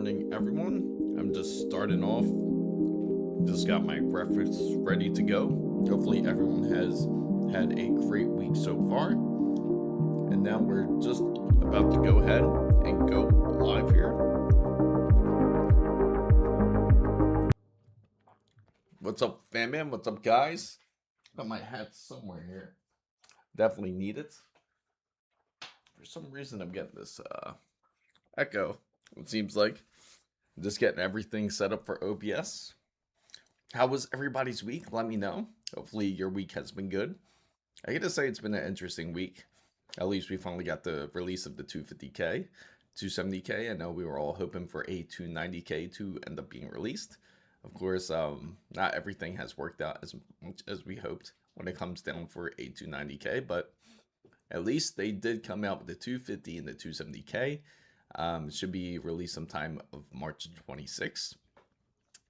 morning, everyone. I'm just starting off. Just got my breakfast ready to go. Hopefully, everyone has had a great week so far. And now we're just about to go ahead and go live here. What's up, fam? What's up, guys? Got my hat somewhere here. Definitely need it. For some reason, I'm getting this echo. It seems like I'm just getting everything set up for OBS. How was everybody's week? Let me know. Hopefully your week has been good. I gotta say it's been an interesting week. At least we finally got the release of the 250K, 270K. I know we were all hoping for a 290K to end up being released. Of course, not everything has worked out as much as we hoped when it comes down for a 290K, but at least they did come out with the 250 and the 270K. It should be released sometime of March 26th.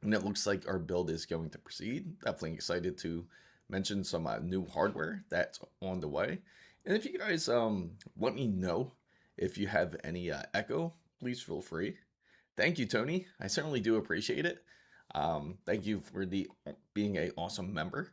And it looks like our build is going to proceed. Definitely excited to mention some new hardware that's on the way. And if you guys let me know if you have any echo, please feel free. Thank you, Tony. I certainly do appreciate it. Thank you for being an awesome member.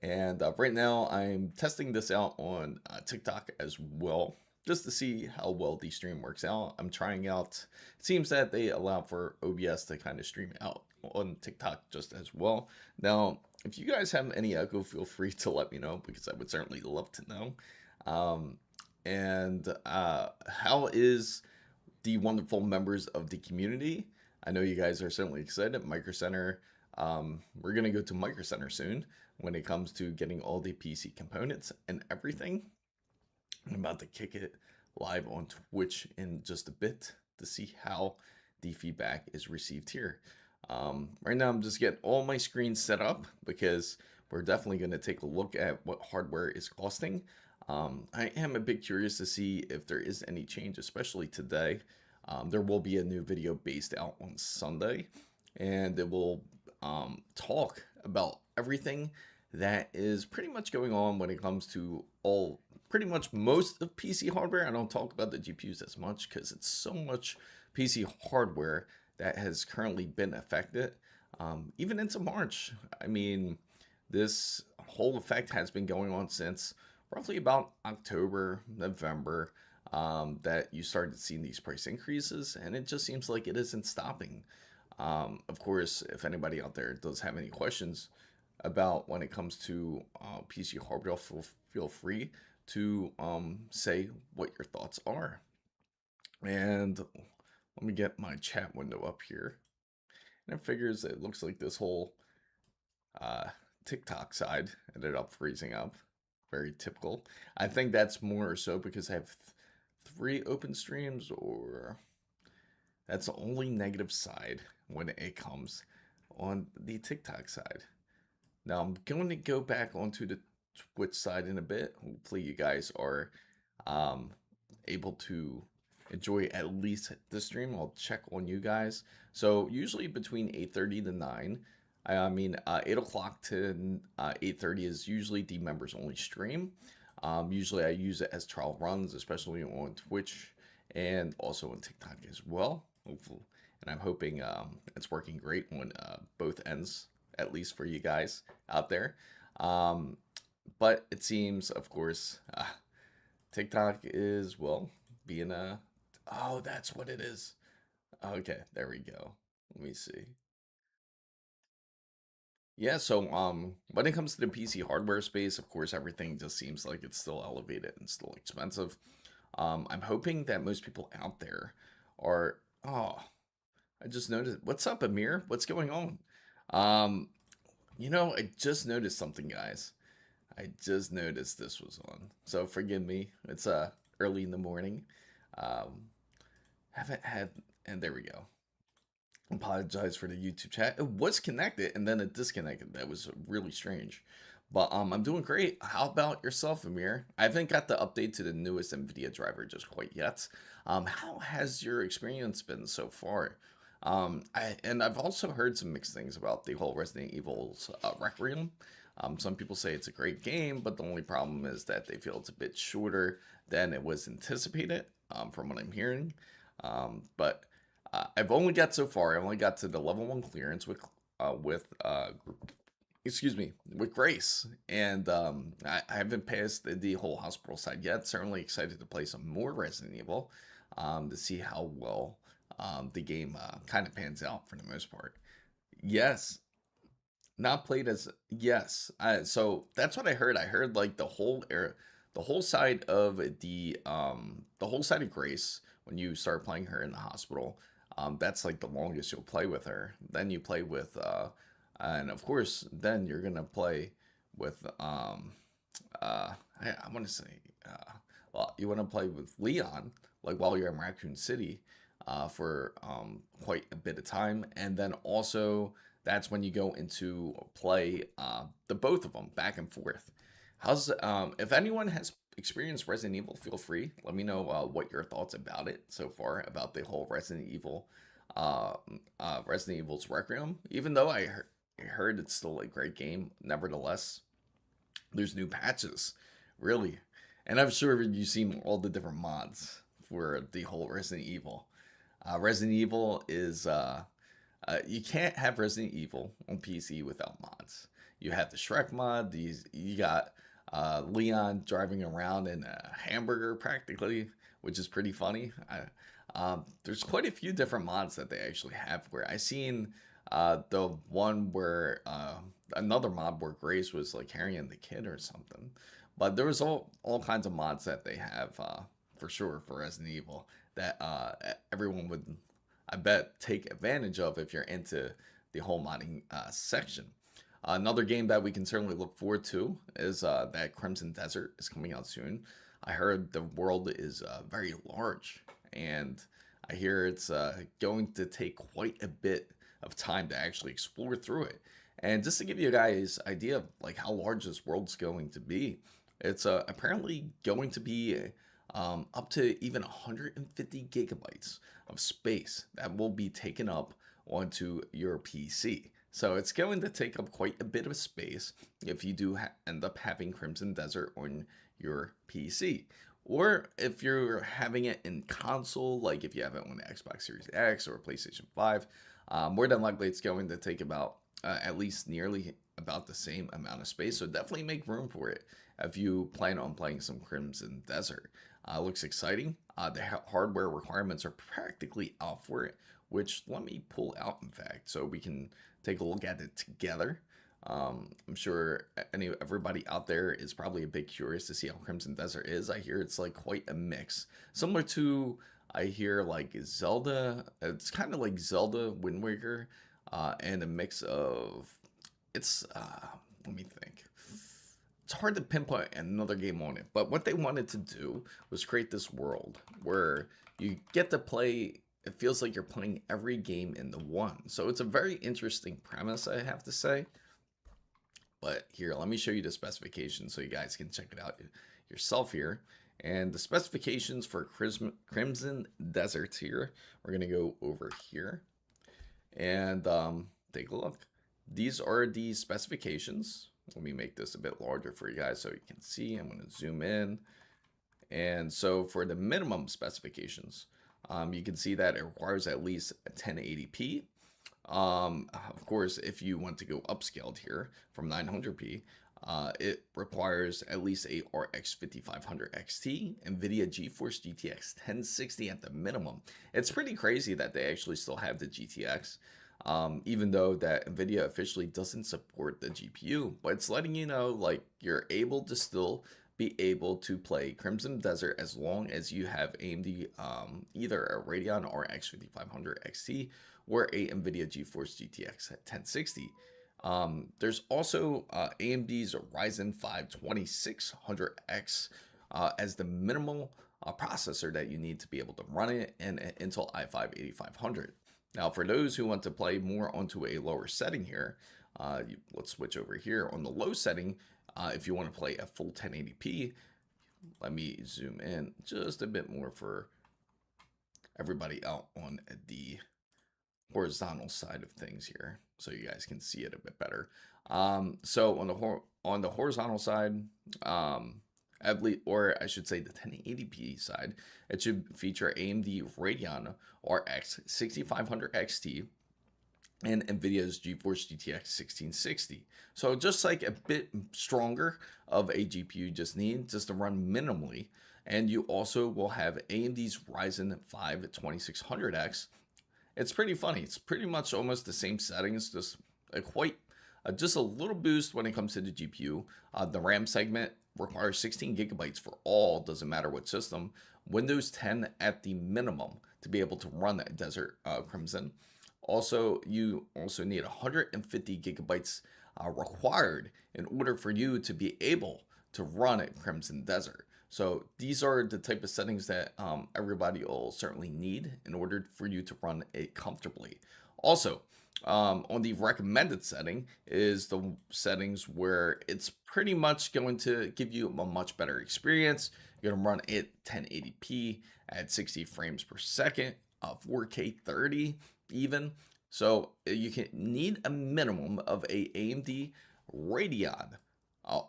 And right now I'm testing this out on TikTok as well, just to see how well the stream works out. I'm trying out, it seems that they allow for OBS to kind of stream out on TikTok just as well. Now, if you guys have any echo, feel free to let me know, because I would certainly love to know. How is the wonderful members of the community? I know you guys are certainly excited. Micro Center, we're going to go to Micro Center soon when it comes to getting all the PC components and everything. I'm about to kick it live on Twitch in just a bit to see how the feedback is received here. Right now I'm just getting all my screens set up, because we're definitely going to take a look at what hardware is costing. I am a bit curious to see if there is any change, especially today. There will be a new video based out on Sunday, and it will talk about everything that is pretty much going on when it comes to pretty much most of PC hardware. I don't talk about the GPUs as much because it's so much PC hardware that has currently been affected, even into March. I mean, this whole effect has been going on since roughly about October, November, that you started seeing these price increases, and it just seems like it isn't stopping. Of course, if anybody out there does have any questions about when it comes to PC hardware, feel free to say what your thoughts are. And let me get my chat window up here. And it figures it looks like this whole TikTok side ended up freezing up. Very typical. I think that's more so because I have 3 open streams, or that's the only negative side when it comes on the TikTok side. Now I'm going to go back onto the Twitch side in a bit. Hopefully you guys are able to enjoy at least the stream. I'll check on you guys. So usually between 8:30 to 9, 8 o'clock to 8:30 is usually the members only stream. Usually I use it as trial runs, especially on Twitch and also on TikTok as well. Hopefully, and I'm hoping it's working great on both ends, at least for you guys out there. But it seems, of course, TikTok is, well, being oh, that's what it is. Okay, there we go. Let me see. Yeah, so when it comes to the PC hardware space, of course, everything just seems like it's still elevated and still expensive. I'm hoping that most people out there are, oh, I just noticed. What's up, Amir? What's going on? I just noticed something, guys. I just noticed this was on. So forgive me. It's early in the morning. Haven't had, and there we go. Apologize for the YouTube chat. It was connected and then it disconnected. That was really strange. But I'm doing great. How about yourself, Amir? I haven't got the update to the newest NVIDIA driver just quite yet. How has your experience been so far? I've also heard some mixed things about the whole Resident Evil's Requiem. Some people say it's a great game, but the only problem is that they feel it's a bit shorter than it was anticipated, from what I'm hearing. But I've only got so far. I only got to the level 1 clearance with excuse me, with Grace, and I haven't passed the whole hospital side yet. Certainly excited to play some more Resident Evil, to see how well the game kind of pans out for the most part. Yes, not played as yes. So that's what I heard. I heard like the whole side of the whole side of Grace when you start playing her in the hospital. That's like the longest you'll play with her. Then you play with and of course then you're gonna play with I want to say well, you want to play with Leon like while you're in Raccoon City for quite a bit of time, and then also that's when you go into play the both of them back and forth. How's if anyone has experienced Resident Evil, feel free. Let me know what your thoughts about it so far about the whole uh, Resident Evil's Requiem. Even though I heard it's still a great game, nevertheless, there's new patches, really, and I'm sure you've seen all the different mods for the whole Resident Evil. Resident Evil is you can't have Resident Evil on PC without mods. You have the Shrek mod. These you got Leon driving around in a hamburger practically, which is pretty funny. There's quite a few different mods that they actually have. Where I seen the one where another mod where Grace was like carrying the kid or something. But there was all kinds of mods that they have for sure for Resident Evil that everyone would, I bet, take advantage of if you're into the whole modding section. Another game that we can certainly look forward to is that Crimson Desert is coming out soon. I heard the world is very large, and I hear it's going to take quite a bit of time to actually explore through it. And just to give you guys idea of like how large this world's going to be, it's apparently going to be up to even 150 gigabytes of space that will be taken up onto your PC. So it's going to take up quite a bit of space if you do end up having Crimson Desert on your PC. Or if you're having it in console, like if you have it on the Xbox Series X or PlayStation 5, more than likely it's going to take about at least nearly about the same amount of space. So definitely make room for it if you plan on playing some Crimson Desert. Looks exciting. The hardware requirements are practically out for it, which let me pull out in fact so we can take a look at it together. I'm sure everybody out there is probably a bit curious to see how Crimson Desert is. I hear it's like quite a mix, similar to I hear like Zelda. It's kind of like Zelda Wind Waker, and a mix of it's. Let me think. It's hard to pinpoint another game on it, but what they wanted to do was create this world where you get to play. It feels like you're playing every game in the one. So it's a very interesting premise, I have to say. But here, let me show you the specifications so you guys can check it out yourself here. And the specifications for Crimson Desert here, we're going to go over here and take a look. These are the specifications. Let me make this a bit larger for you guys so you can see. I'm going to zoom in. And so for the minimum specifications, you can see that it requires at least a 1080p. Of course, if you want to go upscaled here from 900p, it requires at least a RX 5500 XT, NVIDIA GeForce GTX 1060 at the minimum. It's pretty crazy that they actually still have the GTX, even though that NVIDIA officially doesn't support the GPU, but it's letting you know like you're able to still be able to play Crimson Desert as long as you have AMD either a Radeon RX 5500 XT or a NVIDIA GeForce GTX 1060. There's also AMD's Ryzen 5 2600X as the minimal processor that you need to be able to run it, and an Intel i5 8500. Now, for those who want to play more onto a lower setting here, let's switch over here. On the low setting, if you want to play a full 1080p, let me zoom in just a bit more for everybody out on the horizontal side of things here so you guys can see it a bit better. So on the horizontal side, or I should say the 1080p side, it should feature AMD Radeon RX 6500 XT and NVIDIA's GeForce GTX 1660. So just like a bit stronger of a GPU you just need just to run minimally. And you also will have AMD's Ryzen 5 2600X. It's pretty funny. It's pretty much almost the same settings, just just a little boost when it comes to the GPU. The RAM segment requires 16 gigabytes for all, doesn't matter what system. Windows 10 at the minimum to be able to run that Desert Crimson. Also, you also need 150 gigabytes required in order for you to be able to run at Crimson Desert. So these are the type of settings that everybody will certainly need in order for you to run it comfortably. Also, on the recommended setting is the settings where it's pretty much going to give you a much better experience. You're going to run it 1080p at 60 frames per second, 4K 30 even. So you can need a minimum of a AMD Radeon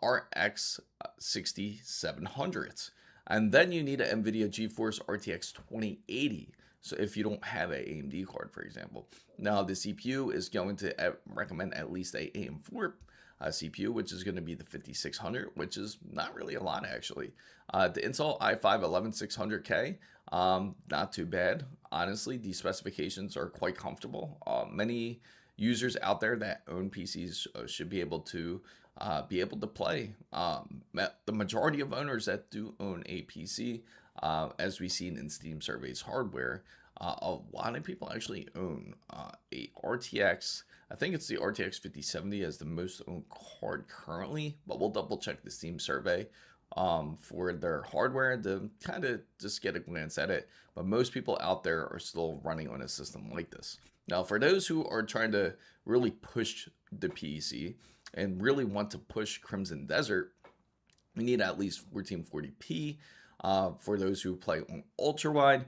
RX 6700s, and then you need an NVIDIA GeForce RTX 2080. So if you don't have an AMD card, for example. Now the CPU is going to recommend at least a AM4 CPU, which is going to be the 5600, which is not really a lot actually. The Intel i5 11600K, not too bad. Honestly, these specifications are quite comfortable. Many users out there that own PCs should be able to play. The majority of owners that do own a PC, as we've seen in Steam surveys hardware, a lot of people actually own a RTX. I think it's the RTX 5070 as the most owned card currently, but we'll double check the Steam survey for their hardware to kind of just get a glance at it. But most people out there are still running on a system like this. Now, for those who are trying to really push the PC and really want to push Crimson Desert, we need at least 1440p. For those who play on ultra wide,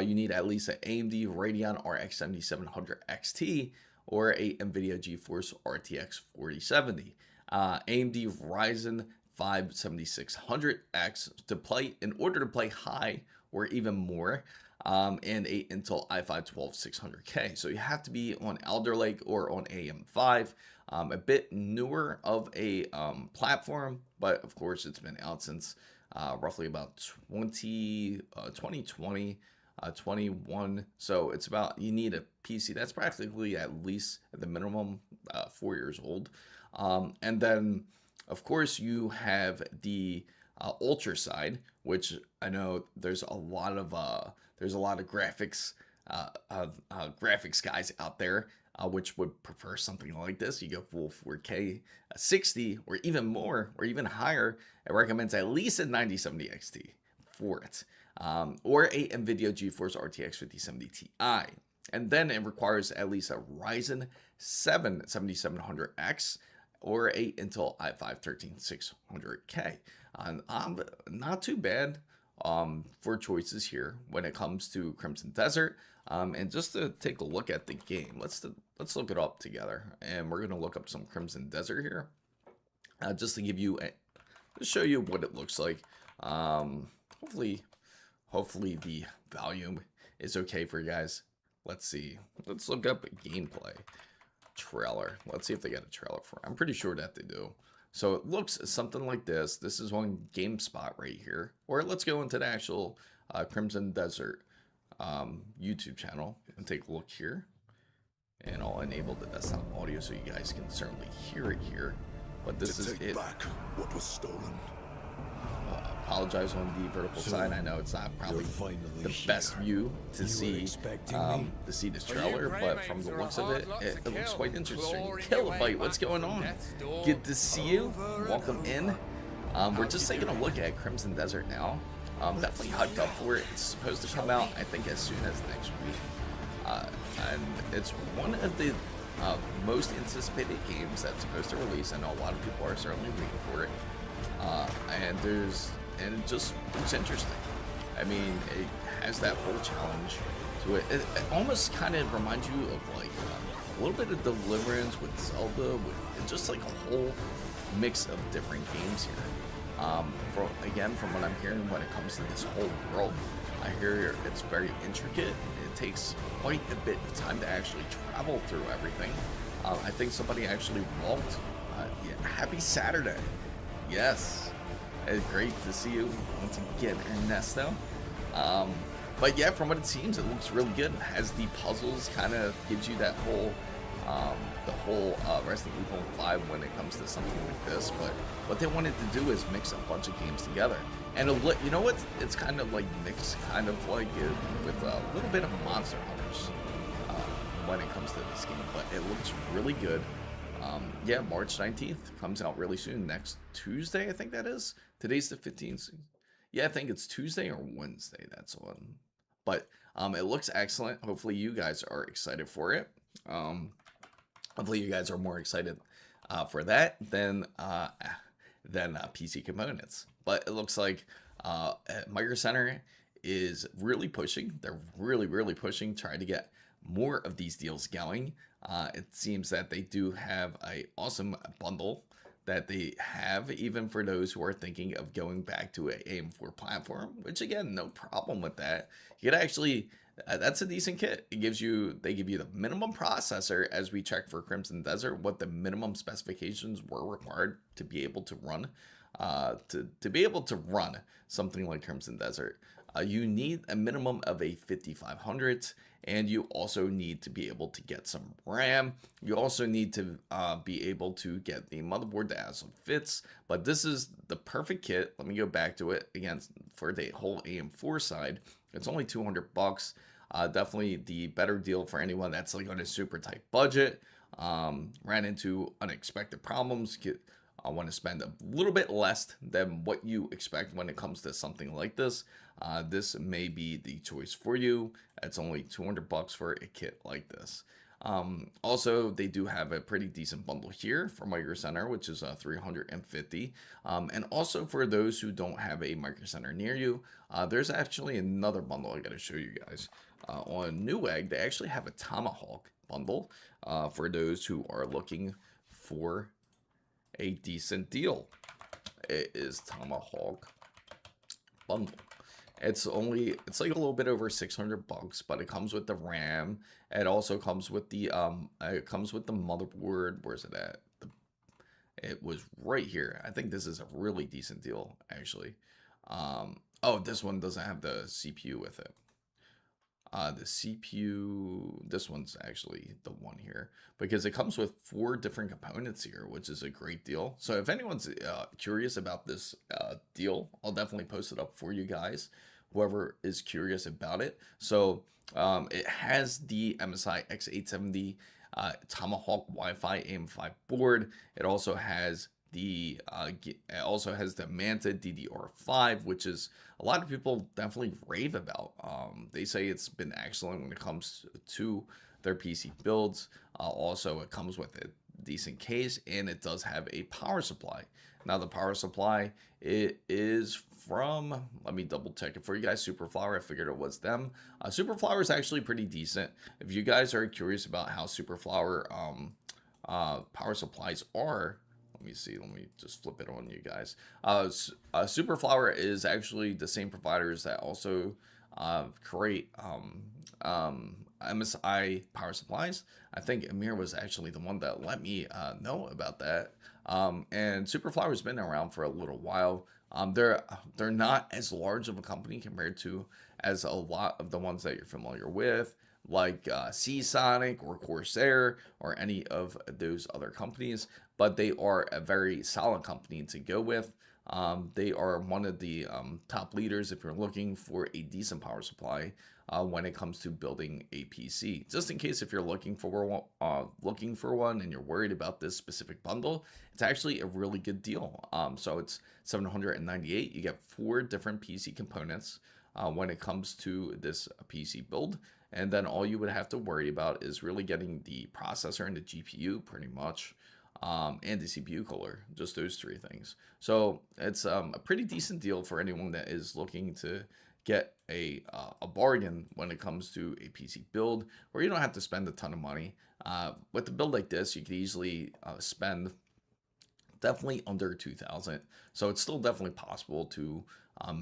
you need at least an AMD Radeon RX 7700 XT or a NVIDIA GeForce RTX 4070. AMD Ryzen 5 7600X to play in order to play high or even more, and a Intel i5 12600K. So you have to be on Alder Lake or on AM5. A bit newer of a platform, but of course it's been out since roughly about 2020, 21. So it's about, you need a PC that's practically at least at the minimum 4 years old. And then of course you have the ultra side, which I know there's a lot of graphics graphics guys out there which would prefer something like this. You go full 4K 60 or even more or even higher. It recommends at least a 9070 XT for it, or a NVIDIA GeForce RTX 5070 Ti. And then it requires at least a Ryzen 7 7700X or a Intel i5 13600K. Not too bad for choices here when it comes to Crimson Desert. And just to take a look at the game, let's look it up together, and we're gonna look up some Crimson Desert here, just to give you to show you what it looks like. Hopefully the volume is okay for you guys. Let's see. Let's look up a gameplay trailer. Let's see if they got a trailer for it. I'm pretty sure that they do. So it looks something like this. This is one GameSpot right here. Or let's go into the actual Crimson Desert YouTube channel and take a look here. And I'll enable the desktop audio so you guys can certainly hear it here. But this is it. Back what was stolen. Apologize on the vertical side. I know it's not probably the best view to see this trailer, but from the looks of it, it looks quite interesting. Kilobyte, what's going on? Good to see you. Welcome in. We're just taking a look at Crimson Desert now. Definitely hyped up for it. It's supposed to come out, I think, as soon as next week. And it's one of the most anticipated games that's supposed to release. I know a lot of people are certainly waiting for it. And it just looks interesting. I mean, it has that whole challenge to it. It almost kind of reminds you of like a little bit of Deliverance with Zelda, with just like a whole mix of different games here. From what I'm hearing when it comes to this whole world, I hear it's very intricate. It takes quite a bit of time to actually travel through everything. I think somebody actually walked. Yeah, happy Saturday. Yes. It's great to see you once again, Ernesto. Um, but yeah, from what it seems, it looks really good. It has the puzzles, kind of gives you that whole, the whole Resident Evil 5 when it comes to something like this. But what they wanted to do is mix a bunch of games together. And you know what? It's kind of like mixed, kind of like with a little bit of Monster Hunters when it comes to this game. But it looks really good. Yeah, March 19th comes out really soon. Next Tuesday, I think that is. Today's the 15th. Yeah, I think it's Tuesday or Wednesday. That's one. But it looks excellent. Hopefully, you guys are excited for it. Hopefully, you guys are more excited for that than PC components. But it looks like Micro Center is really pushing. They're really pushing, trying to get more of these deals going. It seems that they do have a awesome bundle that they have, even for those who are thinking of going back to an AM4 platform, which again, no problem with that. You could actually, that's a decent kit. They give you the minimum processor, as we checked for Crimson Desert, what the minimum specifications were required to be able to run, to be able to run something like Crimson Desert. You need a minimum of a 5500, and you also need to be able to get some RAM. You also need to be able to get the motherboard that also fits. But this is the perfect kit. Let me go back to it again for the whole AM4 side. It's only 200 bucks. Definitely the better deal for anyone that's like on a super tight budget. Ran into unexpected problems. I want to spend a little bit less than what you expect when it comes to something like this. This may be the choice for you. It's only 200 bucks for a kit like this. Also, they do have a pretty decent bundle here for Micro Center, which is 350. And also for those who don't have a Micro Center near you, there's actually another bundle I got to show you guys. On Newegg, they actually have a Tomahawk bundle for those who are looking for a decent deal. It is Tomahawk bundle. It's like a little bit over 600 bucks, but it comes with the RAM. It also comes with the motherboard. Where's it at? It was right here. I think this is a really decent deal, actually. Oh, this one doesn't have the CPU with it. The CPU, this one's actually the one here, because it comes with 4 different components here, which is a great deal. So if anyone's curious about this deal, I'll definitely post it up for you guys, whoever is curious about it. So it has the MSI X870 Tomahawk Wi-Fi AM5 board. It also has the Manta DDR5, which is a lot of people definitely rave about. They say it's been excellent when it comes to their PC builds. Also, it comes with a decent case, and it does have a power supply. Now, the power supply, it is from, let me double check it for you guys, Superflower. I figured it was them. Superflower is actually pretty decent. If you guys are curious about how Superflower power supplies are, let me see. Let me just flip it on you guys. Superflower is actually the same providers that also create MSI power supplies. I think Amir was actually the one that let me know about that. And Superflower has been around for a little while. They're not as large of a company compared to as a lot of the ones that you're familiar with, like Seasonic or Corsair or any of those other companies, but they are a very solid company to go with. They are one of the top leaders if you're looking for a decent power supply when it comes to building a PC. Just in case if you're looking for one and you're worried about this specific bundle, it's actually a really good deal. So it's $798. You get 4 different PC components when it comes to this PC build. And then all you would have to worry about is really getting the processor and the GPU pretty much, and the CPU cooler, just those 3 things. So it's a pretty decent deal for anyone that is looking to get a bargain when it comes to a PC build, where you don't have to spend a ton of money. With a build like this, you could easily spend definitely under 2000. So it's still definitely possible to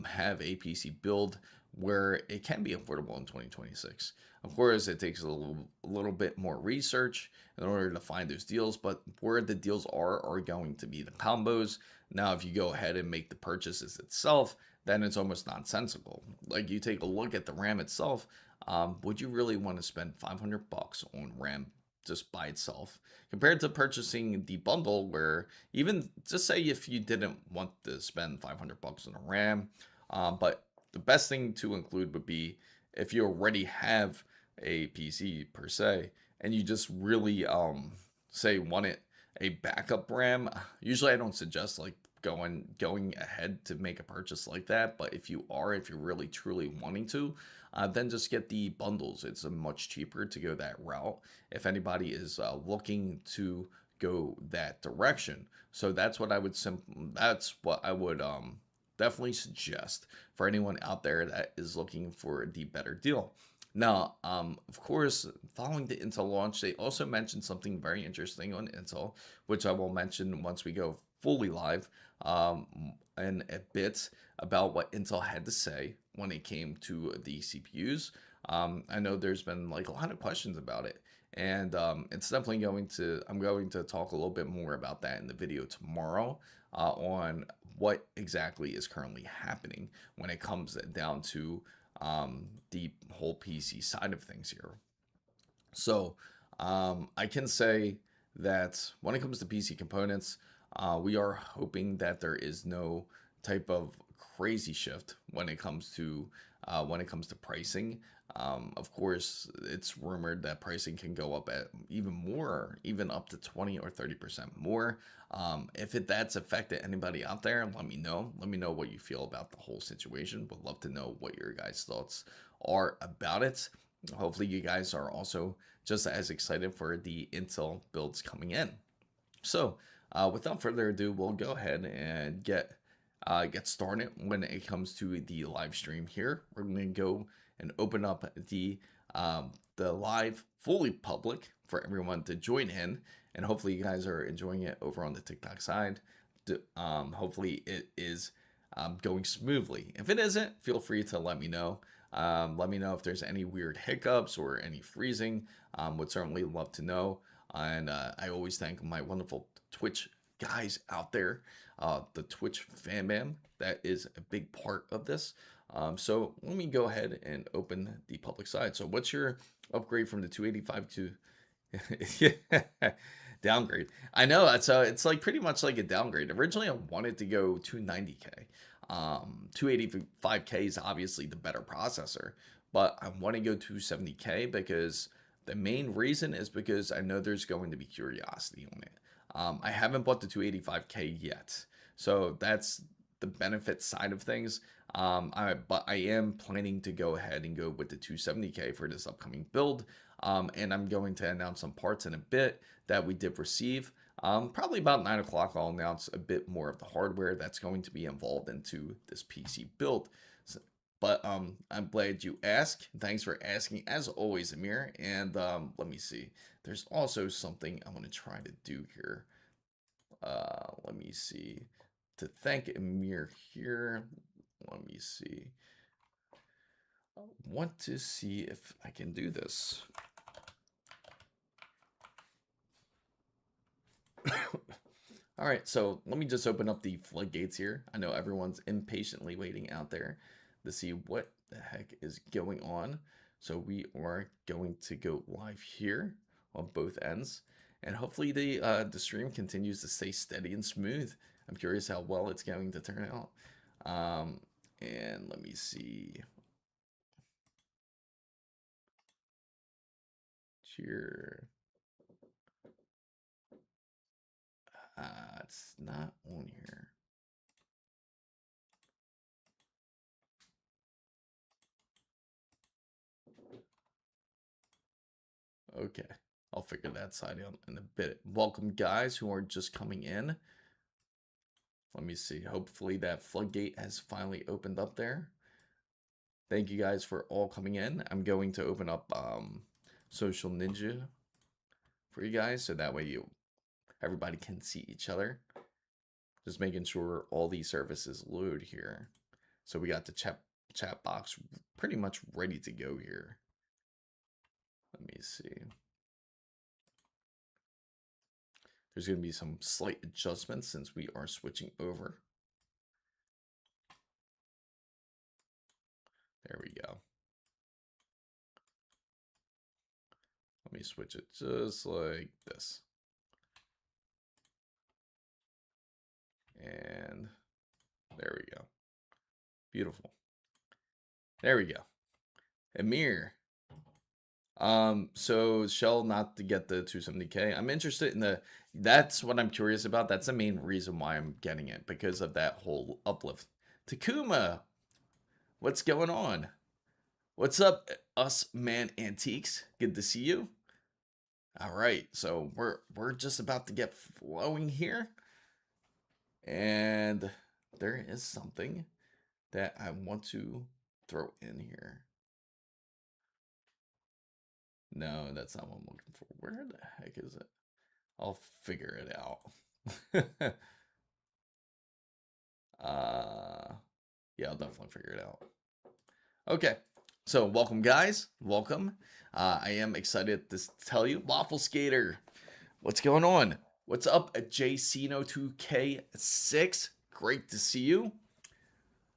have a PC build where it can be affordable in 2026. Of course, it takes a little bit more research in order to find those deals, but where the deals are going to be the combos. Now, if you go ahead and make the purchases itself, then it's almost nonsensical. Like you take a look at the RAM itself, would you really want to spend 500 bucks on RAM just by itself compared to purchasing the bundle where even just say if you didn't want to spend 500 bucks on a RAM, but the best thing to include would be if you already have a PC per se and you just really say wanted a backup RAM. Usually I don't suggest like going ahead to make a purchase like that, but if you're really truly wanting to, then just get the bundles. It's much cheaper to go that route if anybody is looking to go that direction. So that's what I would definitely suggest for anyone out there that is looking for the better deal. Now, of course, following the Intel launch, they also mentioned something very interesting on Intel, which I will mention once we go fully live in a bit about what Intel had to say when it came to the CPUs. I know there's been like a lot of questions about it, and it's definitely I'm going to talk a little bit more about that in the video tomorrow on what exactly is currently happening when it comes down to the whole PC side of things here. So I can say that when it comes to PC components, we are hoping that there is no type of crazy shift when it comes to pricing. Of course, it's rumored that pricing can go up at even more, even up to 20 or 30% more. If that's affected anybody out there, let me know. Let me know what you feel about the whole situation. Would love to know what your guys' thoughts are about it. Hopefully, you guys are also just as excited for the Intel builds coming in. So, without further ado, we'll go ahead and get started when it comes to the live stream here. We're going to go and open up the live fully public for everyone to join in, and hopefully you guys are enjoying it over on the TikTok side. Hopefully it is going smoothly. If it isn't, feel free to let me know. Let me know if there's any weird hiccups or any freezing. Would certainly love to know. And I always thank my wonderful Twitch guys out there, the Twitch fan bam. That is a big part of this. So let me go ahead and open the public side. So what's your upgrade from the 285 to downgrade? I know it's like pretty much like a downgrade. Originally I wanted to go 290K. 285K is obviously the better processor, but I want to go 270K because the main reason is because I know there's going to be curiosity on it. I haven't bought the 285K yet, so that's the benefit side of things. But I am planning to go ahead and go with the 270K for this upcoming build, and I'm going to announce some parts in a bit that we did receive. Probably about 9 o'clock, I'll announce a bit more of the hardware that's going to be involved into this PC build. So, but I'm glad you asked. Thanks for asking, as always, Amir. And let me see. There's also something I'm going to try to do here. Let me see. To thank Amir here, let me see. I want to see if I can do this. All right, so let me just open up the floodgates here. I know everyone's impatiently waiting out there to see what the heck is going on. So we are going to go live here on both ends, and hopefully the stream continues to stay steady and smooth. I'm curious how well it's going to turn out. And let me see. Cheer. It's not on here. Okay, I'll figure that side out in a bit. Welcome, guys who are just coming in. Let me see. Hopefully that floodgate has finally opened up there. Thank you guys for all coming in. I'm going to open up Social Ninja for you guys, so that way everybody can see each other. Just making sure all these services load here. So we got the chat box pretty much ready to go here. Let me see. There's going to be some slight adjustments since we are switching over. There we go. Let me switch it just like this. And there we go. Beautiful. There we go. Amir. So Shell not to get the 270K. I'm interested in that's what I'm curious about. That's the main reason why I'm getting it, because of that whole uplift. Takuma, what's going on? What's up, us man antiques? Good to see you. All right, so we're just about to get flowing here. And there is something that I want to throw in here. No, that's not what I'm looking for. Where the heck is it? I'll figure it out. Yeah, I'll definitely figure it out. Okay, so welcome, guys. Welcome. I am excited to tell you, Waffle Skater, what's going on? What's up, JCino2K6? Great to see you.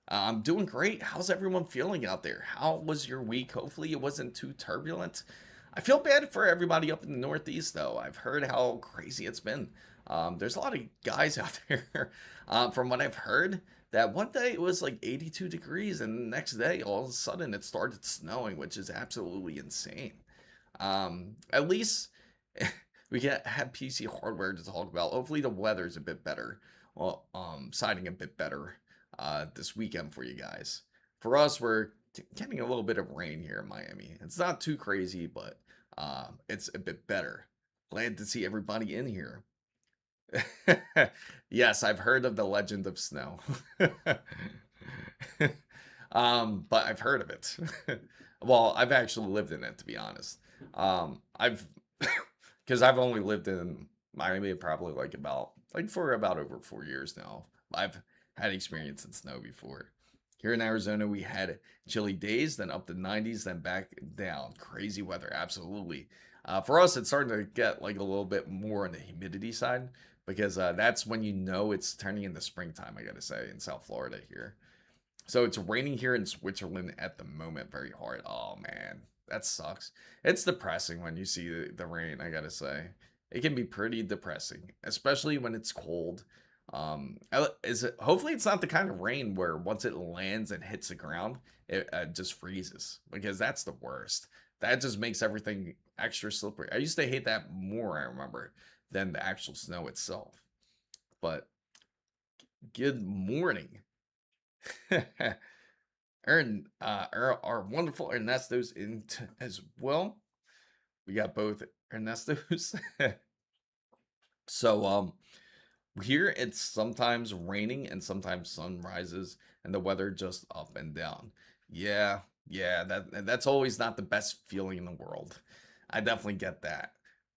I'm doing great. How's everyone feeling out there? How was your week? Hopefully it wasn't too turbulent. I feel bad for everybody up in the Northeast, though. I've heard how crazy it's been. There's a lot of guys out there, from what I've heard, that one day it was like 82 degrees, and the next day, all of a sudden, it started snowing, which is absolutely insane. At least we can have PC hardware to talk about. Hopefully the weather's a bit better. Well, siding a bit better this weekend for you guys. For us, we're getting a little bit of rain here in Miami. It's not too crazy, but it's a bit better. Glad to see everybody in here. Yes, I've heard of the legend of snow. But I've heard of it. Well, I've actually lived in it, to be honest. I've because I've only lived in Miami probably for about over 4 years now. I've had experience in snow before. Here in Arizona, we had chilly days, then up to 90s, then back down. Crazy weather, absolutely. For us, it's starting to get like a little bit more on the humidity side, because that's when you know it's turning into springtime, I gotta say, in South Florida here. So it's raining here in Switzerland at the moment very hard. Oh man, that sucks. It's depressing when you see the rain, I gotta say. It can be pretty depressing, especially when it's cold. Hopefully it's not the kind of rain where once it lands and hits the ground, it just freezes, because that's the worst. That just makes everything extra slippery. I used to hate that more, I remember, than the actual snow itself. But good morning. Our wonderful Ernesto's in as well. We got both Ernestos. So here it's sometimes raining and sometimes sun rises, and the weather just up and down. Yeah, yeah, that's always not the best feeling in the world. I definitely get that.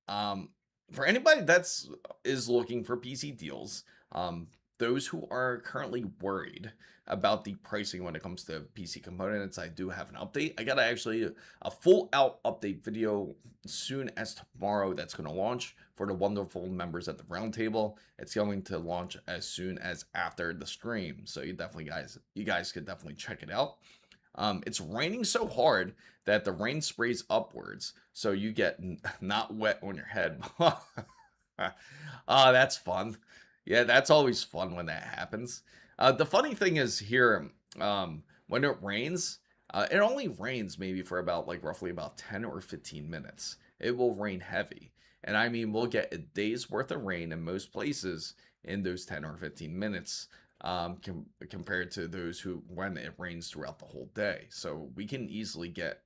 Um, for anybody that's is looking for PC deals, those who are currently worried about the pricing when it comes to PC components, I do have an update. I got actually a full out update video soon as tomorrow that's going to launch for the wonderful members at the roundtable. It's going to launch as soon as after the stream, so you guys could definitely check it out. It's raining so hard that the rain sprays upwards, so you get not wet on your head. That's fun. Yeah, that's always fun when that happens. The funny thing is here, when it rains, it only rains maybe for about roughly about 10 or 15 minutes. It will rain heavy. And I mean, we'll get a day's worth of rain in most places in those 10 or 15 minutes, compared to those who when it rains throughout the whole day. So we can easily get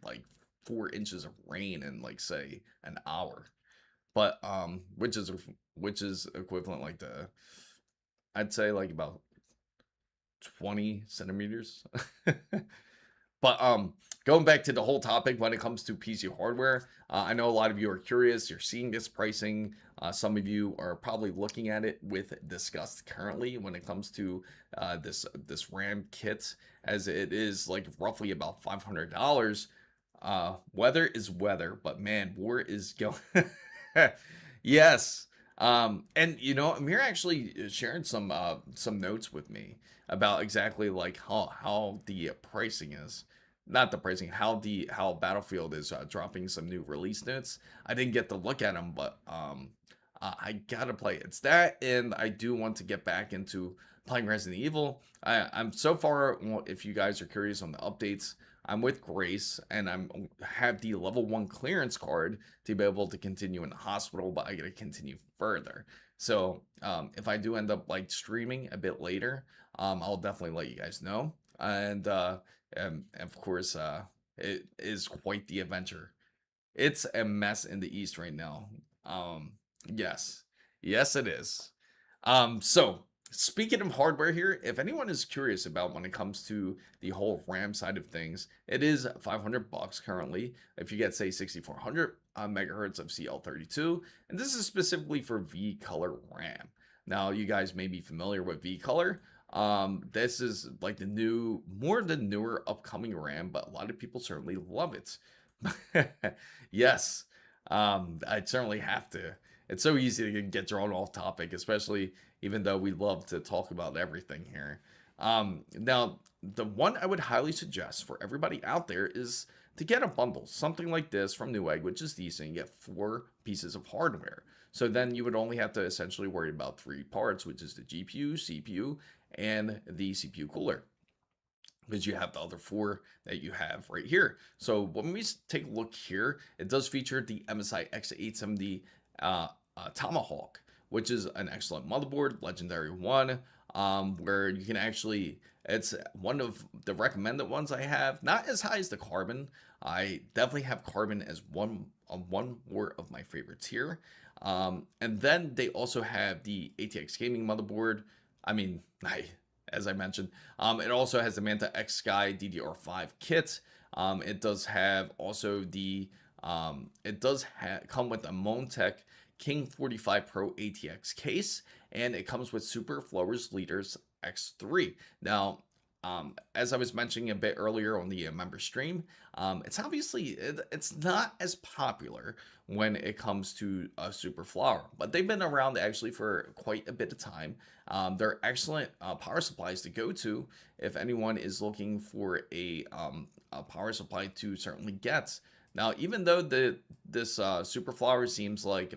like 4 inches of rain in say an hour, but which is equivalent I'd say about 20 centimeters. But going back to the whole topic when it comes to PC hardware, I know a lot of you are curious. You're seeing this pricing. Some of you are probably looking at it with disgust currently when it comes to this RAM kit, as it is like roughly about $500. Weather is weather, but man, war is going. Yes. And Amir actually shared some notes with me about exactly like how the pricing is. Not the pricing, how Battlefield is dropping some new release notes. I didn't get to look at them, but I gotta play it. It's that, and I do want to get back into playing Resident Evil. I'm so far, well, if you guys are curious on the updates, I'm with Grace, and have the level 1 clearance card to be able to continue in the hospital, but I gotta continue further. So if I do end up like streaming a bit later, I'll definitely let you guys know. And of course, it is quite the adventure. It's a mess in the East right now. Um, yes, yes, it is. So speaking of hardware here, if anyone is curious about when it comes to the whole RAM side of things, it is $500 currently. If you get say 6400 megahertz of CL32, and this is specifically for V color RAM. Now, you guys may be familiar with V color. This is like more the newer upcoming RAM, but a lot of people certainly love it. Yes, I certainly have to. It's so easy to get drawn off topic, especially even though we love to talk about everything here. Now, the one I would highly suggest for everybody out there is to get a bundle, something like this from Newegg, which is decent. You get 4 pieces of hardware. So then you would only have to essentially worry about 3 parts, which is the GPU, CPU, and the CPU cooler, because you have the other 4 that you have right here. So when we take a look here, it does feature the MSI X870 Tomahawk, which is an excellent motherboard, legendary one, where you can actually, it's one of the recommended ones I have, not as high as the Carbon. I definitely have Carbon as one more of my favorites here. And then they also have the ATX gaming motherboard. I mean, as I mentioned, it also has the Manta X Sky DDR5 kit. It does have also come with a Montech King 45 Pro ATX case, and it comes with Super Flowers Leaders X3. Now, as I was mentioning a bit earlier on the member stream, it's not as popular when it comes to Super Flower, but they've been around actually for quite a bit of time. They're excellent power supplies to go to if anyone is looking for a power supply to certainly get. Now, even though this Super Flower seems like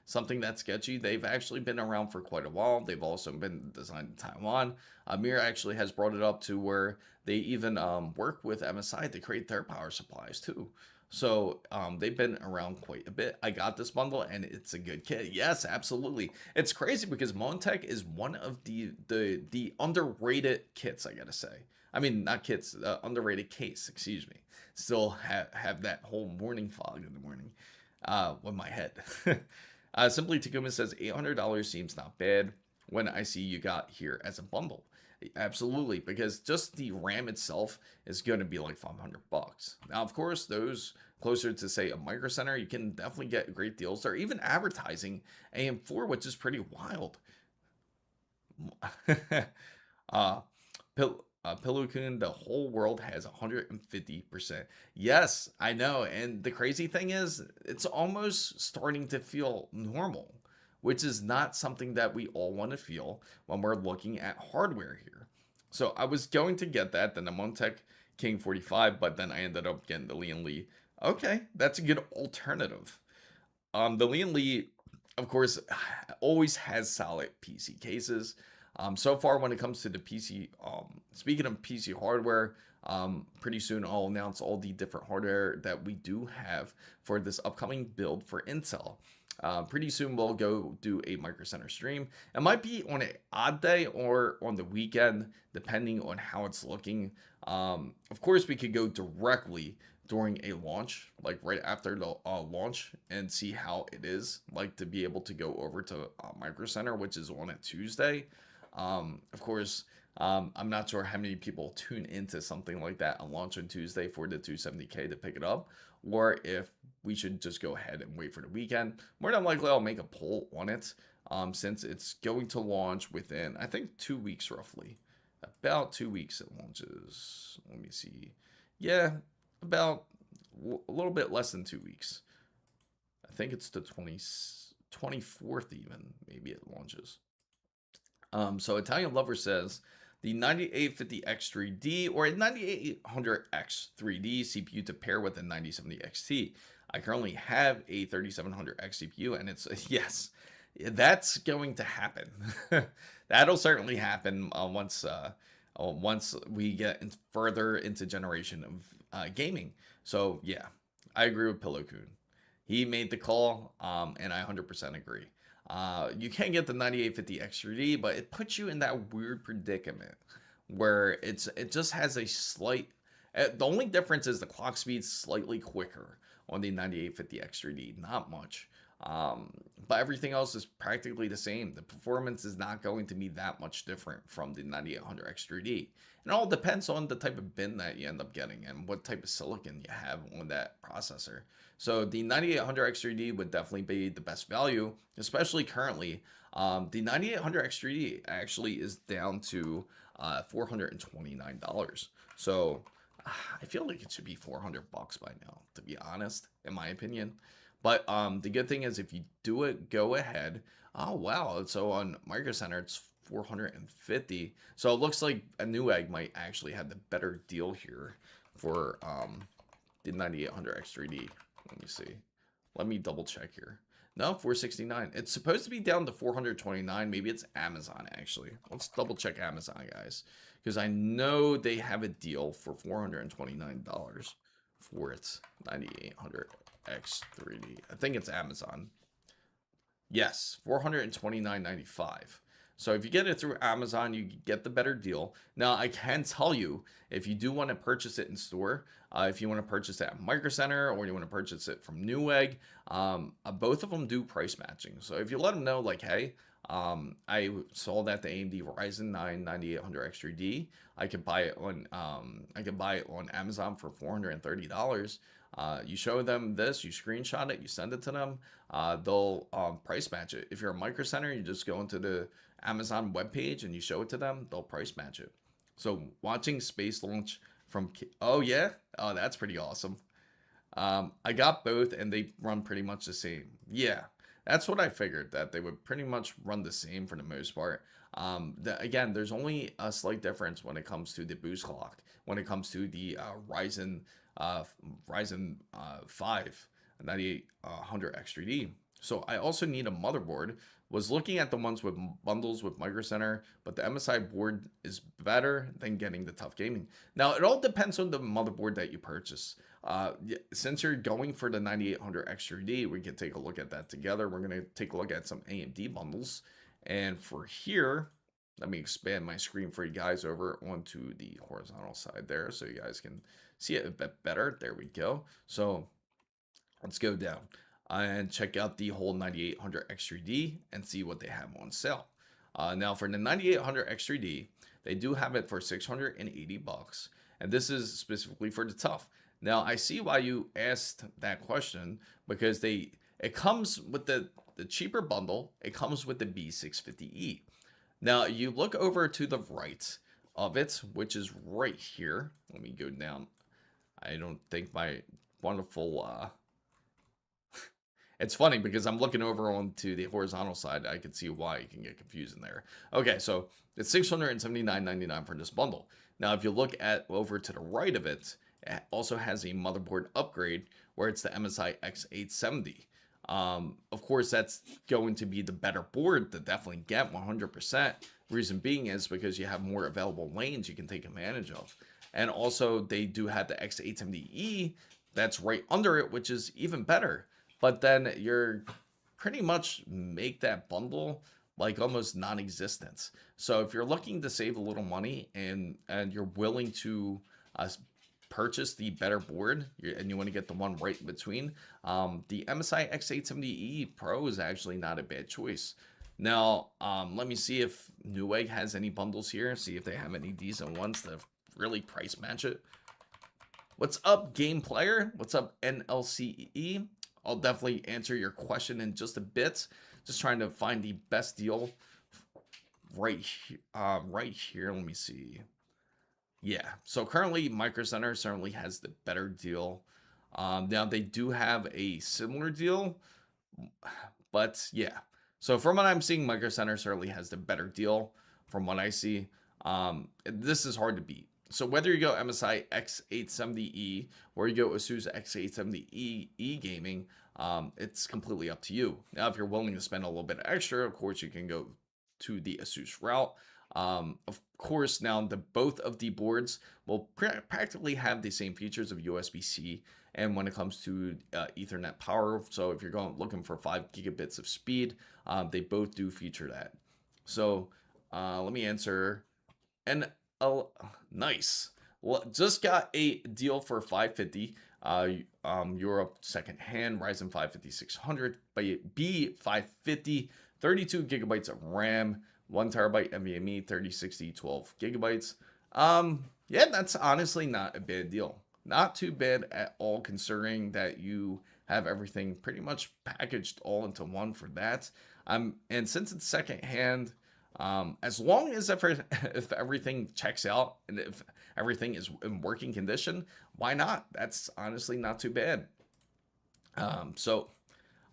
something that's sketchy, they've actually been around for quite a while. They've also been designed in Taiwan. Amir actually has brought it up to where they even work with MSI to create their power supplies too. So they've been around quite a bit. I got this bundle and it's a good kit. Yes, absolutely. It's crazy because Montech is one of the underrated kits, I gotta say. I mean, not kits, underrated case, excuse me. Still have that whole morning fog in the morning with my head. Simply Takuma says $800 seems not bad when I see you got here as a bundle. Absolutely, because just the RAM itself is going to be like $500. Now, of course, those closer to say a Micro Center, you can definitely get great deals. They're even advertising AM4, which is pretty wild. uh, Pillow-kun, the whole world has 150%. Yes, I know. And the crazy thing is, it's almost starting to feel normal, which is not something that we all want to feel when we're looking at hardware here. So I was going to get that, then the Montech King 45, but then I ended up getting the Lian Li. Okay, that's a good alternative. The Lian Li, of course, always has solid PC cases. So far, when it comes to the PC, speaking of PC hardware, pretty soon I'll announce all the different hardware that we do have for this upcoming build for Intel. Pretty soon we'll go do a Micro Center stream. It might be on an odd day or on the weekend, depending on how it's looking. Of course, we could go directly during a launch, like right after the launch, and see how it is like to be able to go over to Micro Center, which is on a Tuesday. Of course, I'm not sure how many people tune into something like that on launch on Tuesday for the 270K to pick it up, or if we should just go ahead and wait for the weekend. More than likely, I'll make a poll on it, since it's going to launch within, I think, 2 weeks roughly. About 2 weeks it launches. Let me see. Yeah, about a little bit less than 2 weeks. I think it's the 24th even, maybe it launches. So Italian Lover says the 9850X3D or a 9800X3D CPU to pair with a 9070 XT. I currently have a 3700X CPU, and it's yes, that's going to happen. That'll certainly happen once we get further into generation of gaming. So yeah, I agree with Pillow Coon. He made the call, and I 100% agree. You can get the 9850 X3D, but it puts you in that weird predicament where it just has a slight. The only difference is the clock speed's slightly quicker on the 9850 X3D, not much. But everything else is practically the same. The performance is not going to be that much different from the 9800 X3D. It all depends on the type of bin that you end up getting and what type of silicon you have on that processor. So the 9800 X3D would definitely be the best value, especially currently. The 9800 X3D actually is down to $429. So I feel like it should be 400 bucks by now, to be honest, in my opinion. But the good thing is if you do it, go ahead. Oh, wow. So on Micro Center, it's 450. So it looks like a Newegg might actually have the better deal here for the 9800 X3D. Let me see. Let me double check here. No, 469. It's supposed to be down to 429. Maybe it's Amazon, actually. Let's double check Amazon, guys. Because I know they have a deal for $429 for its 9800 X3D. I think it's Amazon. Yes, $429.95. So if you get it through Amazon, you get the better deal. Now, I can tell you, if you do want to purchase it in store, if you want to purchase it at Micro Center or you want to purchase it from Newegg, both of them do price matching. So if you let them know, like, hey, I saw that the AMD Ryzen 9 9800 X3D, I could buy it on Amazon for $430. You show them this, you screenshot it, you send it to them, they'll price match it. If you're a Micro Center, you just go into the Amazon webpage and you show it to them, they'll price match it. So watching space launch from, oh yeah, oh that's pretty awesome. I got both and they run pretty much the same. Yeah, that's what I figured, that they would pretty much run the same for the most part. Again, there's only a slight difference when it comes to the boost clock, when it comes to the Ryzen 5 9800 X3D. So I also need a motherboard. Was looking at the ones with bundles with Micro Center, but the MSI board is better than getting the Tough Gaming. Now, it all depends on the motherboard that you purchase. Since you're going for the 9800 X3D, we can take a look at that together. We're going to take a look at some AMD bundles. And for here, let me expand my screen for you guys over onto the horizontal side there so you guys can see it a bit better. There we go. So let's go down and check out the whole 9800 X3D and see what they have on sale. Now for the 9800 X3D, they do have it for 680 bucks, and this is specifically for the Tough. Now I see why you asked that question, because it comes with the cheaper bundle. It comes with the B650E. Now you look over to the right of it, which is right here. Let me go down. I don't think my wonderful it's funny because I'm looking over onto the horizontal side. I can see why you can get confused in there. Okay, so it's $679.99 for this bundle. Now, if you look at over to the right of it, it also has a motherboard upgrade where it's the MSI X870. Of course, that's going to be the better board to definitely get 100%. Reason being is because you have more available lanes you can take advantage of. And also, they do have the X870E that's right under it, which is even better. But then you're pretty much make that bundle like almost non-existent. So if you're looking to save a little money and you're willing to purchase the better board and you want to get the one right in between, the MSI X870E Pro is actually not a bad choice. Now, let me see if Newegg has any bundles here. See if they have any decent ones that really price match it. What's up, game player? What's up, NLCE? I'll definitely answer your question in just a bit. Just trying to find the best deal right here. Let me see. Yeah, so currently Micro Center certainly has the better deal. Now they do have a similar deal, but yeah. So from what I'm seeing, Micro Center certainly has the better deal from what I see. This is hard to beat. So whether you go MSI X870E or you go ASUS X870E gaming, it's completely up to you. Now, if you're willing to spend a little bit extra, of course, you can go to the ASUS route. Of course, now both of the boards will practically have the same features of USB-C, and when it comes to Ethernet power, so if you're looking for 5 gigabits of speed, they both do feature that. So let me answer. And nice. Well, just got a deal for 550. Europe secondhand Ryzen 5 5600 B550, 32 gigabytes of RAM, 1 terabyte NVMe, 3060, 12 gigabytes. Yeah, that's honestly not a bad deal. Not too bad at all, considering that you have everything pretty much packaged all into one for that. And since it's secondhand, as long as if everything checks out and if everything is in working condition, why not? That's honestly not too bad. So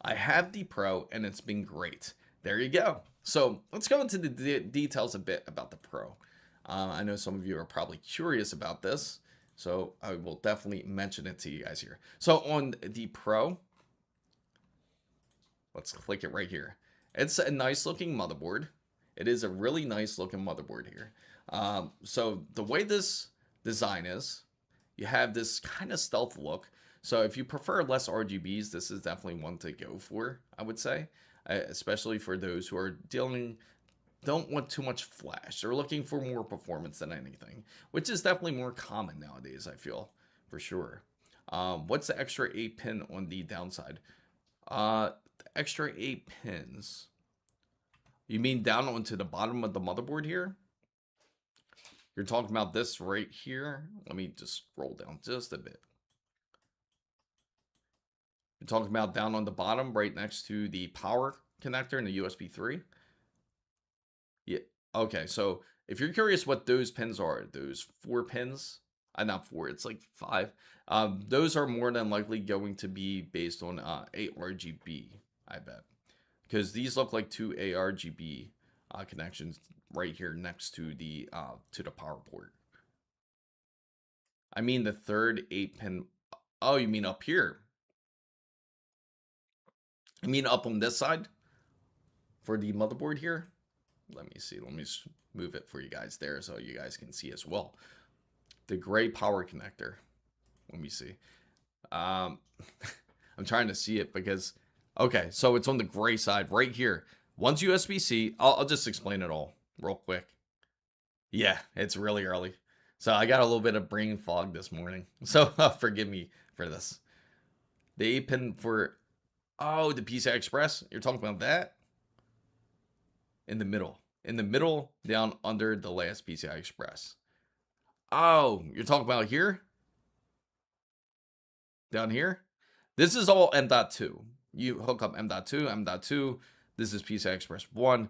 I have the Pro and it's been great. There you go. So let's go into the details a bit about the Pro. I know some of you are probably curious about this, so I will definitely mention it to you guys here. So on the Pro, let's click it right here. It's a nice looking motherboard. It is a really nice looking motherboard here. So the way this design is, you have this kind of stealth look. So if you prefer less RGBs, this is definitely one to go for, I would say, especially for those who are don't want too much flash. They're looking for more performance than anything, which is definitely more common nowadays, I feel, for sure. What's the extra 8 pin on the downside? The extra 8 pins. You mean down onto the bottom of the motherboard here? You're talking about this right here? Let me just scroll down just a bit. You're talking about down on the bottom right next to the power connector and the USB 3? Yeah. Okay, so if you're curious what those pins are, those 4 pins, not 4, it's like 5. Those are more than likely going to be based on ARGB, I bet. Because these look like 2 ARGB connections right here next to the power port. I mean the third 8 pin. Oh, you mean up here? You mean up on this side for the motherboard here? Let me see. Let me move it for you guys there so you guys can see as well. The gray power connector. Let me see. I'm trying to see it because, okay, so it's on the gray side right here. One's USB-C. I'll just explain it all real quick. Yeah, it's really early. So I got a little bit of brain fog this morning. So forgive me for this. The 8 pin for, oh, the PCI Express. You're talking about that? In the middle. In the middle, down under the last PCI Express. Oh, you're talking about here? Down here? This is all M.2. You hook up M.2, M.2. This is PCI Express 1.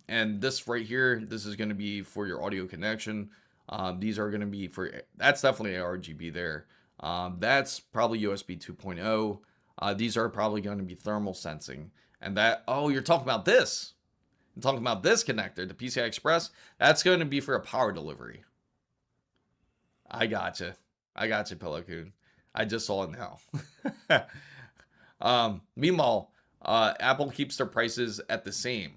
And this right here, this is going to be for your audio connection. These are going to be for, that's definitely RGB there. That's probably USB 2.0. These are probably going to be thermal sensing. And that, oh, you're talking about this. I'm talking about this connector, the PCI Express. That's going to be for a power delivery. I gotcha. I gotcha, Pillow Coon. I just saw it now. Meanwhile, Apple keeps their prices at the same.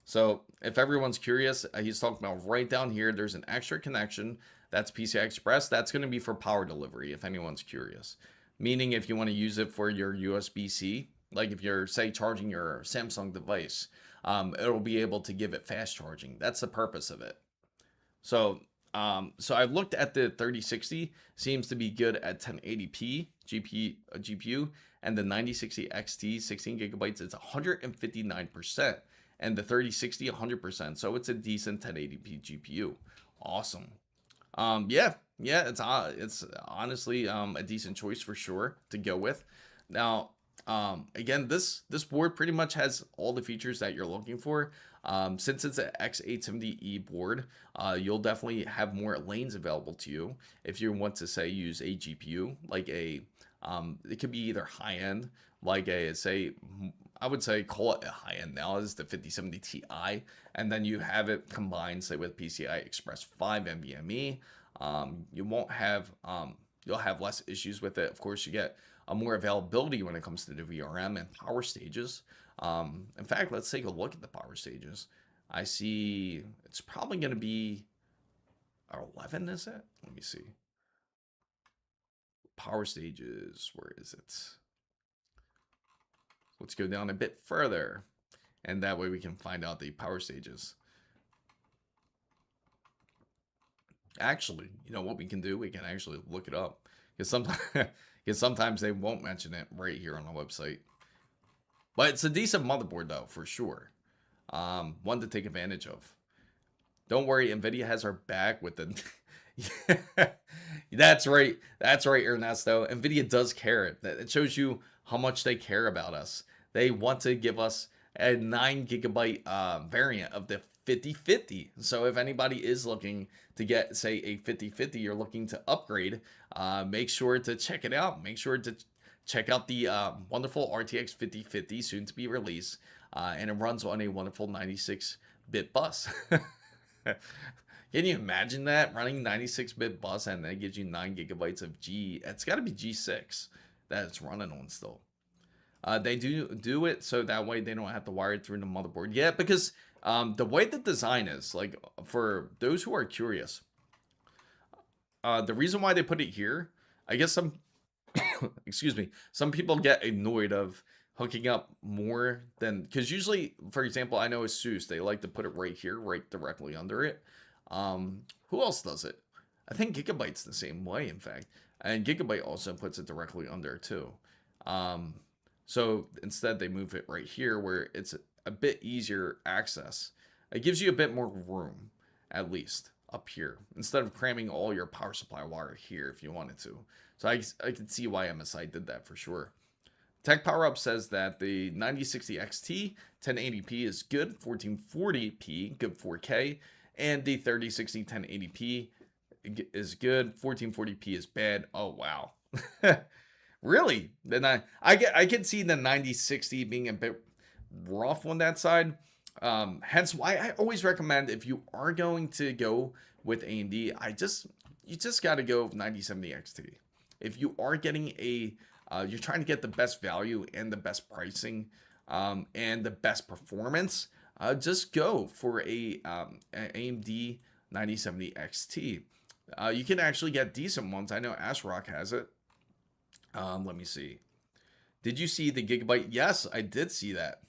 So if everyone's curious, he's talking about right down here, there's an extra connection. That's PCI Express. That's going to be for power delivery, if anyone's curious. Meaning if you want to use it for your USB-C, like if you're, say, charging your Samsung device, it'll be able to give it fast charging. That's the purpose of it. So So I looked at the 3060, seems to be good at 1080p GPU, and the 9060 XT 16 gigabytes, it's 159%, and the 3060 100%. So it's a decent 1080p GPU. Awesome. Yeah, it's honestly a decent choice for sure to go with. Now, again, this board pretty much has all the features that you're looking for. Since it's an X870E board, you'll definitely have more lanes available to you if you want to say use a GPU like a it could be either high end like a say I would say call it a high end now is the 5070 Ti, and then you have it combined say with PCI Express 5 NVMe. You won't have you'll have less issues with it. Of course, you get a more availability when it comes to the VRM and power stages. In fact, let's take a look at the power stages. I see it's probably going to be 11, is it? Let me see. Power stages, where is it? Let's go down a bit further, and that way we can find out the power stages. Actually, you know what we can do? We can actually look it up. Because sometimes, because sometimes they won't mention it right here on the website. But it's a decent motherboard though, for sure. One to take advantage of. Don't worry, NVIDIA has our back with the... That's right. That's right, Ernesto. NVIDIA does care. It shows you how much they care about us. They want to give us a 9 gigabyte variant of the 5050. So if anybody is looking to get, say, a 5050, you're looking to upgrade, make sure to check it out. Make sure to check out the wonderful RTX 5050 soon to be released. And it runs on a wonderful 96-bit bus. Can you imagine that? Running 96-bit bus and that gives you 9 gigabytes of it's got to be G6 that it's running on still. They do it so that way they don't have to wire it through the motherboard. Yeah, because the way the design is, like for those who are curious, the reason why they put it here, I guess some, excuse me, some people get annoyed of hooking up more than, because usually, for example, I know Asus, they like to put it right here, right directly under it. Who else does it? I think Gigabyte's the same way, in fact. And Gigabyte also puts it directly under too. So instead they move it right here where it's a bit easier access. It gives you a bit more room, at least up here, instead of cramming all your power supply wire here if you wanted to. So I can see why MSI did that for sure. Tech Power Up says that the 9060 XT 1080p is good, 1440p, good 4K, and the 3060 1080p is good, 1440p is bad. Oh wow. Really? Then I can see the 9060 being a bit rough on that side. Hence why I always recommend, if you are going to go with AMD, you just got to go with 9070 XT. If you are getting you're trying to get the best value and the best pricing and the best performance, just go for an AMD 9070 XT. You can actually get decent ones. I know ASRock has it. Let me see. Did you see the Gigabyte? Yes, I did see that.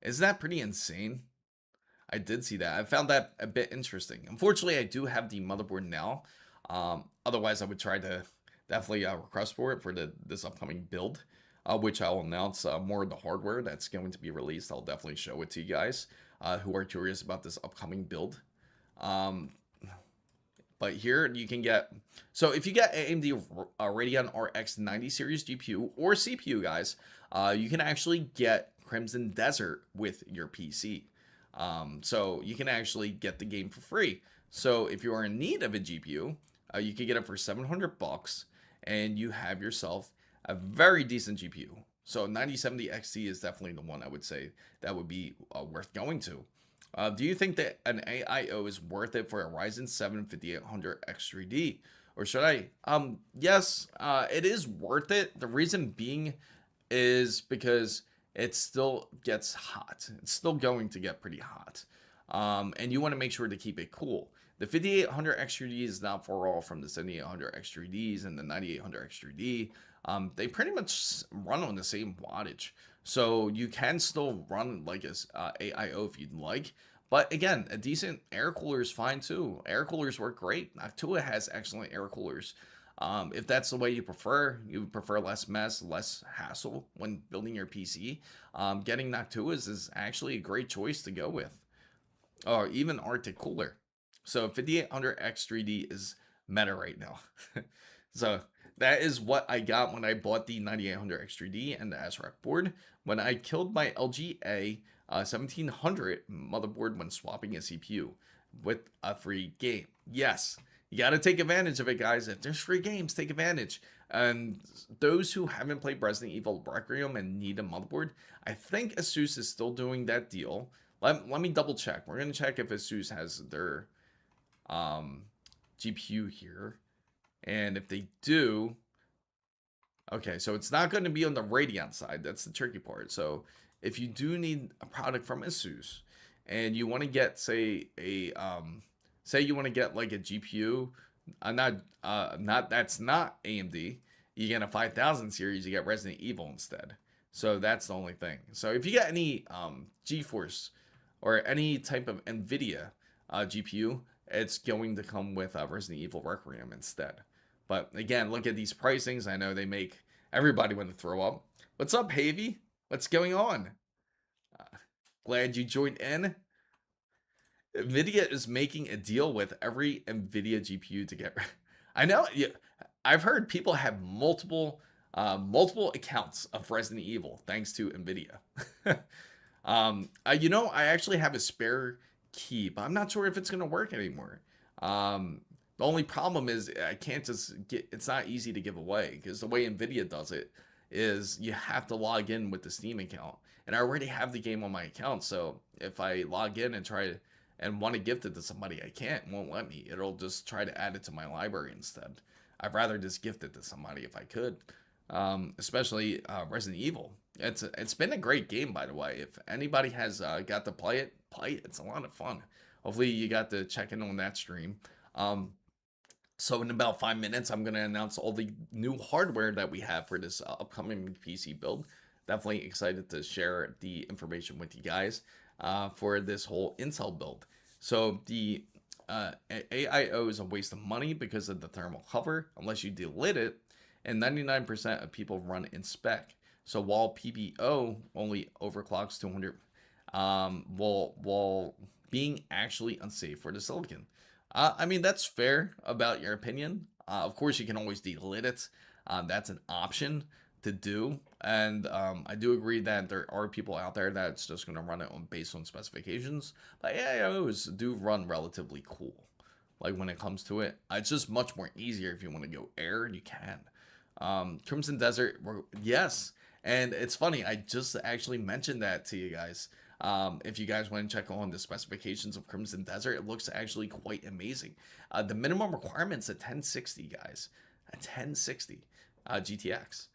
Isn't that pretty insane? I did see that. I found that a bit interesting. Unfortunately, I do have the motherboard now. Otherwise, I would try to definitely request for it for this upcoming build, which I'll announce more of the hardware that's going to be released. I'll definitely show it to you guys who are curious about this upcoming build. But here you can get, so if you get AMD Radeon RX 90 series GPU or CPU, guys, you can actually get Crimson Desert with your PC. So you can actually get the game for free. So if you are in need of a GPU, you can get it for $700 and you have yourself a very decent GPU. So 9070 XT is definitely the one I would say that would be worth going to. Do you think that an AIO is worth it for a Ryzen 7 5800 X3D? Or should I? Yes, it is worth it. The reason being is because it still gets hot. It's still going to get pretty hot. And you want to make sure to keep it cool. The 5800 X3D is not far off from the 7800 X3Ds and the 9800 X3D. They pretty much run on the same wattage. So you can still run like a AIO if you'd like, But again, a decent air cooler is fine too. Air coolers work great. Noctua has excellent air coolers. If that's the way you prefer less mess, less hassle when building your PC, getting Noctuas is actually a great choice to go with. Or even Arctic Cooler. So 5800X3D is meta right now. So that is what I got when I bought the 9800X3D and the SRAC board. When I killed my LGA 1700 motherboard when swapping a CPU with a free game. Yes, you got to take advantage of it, guys. If there's free games, take advantage. And those who haven't played Resident Evil Requiem and need a motherboard, I think Asus is still doing that deal. Let me double check. We're going to check if Asus has their GPU here. And if they do, okay, so it's not going to be on the Radeon side. That's the tricky part. So if you do need a product from Asus and you want to get, say, say you want to get like a GPU, that's not AMD, you get a 5000 series, you get Resident Evil instead. So that's the only thing. So if you get any GeForce or any type of NVIDIA GPU, it's going to come with Resident Evil Requiem instead. But again, look at these pricings. I know they make everybody want to throw up. What's up, Havy? What's going on? Glad you joined in. NVIDIA is making a deal with every NVIDIA GPU to get. I know. Yeah, I've heard people have multiple accounts of Resident Evil thanks to NVIDIA. You know, I actually have a spare key, but I'm not sure if it's going to work anymore. The only problem is I can't just get, it's not easy to give away because the way NVIDIA does it is you have to log in with the Steam account. And I already have the game on my account. So if I log in and try to, and want to gift it to somebody, I can't, it won't let me. It'll just try to add it to my library instead. I'd rather just gift it to somebody if I could. Especially Resident Evil. It's been a great game, by the way. If anybody has got to play it, play it. It's a lot of fun. Hopefully you got to check in on that stream. So in about 5 minutes, I'm going to announce all the new hardware that we have for this upcoming PC build. Definitely excited to share the information with you guys for this whole Intel build. So the AIO is a waste of money because of the thermal cover, unless you delit it, and 99% of people run in spec. So while PBO only overclocks 200, while being actually unsafe for the silicon. I mean, that's fair about your opinion. Of course, you can always delit it. That's an option to do. And I do agree that there are people out there that's just going to run it based on specifications. But AIOs do run relatively cool. Like when it comes to it, it's just much more easier if you want to go air, you can. Crimson Desert, yes. And it's funny, I just actually mentioned that to you guys. If you guys want to check on the specifications of Crimson Desert, it looks actually quite amazing. The minimum requirement's a 1060, guys. A 1060 GTX.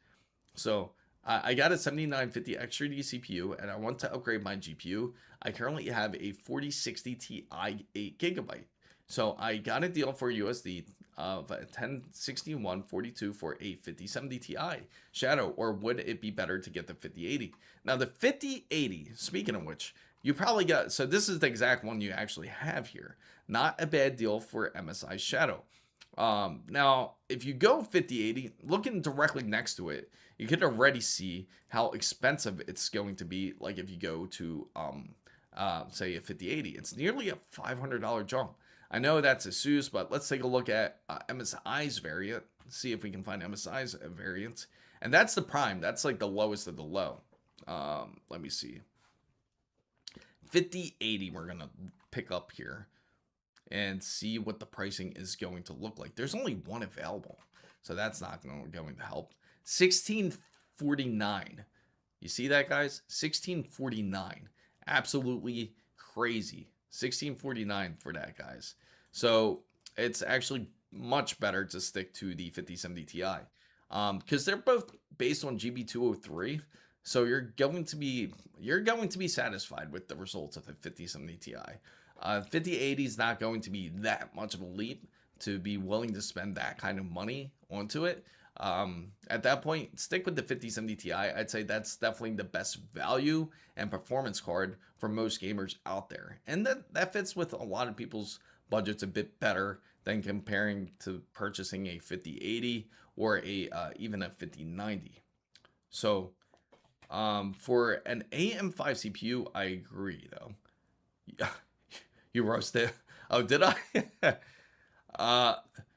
So I got a 7950 X3D CPU, and I want to upgrade my GPU. I currently have a 4060 Ti 8GB. So I got a deal for USD of a 106142 for a 5070 Ti Shadow, or would it be better to get the 5080? Now the 5080, speaking of which, you probably got, so this is the exact one you actually have here. Not a bad deal for MSI Shadow. Now if you go 5080, looking directly next to it, you can already see how expensive it's going to be. Like if you go to say a 5080, it's nearly a $500 jump. I know that's Asus, but let's take a look at MSI's variant. See if we can find MSI's variant. And that's the prime. That's like the lowest of the low. Let me see. 5080 we're going to pick up here and see what the pricing is going to look like. There's only one available, so that's not going to help. 1649. You see that, guys? 1649. Absolutely crazy. 1649 for that, guys. So it's actually much better to stick to the 5070 Ti because they're both based on GB203. So you're going to be satisfied with the results of the 5070 Ti. 5080 is not going to be that much of a leap to be willing to spend that kind of money onto it. At that point, stick with the 5070 Ti. I'd say that's definitely the best value and performance card for most gamers out there. And that fits with a lot of people's budgets a bit better than comparing to purchasing a 5080 or a even a 5090. So for an AM5 CPU, I agree though. You roasted. Oh, did I? uh,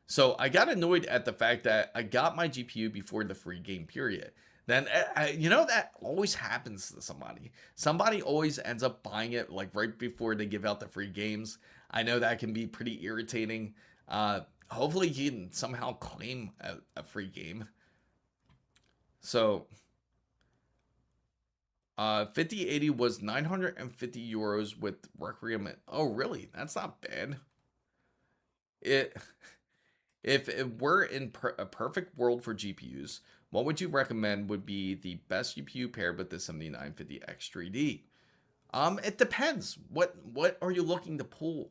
so I got annoyed at the fact that I got my GPU before the free game period. Then you know that always happens to somebody. Somebody always ends up buying it like right before they give out the free games. I know that can be pretty irritating. Hopefully you can somehow claim a free game. So 5080 was 950 euros with Requiem. Oh, really? That's not bad. It If it were in a perfect world for GPUs, what would you recommend would be the best GPU paired with the 7950X 3D? It depends. What are you looking to pull?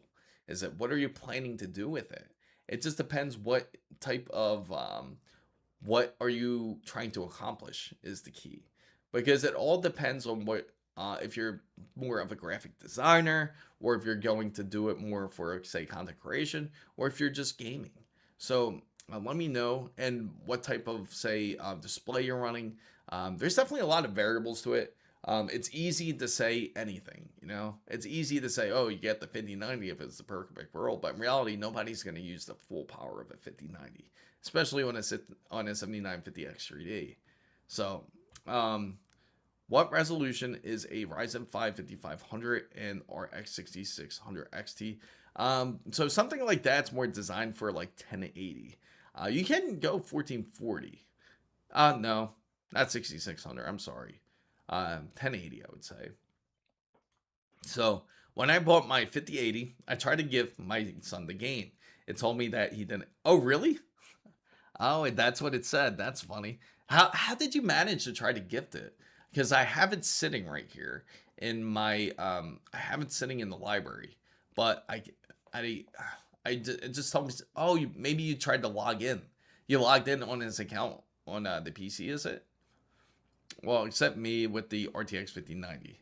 What are you planning to do with it? It just depends what type of what are you trying to accomplish is the key. Because it all depends on what if you're more of a graphic designer, or if you're going to do it more for, say, content creation, or if you're just gaming. So let me know, and what type of, say, display you're running. There's definitely a lot of variables to it. It's easy to say anything, you know. It's easy to say, oh, you get the 5090 if it's the perfect world, but in reality, nobody's going to use the full power of a 5090, especially on a 7950X 3D. So, what resolution is a Ryzen 5 5500 and RX 6600 XT? So something like that's more designed for like 1080. You can go 1440. No, not 6600. I'm sorry. 1080, I would say. So when I bought my 5080, I tried to give my son the game. It told me that he didn't. Oh, really? Oh, that's what it said. That's funny. How did you manage to try to gift it? Because I have it sitting right here in my I have it sitting in the library, but I it just told me, oh, maybe you tried to log in. You logged in on his account on the PC, is it? Well, except me with the RTX 5090.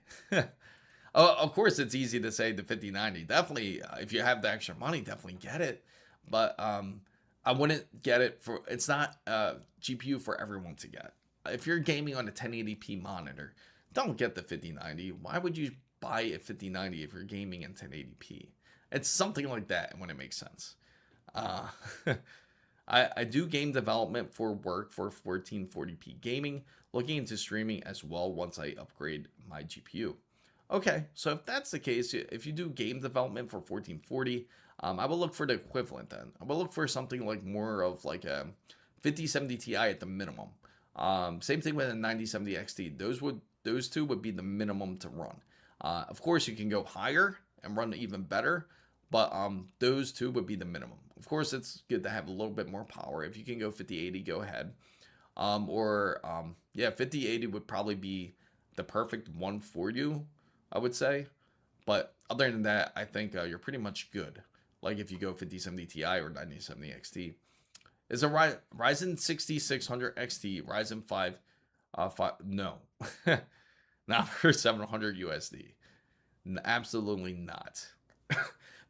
Of course, it's easy to say the 5090. Definitely, if you have the extra money, definitely get it. But I wouldn't get it for. It's not a GPU for everyone to get. If you're gaming on a 1080p monitor, don't get the 5090. Why would you buy a 5090 if you're gaming in 1080p? It's something like that when it makes sense. Uh, I do game development for work for 1440p gaming, looking into streaming as well once I upgrade my GPU. Okay, so if that's the case, if you do game development for 1440, I will look for the equivalent then. I will look for something like more of like a 5070 Ti at the minimum. Same thing with a 9070 XT. Those two would be the minimum to run. Of course, you can go higher and run even better, but those two would be the minimum. Of course, it's good to have a little bit more power. If you can go 5080, go ahead. Yeah, 5080 would probably be the perfect one for you, I would say. But other than that, I think you're pretty much good. Like if you go 5070 Ti or 9070 XT. Is a Ryzen 6600 XT Ryzen 5 no. Not for 700 USD. Absolutely not.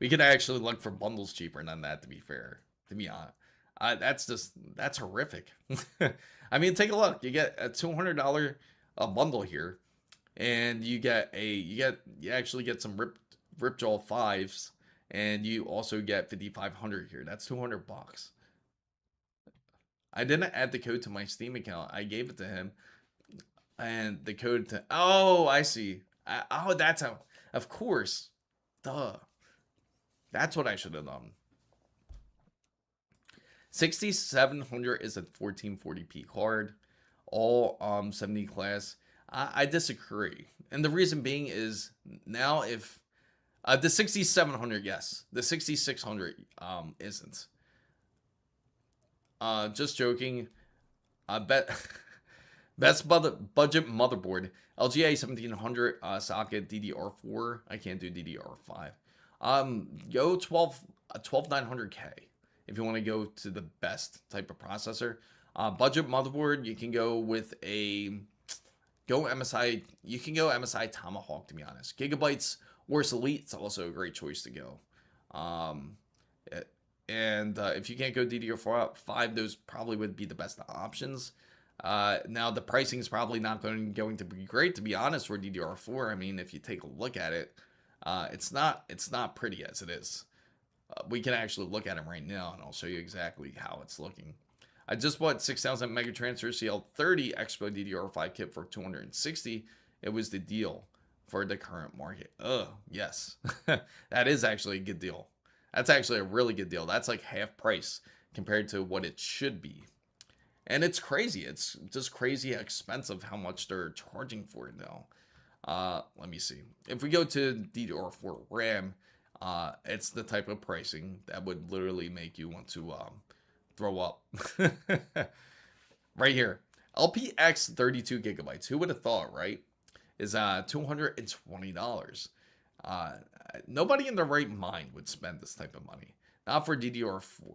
We could actually look for bundles cheaper than that, to be fair. To be honest. That's horrific. I mean, take a look. You get a $200 bundle here, and you actually get some Ripjaw 5s, and you also get 5500 here. That's 200 bucks. I didn't add the code to my Steam account. I gave it to him, and the code to. Oh, I see. Oh, that's how. Of course. Duh. That's what I should have done. 6700 is a 1440p card, all 70 class. I disagree, and the reason being is now if the 6700, yes, the 6600 isn't. Just joking. I bet best budget motherboard LGA 1700 socket DDR4. I can't do DDR5. Go 12900K if you want to go to the best type of processor. Budget motherboard, you can go with a MSI. You can go MSI Tomahawk, to be honest. Gigabytes or Elite is also a great choice to go. Um, eh, and if you can't go DDR5, those probably would be the best options. Now the pricing is probably not going to be great, to be honest, for DDR4. I mean, if you take a look at it, it's not pretty as it is. We can actually look at it right now, and I'll show you exactly how it's looking. I just bought 6000 Megatransfer CL30 Expo DDR5 kit for 260. It was the deal for the current market. Yes. That is actually a good deal. That's actually a really good deal. That's like half price compared to what it should be. And it's crazy. It's just crazy expensive how much they're charging for it now. Let me see. If we go to DDR4 RAM, it's the type of pricing that would literally make you want to throw up. Right here. LPX 32 gigabytes. Who would have thought, right? Is $220. Nobody in their right mind would spend this type of money. Not for DDR4.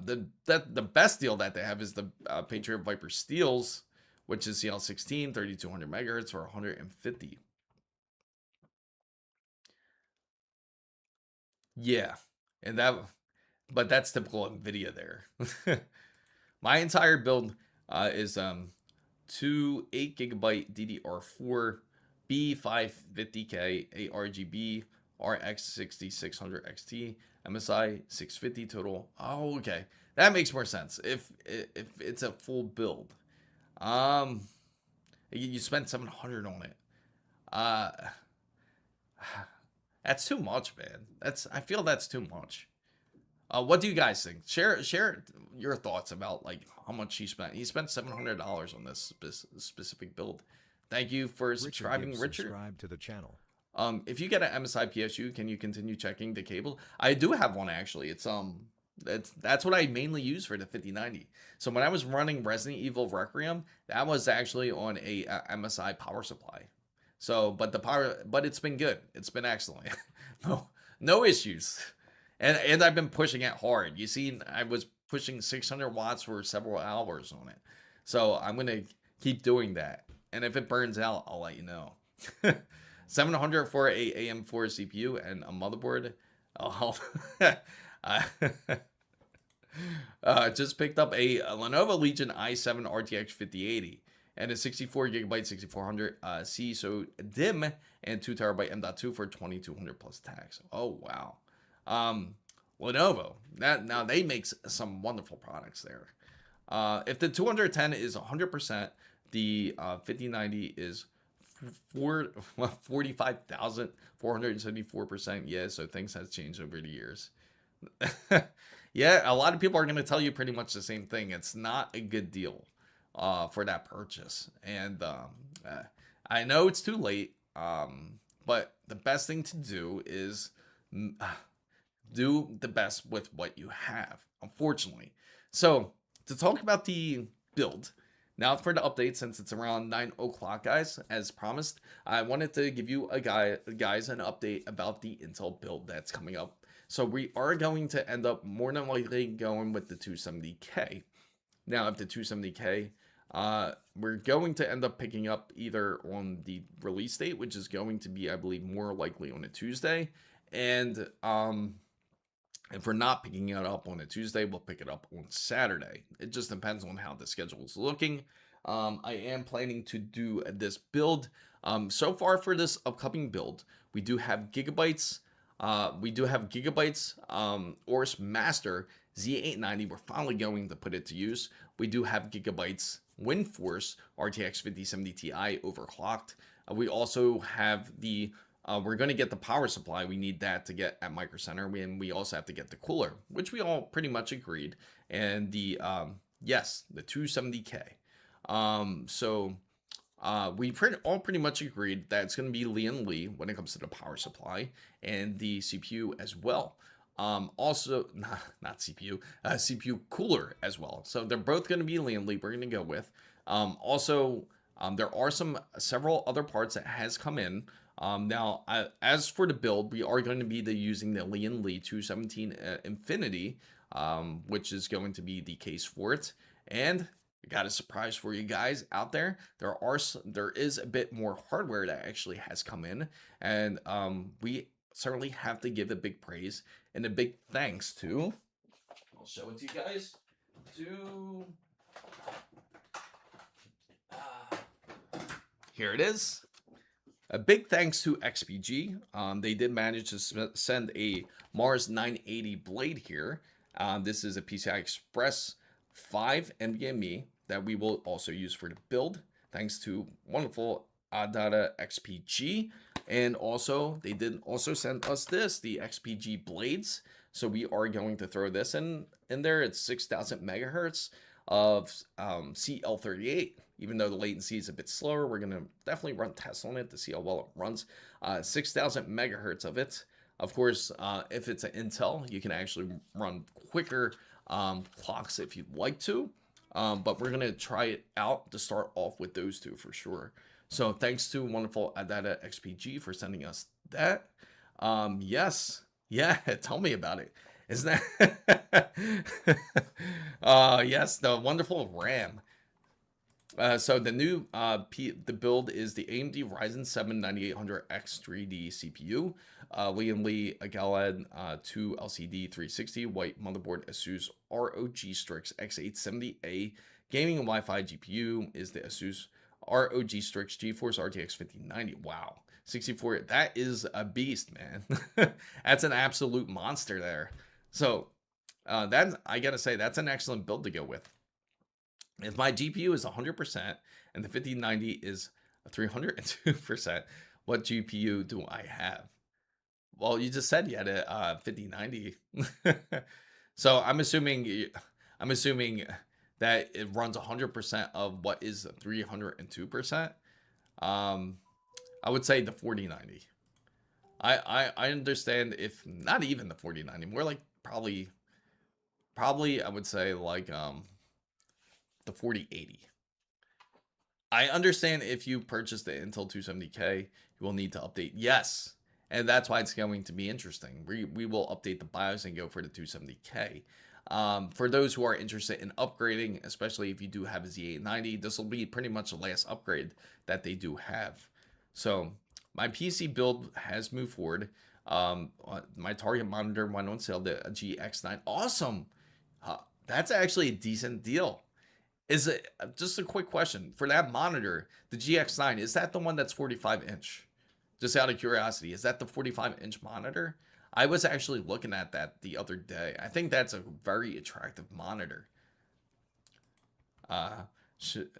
The best deal that they have is the Patriot Viper Steels, which is CL16 3200 megahertz for 150. Yeah, and but that's typical Nvidia there. My entire build is 8 gigabyte DDR4 B550K ARGB RX 6600 XT MSI 650 total. Oh, okay, that makes more sense. If it's a full build, you spend 700 on it. That's too much, man. I feel that's too much. What do you guys think? Share your thoughts about like how much he spent. He spent $700 on this specific build. Thank you for subscribing, Richard. Subscribe to the channel. If you get an MSI PSU, can you continue checking the cable? I do have one actually. That's what I mainly use for the 5090. So when I was running Resident Evil Requiem, that was actually on a MSI power supply. So, but it's been good. It's been excellent. No issues. And I've been pushing it hard. You see, I was pushing 600 watts for several hours on it. So I'm going to keep doing that. And if it burns out, I'll let you know. 700 for a AM5 CPU and a motherboard. Oh, just picked up a Lenovo Legion i7 RTX 5080 and a 64 gigabyte 6400 C so DIMM and 2 terabyte M.2 for 2200 plus tax. Oh wow. Lenovo, now they make some wonderful products there. If the 210 is 100%, the 5090 is 45,474%. Yeah, so things have changed over the years. Yeah, a lot of people are going to tell you pretty much the same thing. It's not a good deal for that purchase. And I know it's too late, but the best thing to do is do the best with what you have, unfortunately. So to talk about the build, now for the update, since it's around 9 o'clock, guys, as promised, I wanted to give you guys an update about the Intel build that's coming up. So we are going to end up more than likely going with the 270K. Now, if the 270K, we're going to end up picking up either on the release date, which is going to be, I believe, more likely on a Tuesday, and if we're not picking it up on a Tuesday, we'll pick it up on Saturday. It just depends on how the schedule is looking. I am planning to do this build. So far for this upcoming build, we do have Gigabytes. Oris Master Z890. We're finally going to put it to use. We do have Gigabytes WindForce RTX 5070 Ti overclocked. We also have the we're going to get the power supply. We need that to get at Micro Center. And we also have to get the cooler, which we all pretty much agreed. And the, yes, the 270K. We all pretty much agreed that it's going to be Lee when it comes to the power supply and the CPU as well. Also, not CPU, CPU cooler as well. So they're both going to be Lee we're going to go with. There are several other parts that has come in. Now, as for the build, we are going to be using the Lee 217 Infinity, which is going to be the case for it. And I got a surprise for you guys out there. There is a bit more hardware that actually has come in, and we certainly have to give a big praise and a big thanks to. I'll show it to you guys. To Here it is. A big thanks to XPG. They did manage to send a Mars 980 blade here. This is a PCI Express 5 NVMe that we will also use for the build, thanks to wonderful Adata XPG. And also, they did also send us this, the XPG blades. So we are going to throw this in there. It's 6,000 megahertz of CL38. Even though the latency is a bit slower, we're going to definitely run tests on it to see how well it runs. 6,000 megahertz of it. Of course, if it's an Intel, you can actually run quicker clocks if you'd like to. But we're going to try it out to start off with those two for sure. So thanks to wonderful Adata XPG for sending us that. Yes. Yeah, tell me about it. Isn't that? Yes, the wonderful RAM. So the new the build is the AMD Ryzen 7 9800X 3D CPU, Liam Lee Galad 2 LCD 360 white motherboard, ASUS ROG Strix X870A gaming and Wi-Fi GPU is the ASUS ROG Strix GeForce RTX 5090. Wow, 64. That is a beast, man. That's an absolute monster there. So that's, I gotta say, that's an excellent build to go with. If my GPU is 100% and the 5090 is 302%, what GPU do I have? Well, you just said you had a 5090. So I'm assuming that it runs 100% of what is 302%. I would say the 4090. I understand, if not even the 4090, more like probably I would say like the 4080. I understand if you purchase the Intel 270K, you will need to update. Yes. And that's why it's going to be interesting. We will update the BIOS and go for the 270K. For those who are interested in upgrading, especially if you do have a Z890, this will be pretty much the last upgrade that they do have. So my PC build has moved forward. My target monitor went on sale, the GX9. Awesome. That's actually a decent deal. Is it, just a quick question, for that monitor, the GX9, is that the one that's 45-inch? Just out of curiosity, is that the 45-inch monitor? I was actually looking at that the other day. I think that's a very attractive monitor. Should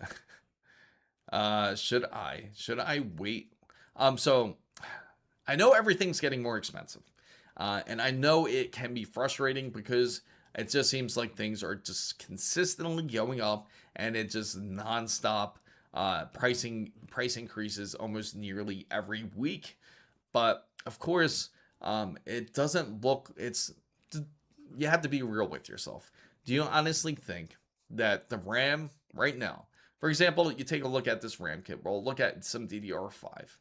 I wait? So I know everything's getting more expensive. And I know it can be frustrating because it just seems like things are just consistently going up, and it just nonstop price increases almost nearly every week. But of course, it doesn't look. You have to be real with yourself. Do you honestly think that the RAM right now, for example, you take a look at this RAM kit, we'll look at some DDR5,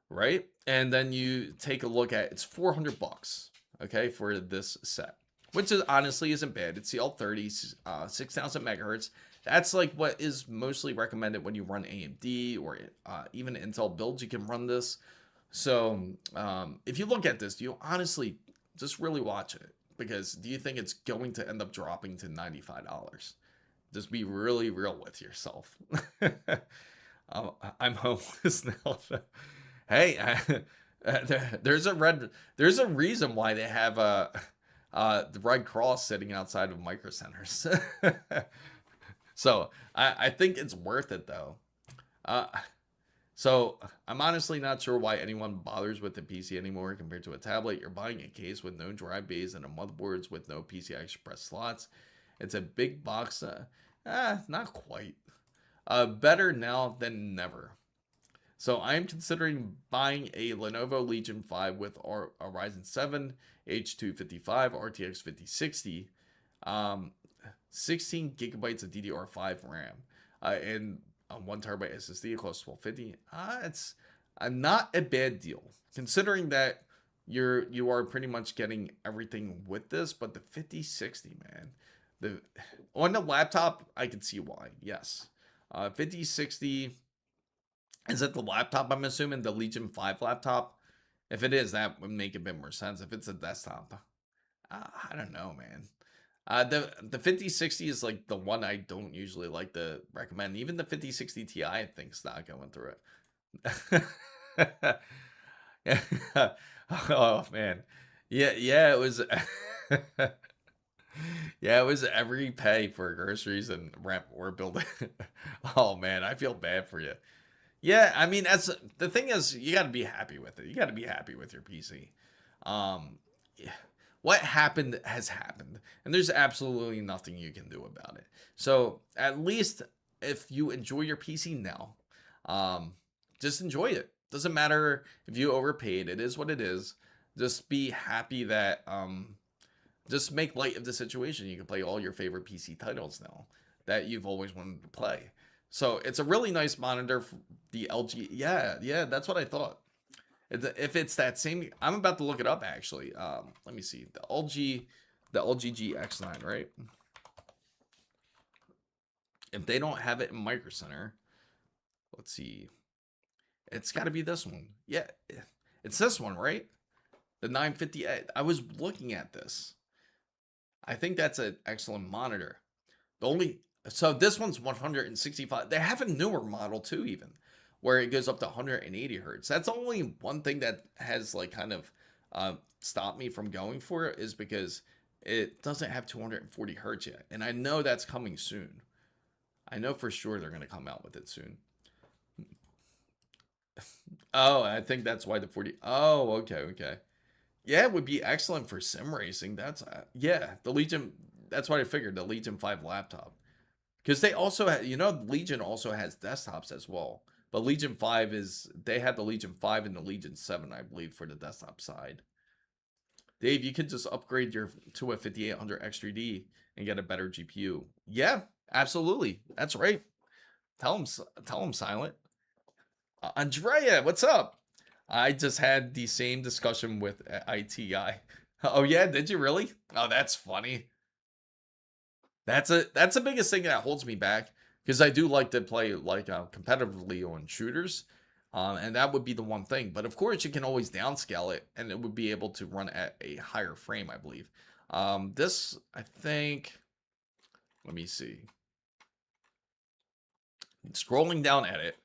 right? And then you take a look at, it's $400, okay, for this set, which is honestly isn't bad. It's CL30, 6,000 megahertz. That's like what is mostly recommended when you run AMD or even Intel builds. You can run this. So if you look at this, do you honestly just really watch it? Because do you think it's going to end up dropping to $95? Just be really real with yourself. I'm homeless now. Hey, there's a reason why they have the Red Cross sitting outside of Micro Centers. So I think it's worth it though. So I'm honestly not sure why anyone bothers with the PC anymore compared to a tablet. You're buying a case with no drive bays and a motherboards with no PCI Express slots. It's a big box. Not quite. Better now than never. So I am considering buying a Lenovo Legion 5 with a Ryzen 7 H255 RTX 5060, 16 gigabytes of DDR5 RAM, and a 1 terabyte SSD close to 1250. It's not a bad deal considering that you are pretty much getting everything with this. But the 5060, man, the on the laptop, I can see why. Yes. 5060, is it the laptop? I'm assuming the Legion 5 laptop. If it is, that would make a bit more sense. If it's a desktop, I don't know, man. The 5060 is like the one I don't usually like to recommend. Even the 5060 Ti, I think's not going through it. Oh man, yeah, it was. Yeah, it was every pay for groceries and rent we're building. Oh man, I feel bad for you. Yeah, I mean, that's the thing is, you got to be happy with it. You got to be happy with your PC. Yeah, what happened has happened, and there's absolutely nothing you can do about it. So at least if you enjoy your PC now, um, just enjoy it. Doesn't matter if you overpaid. It is what it is. Just be happy that just make light of the situation. You can play all your favorite PC titles now that you've always wanted to play. So it's a really nice monitor for the LG. Yeah, that's what I thought. If it's that same, I'm about to look it up actually. Let me see the LG GX9, right? If they don't have it in Micro Center, let's see. It's got to be this one. Yeah, it's this one, right? The 950. I was looking at this. I think that's an excellent monitor. The only so this one's 165. They have a newer model too, even where it goes up to 180 hertz. That's only one thing that has like kind of stopped me from going for it, is because it doesn't have 240 hertz yet, and I know that's coming soon. I know for sure they're going to come out with it soon. Oh, I think that's why the 40. Oh, okay. Yeah, it would be excellent for sim racing. That's yeah, the Legion. That's what I figured. The Legion 5 laptop. Because they also have, Legion also has desktops as well. But Legion 5 is, they had the Legion 5 and the Legion 7, I believe, for the desktop side. Dave, you could just upgrade your to a 5800X3D and get a better GPU. Yeah, absolutely. That's right. Tell him, Silent. Andrea, what's up? I just had the same discussion with ITI. Oh yeah, did you really? Oh, that's funny. That's the biggest thing that holds me back, because I do like to play like competitively on shooters, and that would be the one thing. But of course, you can always downscale it, and it would be able to run at a higher frame, I believe. This I think. Let me see. Scrolling down at it.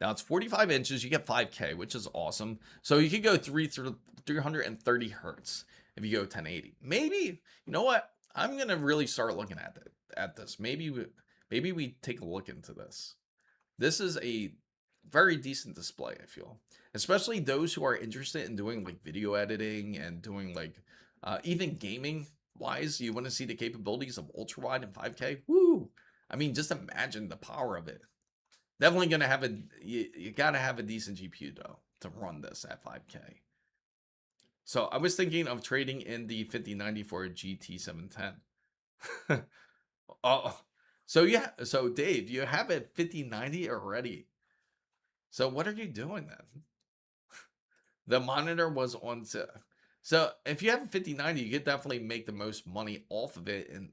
Now it's 45 inches. You get 5K, which is awesome. So you could go 330 hertz if you go 1080. Maybe, you know what? I'm gonna really start looking at this. Maybe we take a look into this. This is a very decent display, I feel, especially those who are interested in doing like video editing and doing like even gaming wise. You want to see the capabilities of ultra wide and 5K. Woo! I mean, just imagine the power of it. Definitely gonna have you gotta have a decent GPU though to run this at 5K. So I was thinking of trading in the 5090 for a GT710. Oh, so yeah, so Dave, you have a 5090 already. So what are you doing then? The monitor was on so if you have a 5090, you could definitely make the most money off of it, and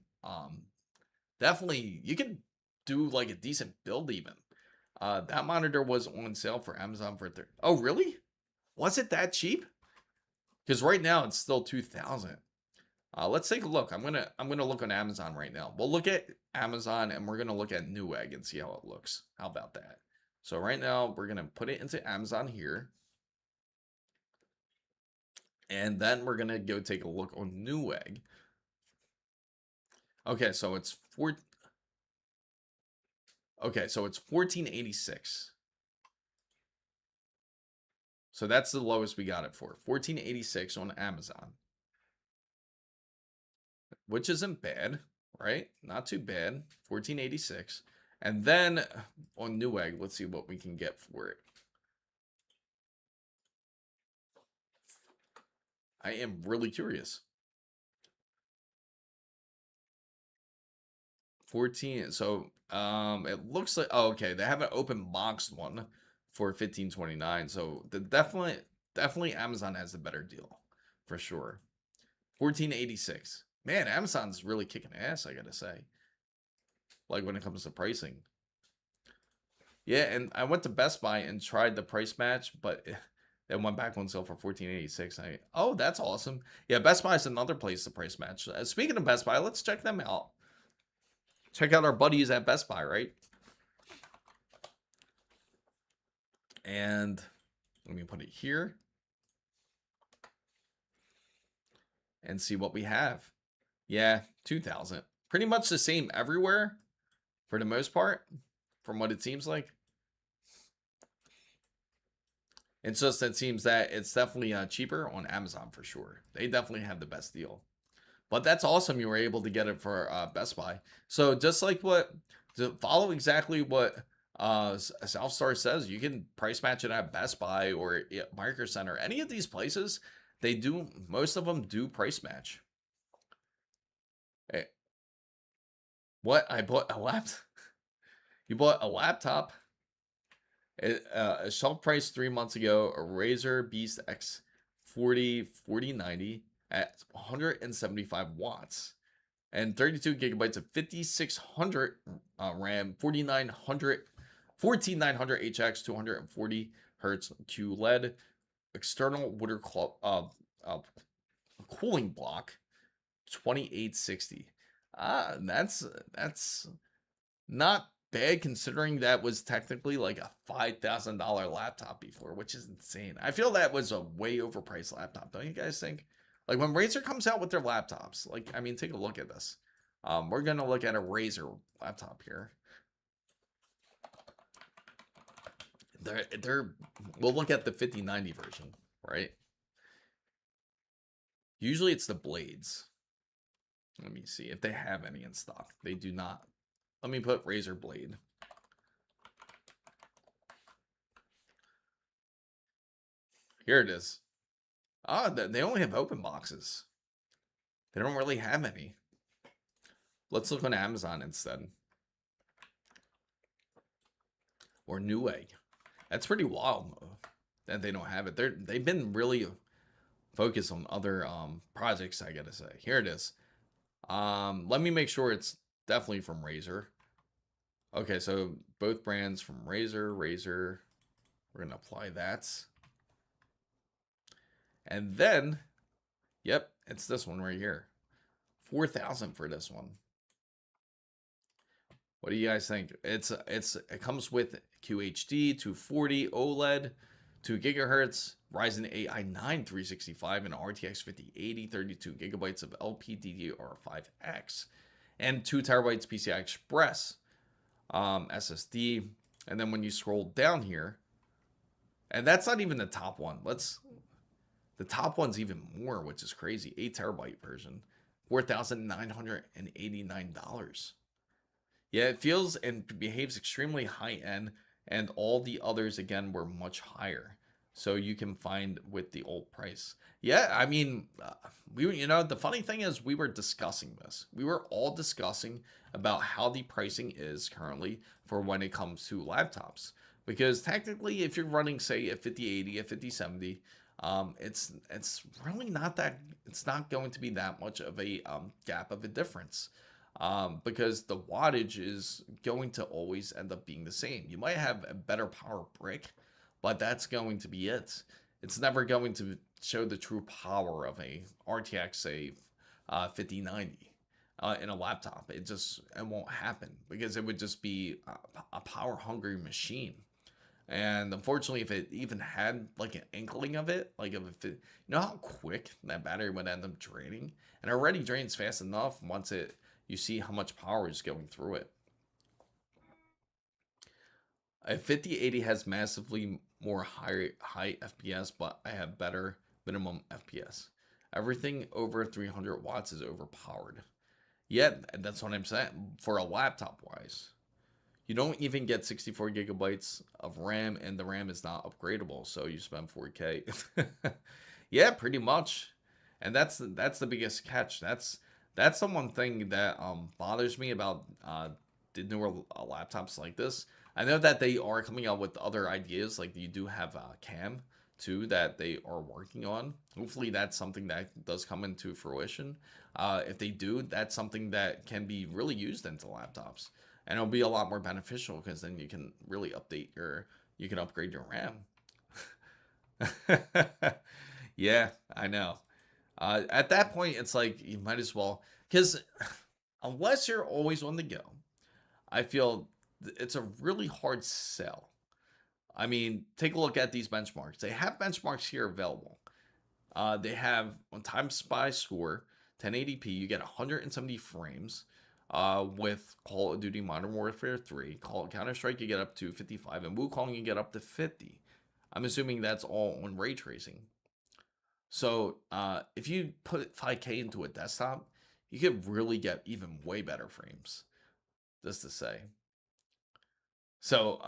definitely you could do like a decent build even. That monitor was on sale for Amazon for 30. Oh, really? Was it that cheap? Because right now it's still 2,000. Let's take a look. I'm gonna look on Amazon right now. We'll look at Amazon and we're gonna look at Newegg and see how it looks. How about that? So right now we're gonna put it into Amazon here, and then we're gonna go take a look on Newegg. Okay, so it's four. Okay, so it's 1486. So that's the lowest we got it for. 1486 on Amazon, which isn't bad, right? Not too bad. 1486. And then on Newegg, let's see what we can get for it. I am really curious. 14. So it looks like, oh, okay, they have an open boxed one for 1529. So definitely Amazon has a better deal for sure. 1486. Man, Amazon's really kicking ass, I gotta say. Like when it comes to pricing. Yeah, and I went to Best Buy and tried the price match, but it went back on sale for 14.86. Oh, that's awesome. Yeah, Best Buy is another place to price match. Speaking of Best Buy, let's check them out. Check out our buddies at Best Buy, right? And let me put it here and see what we have. Yeah, 2000. Pretty much the same everywhere for the most part, from what it seems like. It's just it seems that it's definitely cheaper on Amazon for sure. They definitely have the best deal. But that's awesome you were able to get it for Best Buy. So just like what, to follow exactly what Southstar says, you can price match it at Best Buy or Micro Center. Any of these places, they do, most of them do price match. Hey, what? I bought a laptop. You bought a laptop? A shelf price 3 months ago, a Razer Beast X 4090 at 175 watts and 32 gigabytes of 5600 RAM, 14900 HX, 240 hertz QLED, external water cooling block, 2860. That's not bad considering that was technically like a $5,000 laptop before, which is insane. I feel that was a way overpriced laptop. Don't you guys think? Like when Razer comes out with their laptops, like, I mean, take a look at this. We're going to look at a Razer laptop here. We'll look at the 5090 version, right? Usually it's the blades. Let me see if they have any in stock. They do not. Let me put Razer blade. Here it is. Ah, they only have open boxes. They don't really have any. Let's look on Amazon instead. Or Newegg. That's pretty wild that they don't have it. They've been really focused on other projects, I gotta say. Here it is. Let me make sure it's definitely from Razer. Okay, so both brands from Razer. We're gonna apply that. And then, yep, it's this one right here. 4,000 for this one. What do you guys think? It comes with QHD, 240 OLED, 2 gigahertz, Ryzen AI 9 365, and RTX 5080, 32 gigabytes of LPDDR5X, and 2 terabytes PCI Express SSD. And then when you scroll down here, and that's not even the top one. The top one's even more, which is crazy. 8 terabyte version, $4,989. Yeah, it feels and behaves extremely high end, and all the others again were much higher. So you can find with the old price. Yeah, I mean, the funny thing is we were discussing this. We were all discussing about how the pricing is currently for when it comes to laptops. Because technically, if you're running, say, a 5080, a 5070, it's really not that. It's not going to be that much of a gap of a difference. Because the wattage is going to always end up being the same. You might have a better power brick, but that's going to be it. It's never going to show the true power of a RTX, say, 5090 in a laptop. It won't happen because it would just be a power hungry machine. And unfortunately, if it even had like an inkling of it, like if it, you know how quick that battery would end up draining, and it already drains fast enough once you see how much power is going through it. A 5080 has massively more high FPS, but I have better minimum FPS. Everything over 300 watts is overpowered. Yeah, that's what I'm saying. For a laptop wise, you don't even get 64 gigabytes of RAM, and the RAM is not upgradable, so you spend 4K. Yeah, pretty much. And that's the biggest catch. That's the one thing that bothers me about the newer laptops like this. I know that they are coming out with other ideas, like you do have cam, too that they are working on. Hopefully, that's something that does come into fruition. If they do, that's something that can be really used into laptops, and it'll be a lot more beneficial because then you can really you can upgrade your RAM. Yeah, I know. At that point, it's like you might as well, because unless you're always on the go, I feel it's a really hard sell. I mean, take a look at these benchmarks. They have benchmarks here available. They have on time spy score 1080p. You get 170 frames. With Call of Duty Modern Warfare 3, Counter Strike, you get up to 55, and Wukong, you get up to 50. I'm assuming that's all on ray tracing. So if you put 5K into a desktop, you could really get even way better frames. Just to say. So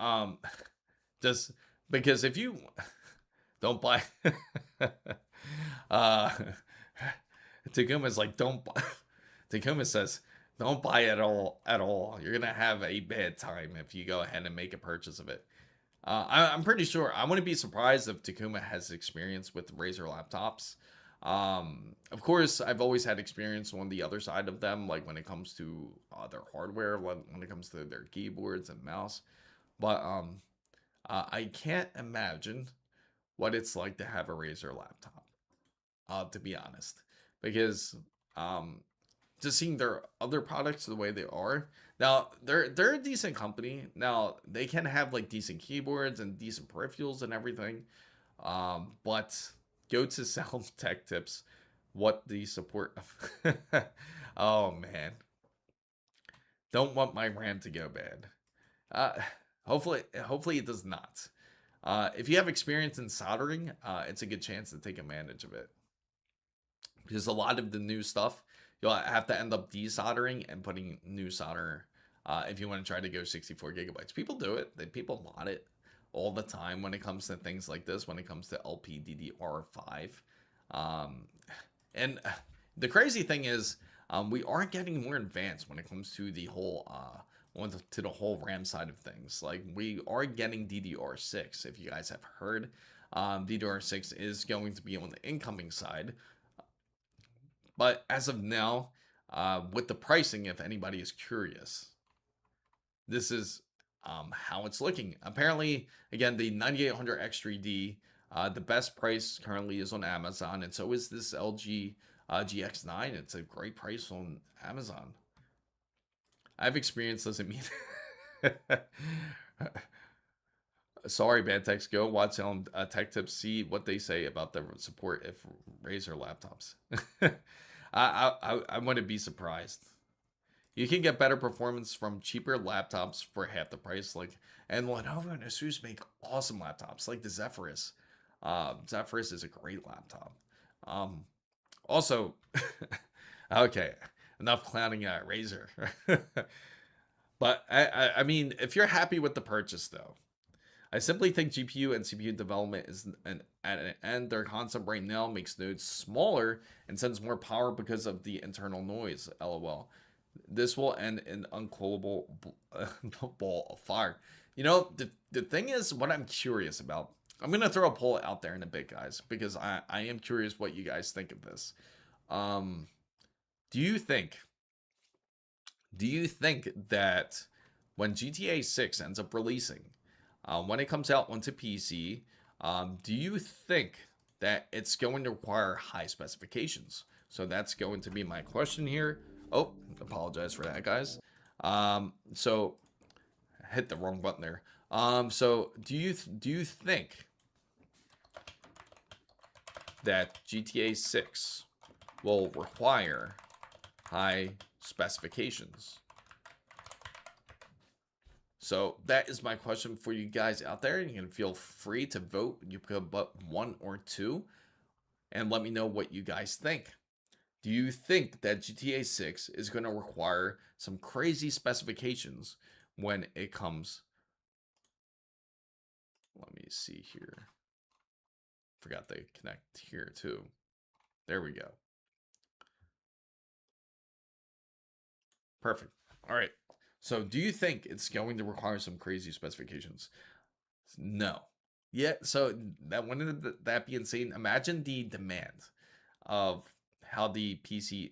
just because if you don't buy uh Takuma's like don't buy Takuma says don't buy it at all. You're gonna have a bad time if you go ahead and make a purchase of it. I'm pretty sure I wouldn't be surprised if Takuma has experience with Razer laptops. Of course, I've always had experience on the other side of them, like when it comes to their hardware, when it comes to their keyboards and mouse. But I can't imagine what it's like to have a Razer laptop. To be honest, because um, just seeing their other products the way they are. Now they're a decent company. Now they can have like decent keyboards and decent peripherals and everything. But go to Sound Tech Tips. What the support of oh man. Don't want my RAM to go bad. Uh hopefully it does not. If you have experience in soldering, it's a good chance to take advantage of it. Because a lot of the new stuff, you'll have to end up desoldering and putting new solder if you want to try to go 64 gigabytes. People do it. People mod it all the time when it comes to things like this, when it comes to LPDDR5. Um, and the crazy thing is, we are getting more advanced when it comes to the whole RAM side of things. Like we are getting DDR6. If you guys have heard, DDR6 is going to be on the incoming side. But as of now, with the pricing, if anybody is curious, this is how it's looking. Apparently, again, the 9800 X3D, the best price currently is on Amazon, and so is this LG GX9. It's a great price on Amazon. I've experienced doesn't mean. Sorry, bad techs. Go watch on Tech Tips. See what they say about the support if Razer laptops. I wouldn't be surprised. You can get better performance from cheaper laptops for half the price. And Lenovo and Asus make awesome laptops, like the Zephyrus. Zephyrus is a great laptop. Also, okay, enough clowning at Razer. But I mean, if you're happy with the purchase, though, I simply think GPU and CPU development is at an end. Their concept right now makes nodes smaller and sends more power because of the internal noise. LOL. This will end in unclosable ball of fire. You know, the thing is, what I'm curious about, I'm going to throw a poll out there in a bit, guys, because I am curious what you guys think of this. Do you think that when GTA 6 ends up releasing, when it comes out onto PC, do you think that it's going to require high specifications? So that's going to be my question here. Oh, apologize for that, guys. So hit the wrong button there. So do you think that GTA 6 will require high specifications? So that is my question for you guys out there. You can feel free to vote. You could put 1 or 2 and let me know what you guys think. Do you think that GTA 6 is going to require some crazy specifications when it comes? Let me see here. Forgot to connect here too. There we go. Perfect. All right. So do you think it's going to require some crazy specifications? No. Yeah, so that wouldn't that be insane? Imagine the demand of how the PC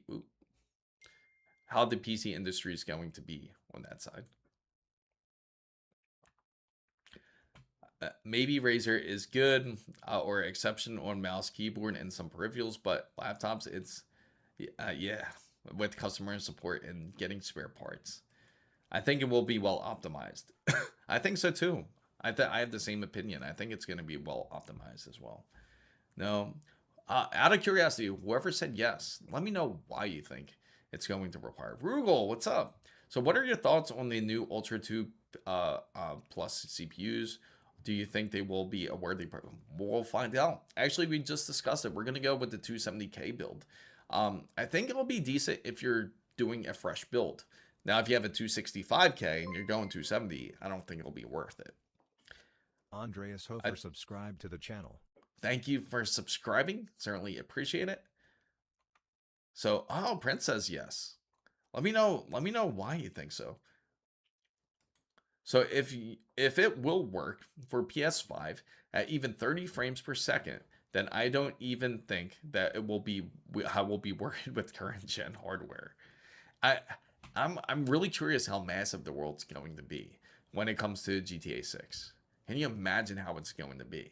how the PC industry is going to be on that side. Maybe Razer is good or exception on mouse, keyboard, and some peripherals, but laptops, it's yeah, with customer support and getting spare parts. I think it will be well optimized. I think so too. I have the same opinion. I think it's going to be well optimized as well. No, out of curiosity, whoever said yes, let me know why you think it's going to require. Rugal, what's up? So, what are your thoughts on the new Ultra 2 Plus CPUs? Do you think they will be a worthy? We'll find out. Actually, we just discussed it. We're gonna go with the 270K build. I think it'll be decent if you're doing a fresh build. Now, if you have a 265K and you're going 270, I don't think it'll be worth it. Andreas I, Hofer subscribed to the channel. Thank you for subscribing. Certainly appreciate it. So, oh, Prince says yes. Let me know. Let me know why you think so. So if it will work for PS5 at even 30 frames per second, then I don't even think that it will be I will be worried with current gen hardware. I I'm really curious how massive the world's going to be when it comes to GTA 6. Can you imagine how it's going to be?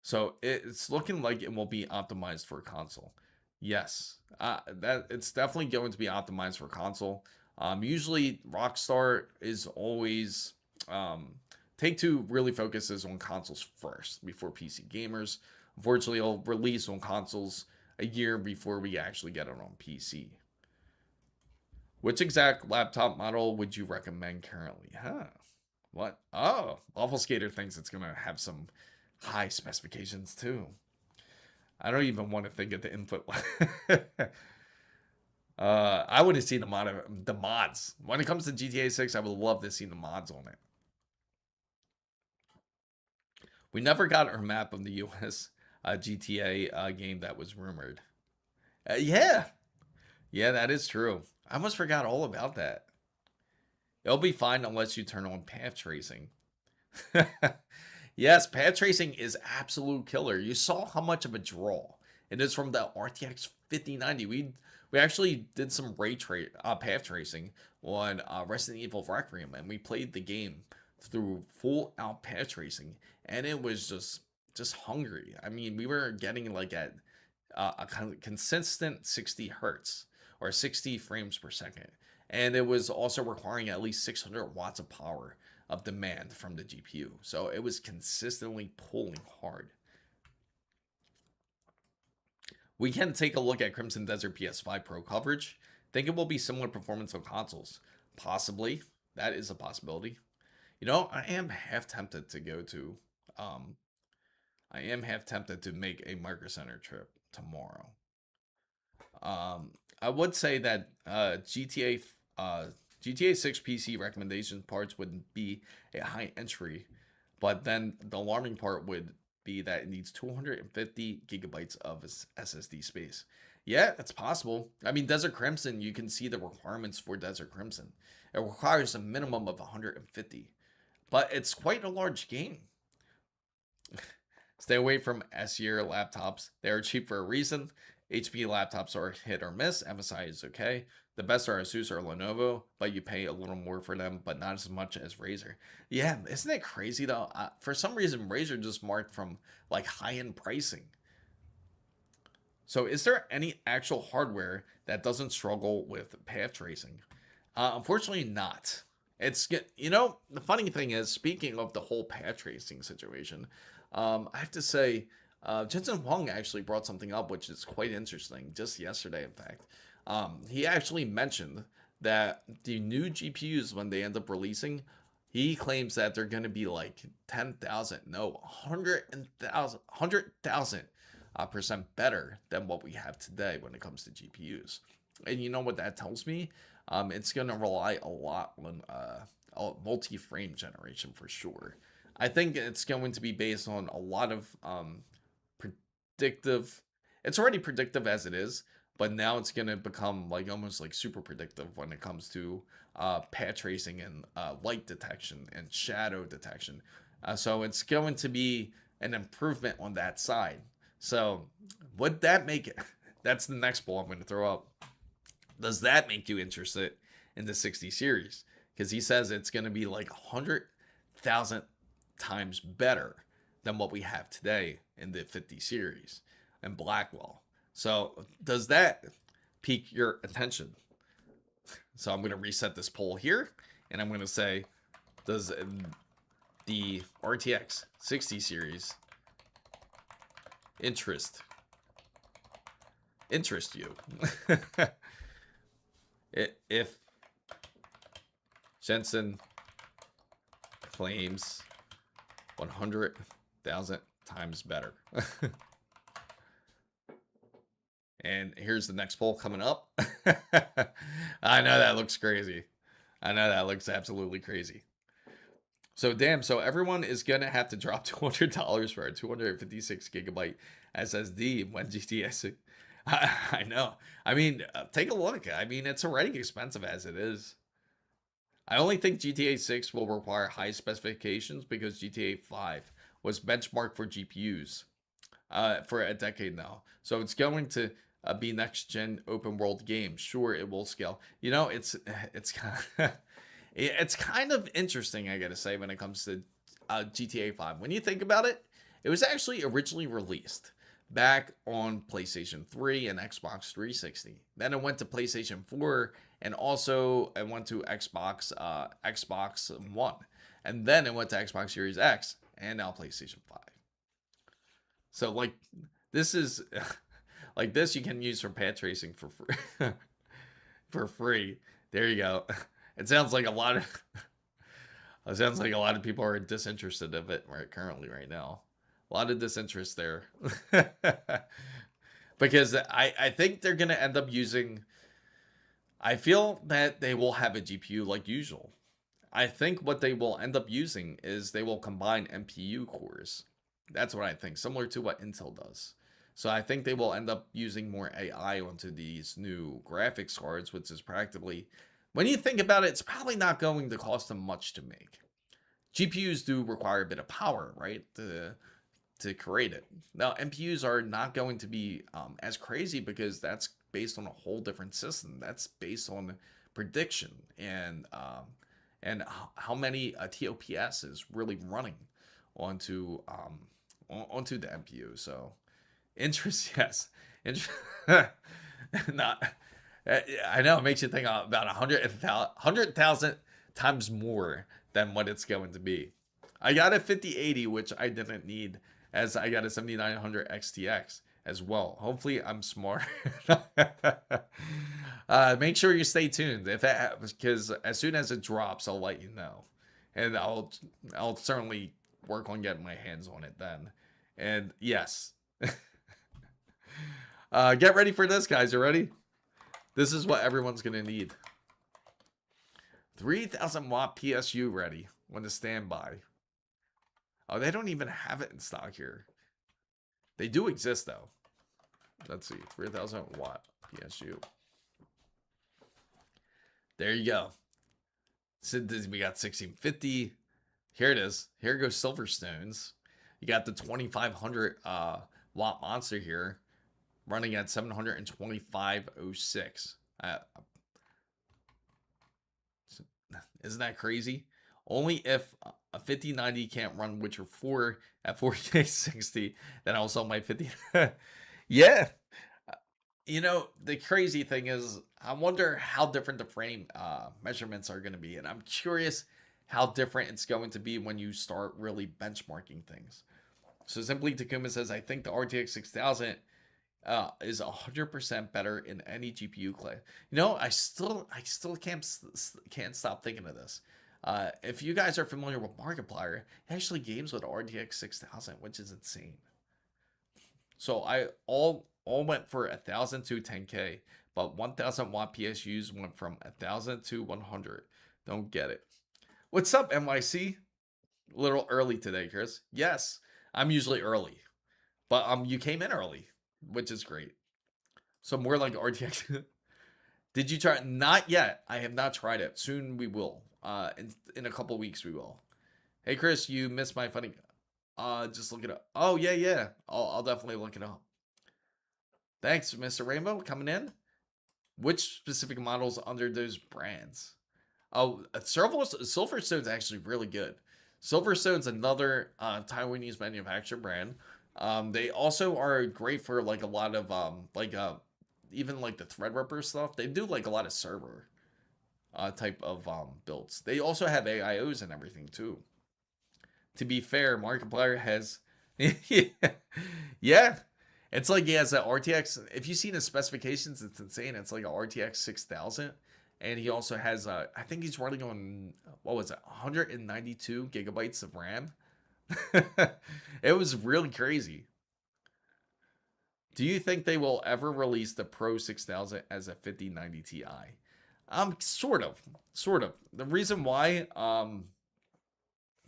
So it's looking like it will be optimized for console. Yes, that it's definitely going to be optimized for console. Usually Rockstar is always Take Two really focuses on consoles first before PC gamers. Unfortunately, it'll release on consoles a year before we actually get it on PC. Which exact laptop model would you recommend currently? Huh? What? Oh, Awful Skater thinks it's gonna have some high specifications too. I don't even want to think of the input. I would have seen the mods. When it comes to GTA 6, I would love to see the mods on it. We never got our map of the US GTA game that was rumored. Yeah, yeah, that is true. I almost forgot all about that. It'll be fine unless you turn on path tracing. Yes, path tracing is absolute killer. You saw how much of a draw it is from the RTX 5090. We actually did some path tracing on Resident Evil Requiem, and we played the game through full out path tracing, and it was just hungry. I mean, we were getting like at a consistent 60 hertz or 60 frames per second, and it was also requiring at least 600 watts of power of demand from the GPU. So it was consistently pulling hard. We can take a look at Crimson Desert PS5 Pro coverage. Think it will be similar performance on consoles. Possibly. That is a possibility. You know, I am half tempted to go to I am half tempted to make a Micro Center trip tomorrow. I would say that GTA 6 PC recommendation parts would be a high entry, but then the alarming part would be that it needs 250 gigabytes of SSD space. Yeah, it's possible. I mean, Desert Crimson, you can see the requirements for Desert Crimson. It requires a minimum of 150, but it's quite a large game. Stay away from S-year laptops. They are cheap for a reason. HP laptops are hit or miss. MSI is okay. The best are Asus or Lenovo, but you pay a little more for them, but not as much as Razer. Yeah, isn't it crazy though? For some reason, Razer just marked from like high-end pricing. So is there any actual hardware that doesn't struggle with path tracing? Unfortunately not. It's, you know, the funny thing is, speaking of the whole path tracing situation, I have to say, Jensen Huang actually brought something up which is quite interesting just yesterday, in fact. He actually mentioned that the new GPUs, when they end up releasing, he claims that they're going to be like 10,000, no, 100,000% better than what we have today when it comes to GPUs. And you know what that tells me? It's going to rely a lot on multi-frame generation for sure. I think it's going to be based on a lot of predictive. It's already predictive as it is, but now it's going to become like almost like super predictive when it comes to path tracing and light detection and shadow detection. So it's going to be an improvement on that side. So would that make it? That's the next poll I'm going to throw up. Does that make you interested in the 60 series? Because he says it's going to be like 100,000 times better than what we have today in the 50 series and Blackwell. So does that pique your attention? So I'm going to reset this poll here, and I'm going to say, does the RTX 60 series interest you? If Jensen claims 100,000 times better. And here's the next poll coming up. I know that looks crazy. I know that looks absolutely crazy. So damn, so everyone is gonna have to drop $200 for a 256 gigabyte SSD when GTA 6. I know. I mean, take a look. I mean, it's already expensive as it is. I only think GTA 6 will require high specifications because GTA 5 was benchmarked for GPUs for a decade now. So it's going to be next gen open world game. Sure, it will scale. You know, it's kind of it's kind of interesting, I gotta say, when it comes to GTA 5. When you think about it, it was actually originally released back on PlayStation 3 and Xbox 360. Then it went to PlayStation 4 and also it went to Xbox One. And then it went to Xbox Series X and now PlayStation 5. So like this is like this you can use for path tracing for free. For free. There you go. It sounds like a lot of people are disinterested of it currently right now. A lot of disinterest there. Because I think they're going to end up using, I feel that they will have a GPU like usual. I think what they will end up using is they will combine NPU cores. That's what I think, similar to what Intel does. So I think they will end up using more AI onto these new graphics cards, which is practically, when you think about it, it's probably not going to cost them much to make. GPUs do require a bit of power, right, to create it. Now, NPUs are not going to be as crazy because that's based on a whole different system. That's based on prediction and how many TOPS is really running onto the NPU. So interest, yes, not. I know it makes you think about 100,000 times more than what it's going to be. I got a 5080, which I didn't need, as I got a 7900 XTX as well. Hopefully, I'm smart. Make sure you stay tuned if that happens, because as soon as it drops, I'll let you know, and I'll certainly work on getting my hands on it then. And yes, get ready for this, guys. You ready? This is what everyone's gonna need. 3,000 watt PSU ready when the standby. Oh, they don't even have it in stock here. They do exist though. Let's see, 3,000 watt PSU. There you go. So we got 1650. Here it is. Here goes Silverstones. You got the 2,500 watt monster here, running at 725.06. Isn't that crazy? Only if a 5090 can't run Witcher 4 at 4K 60, then I'll sell my 50. Yeah. You know, the crazy thing is, I wonder how different the frame measurements are going to be. And I'm curious how different it's going to be when you start really benchmarking things. So Simply Takuma says, I think the RTX 6000 is 100% better in any GPU class. You know, I still can't stop thinking of this. If you guys are familiar with Markiplier, it actually games with RTX 6000, which is insane. So I all went for 1,000 to 10K, but 1,000 watt PSUs went from 1,000 to 100. Don't get it. What's up, NYC? A little early today, Chris. Yes, I'm usually early, but you came in early, which is great. So more like RTX. Did you try? Not yet. I have not tried it. Soon we will. In a couple weeks we will. Hey Chris, you missed my funny. Just look it up. Oh yeah, yeah. I'll definitely look it up. Thanks, Mr. Rainbow, coming in. Which specific models under those brands? Oh, Silverstone's actually really good. Silverstone's another Taiwanese manufacturer brand. They also are great for like a lot of even like the Threadripper stuff. They do like a lot of server type of builds. They also have AIOs and everything too. To be fair, Markiplier has yeah. It's like he has an RTX. If you see the specifications, it's insane. It's like a RTX 6000, and he also has I think he's running on what was it, 192 gigabytes of RAM. It was really crazy. Do you think they will ever release the Pro 6000 as a 5090 Ti? Sort of, sort of. The reason why,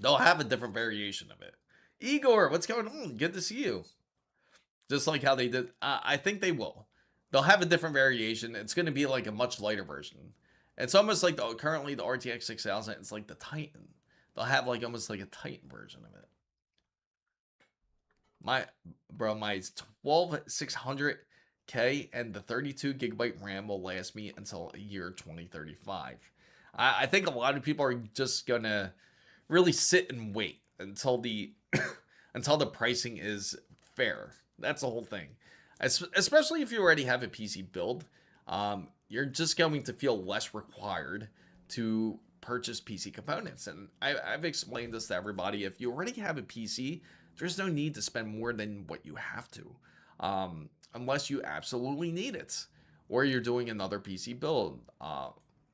they'll have a different variation of it. Igor, what's going on? Good to see you. Just like how they did, I think they will. They'll have a different variation. It's going to be like a much lighter version. It's almost like currently the RTX 6000. It's like the Titan. They'll have like almost like a Titan version of it. My 12600K and the 32 gigabyte RAM will last me until a year 2035. I think a lot of people are just gonna really sit and wait until the until the pricing is fair. That's the whole thing. Especially if you already have a PC build, you're just going to feel less required to purchase PC components. And I've explained this to everybody. If you already have a PC, there's no need to spend more than what you have to, unless you absolutely need it, or you're doing another PC build.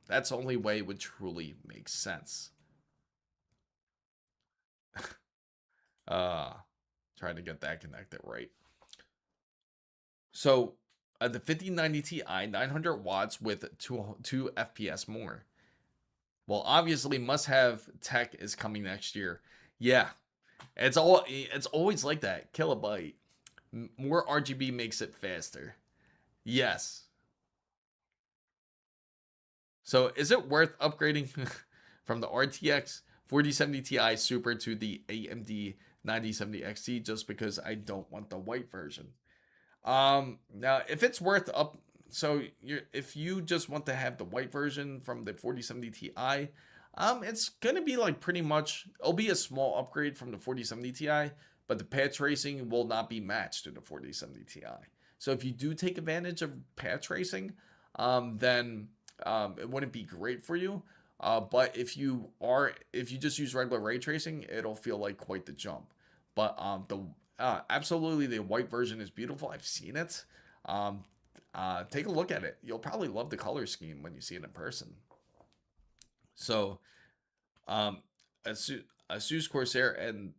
That's the only way it would truly make sense. Trying to get that connected right. So, the 5090 Ti, 900 watts with 2 FPS more. Well, obviously, must-have tech is coming next year. Yeah, it's always like that. Kilobyte. More RGB makes it faster. Yes. So is it worth upgrading from the RTX 4070 Ti Super to the AMD 9070 XT just because I don't want the white version? Now if it's worth so if you just want to have the white version from the 4070 Ti, it's gonna be like pretty much, it'll be a small upgrade from the 4070 Ti, but the patch tracing will not be matched to the 4070 Ti. So if you do take advantage of patch tracing, then it wouldn't be great for you. But if you just use regular ray tracing, it'll feel like quite the jump. But absolutely the white version is beautiful. I've seen it. Take a look at it. You'll probably love the color scheme when you see it in person. So, Asus Corsair and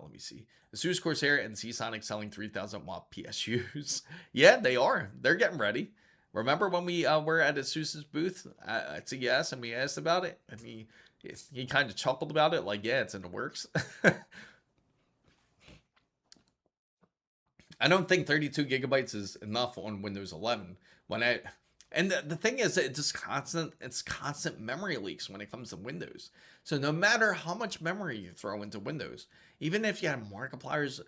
let me see. Asus Corsair and Seasonic selling 3000 watt PSUs. Yeah, they are. They're getting ready. Remember when we were at Asus's booth at CES and we asked about it, and he kind of chuckled about it, like, yeah, it's in the works. I don't think 32 gigabytes is enough on Windows 11. And the thing is, it's constant memory leaks when it comes to Windows. So no matter how much memory you throw into Windows, even if you have Markiplier's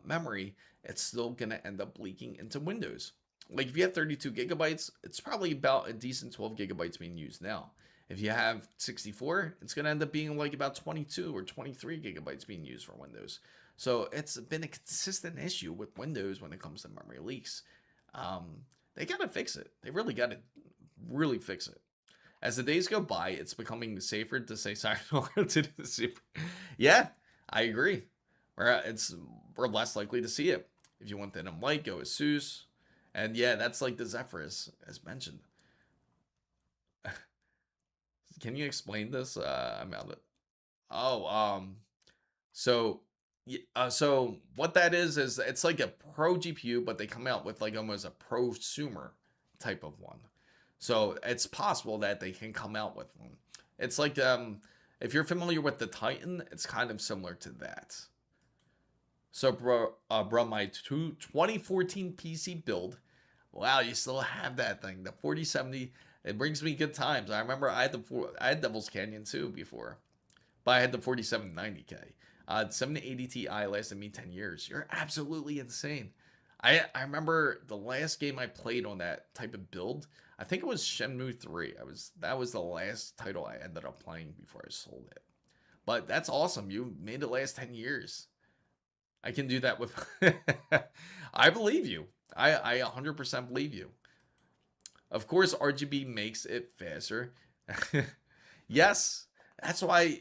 memory, it's still gonna end up leaking into Windows. Like if you have 32 gigabytes, it's probably about a decent 12 gigabytes being used now. If you have 64, it's gonna end up being like about 22 or 23 gigabytes being used for Windows. So it's been a consistent issue with Windows when it comes to memory leaks. They gotta fix it. They really gotta fix it. As the days go by, it's becoming safer to say sayonara to the super. Yeah, I agree. We're less likely to see it. If you want Denim Light, go Asus. And yeah, that's like the Zephyrus, as mentioned. Can you explain this? I'm out of it. Oh, so so what that is it's like a pro GPU, but they come out with like almost a prosumer type of one. So it's possible that they can come out with one. It's like if you're familiar with the Titan, it's kind of similar to that. So bro, my 2014 PC build, Wow, you still have that thing, the 4070. It brings me good times. I remember I had Devil's Canyon too before, but I had the 4790K. 7080 Ti lasted me 10 years. You're absolutely insane. I remember the last game I played on that type of build. I think it was Shenmue 3. That was the last title I ended up playing before I sold it. But that's awesome. You made it last 10 years. I can do that with I believe you. I 100% believe you. Of course, RGB makes it faster. Yes, that's why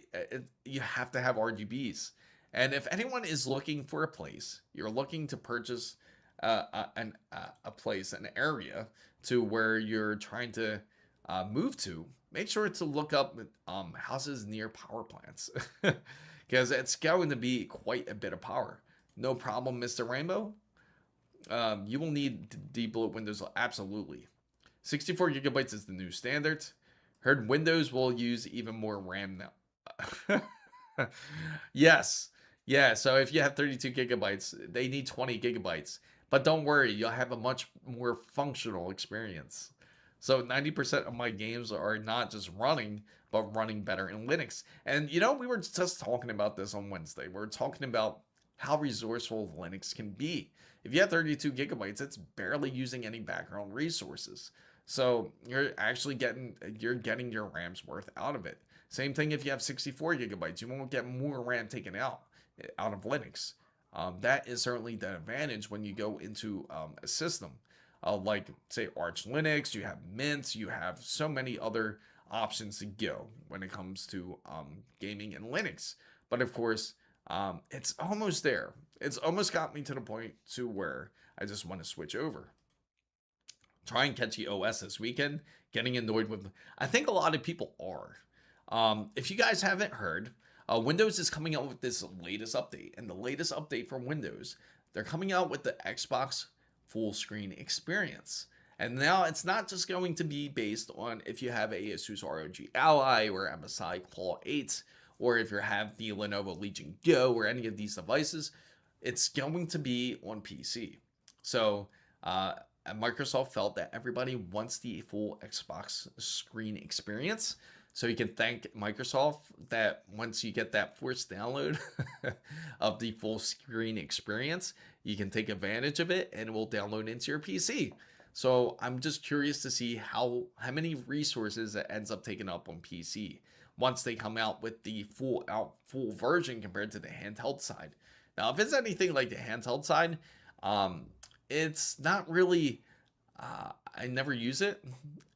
you have to have RGBs. And if anyone is looking for a place, you're looking to purchase a place, an area to where you're trying to move to, make sure to look up houses near power plants because it's going to be quite a bit of power. No problem, Mr. Rainbow. You will need deep bloat windows, absolutely. 64 gigabytes is the new standard. Heard Windows will use even more RAM now. Yes. Yeah, so if you have 32 gigabytes, they need 20 gigabytes. But don't worry, you'll have a much more functional experience. So 90% of my games are not just running, but running better in Linux. And you know, we were just talking about this on Wednesday. We are talking about how resourceful Linux can be. If you have 32 gigabytes, it's barely using any background resources. So you're actually getting your RAM's worth out of it. Same thing if you have 64 gigabytes, you won't get more RAM taken out of Linux. That is certainly the advantage when you go into a system like say Arch Linux. You have Mint, you have so many other options to go when it comes to gaming in Linux. But of course, it's almost there. It's almost got me to the point to where I just want to switch over. Try and catch the OS this weekend. Getting annoyed with, I think a lot of people are. If you guys haven't heard, Windows is coming out with this latest update, and the latest update for Windows, they're coming out with the Xbox full screen experience. And now it's not just going to be based on if you have a Asus ROG Ally or MSI Claw 8, or if you have the Lenovo Legion Go or any of these devices. It's going to be on PC. So Microsoft felt that everybody wants the full Xbox screen experience. So you can thank Microsoft that once you get that forced download of the full screen experience, you can take advantage of it and it will download into your PC. So I'm just curious to see how many resources it ends up taking up on PC once they come out with the full version compared to the handheld side. Now, if it's anything like the handheld side, it's not really. I never use it,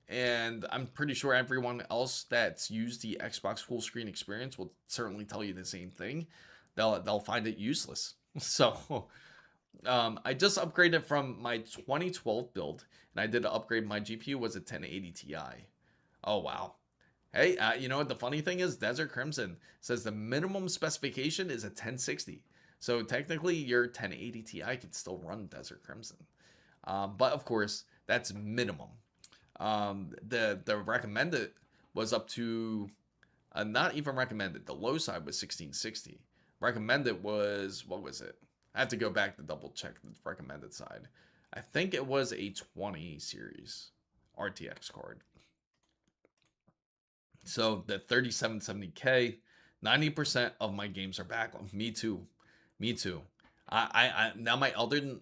and I'm pretty sure everyone else that's used the Xbox full screen experience will certainly tell you the same thing. They'll find it useless. So I just upgraded from my 2012 build, and I did upgrade. My GPU was a 1080 Ti. Oh wow. Hey, you know what the funny thing is? Desert Crimson says the minimum specification is a 1060. So technically your 1080 Ti could still run Desert Crimson. But of course, that's minimum. The recommended was up to, not even recommended, the low side was 1660. Recommended was, what was it? I have to go back to double check the recommended side. I think it was a 20 series RTX card. So the 3770K, 90% of my games are backlog. Me too. I now my Elden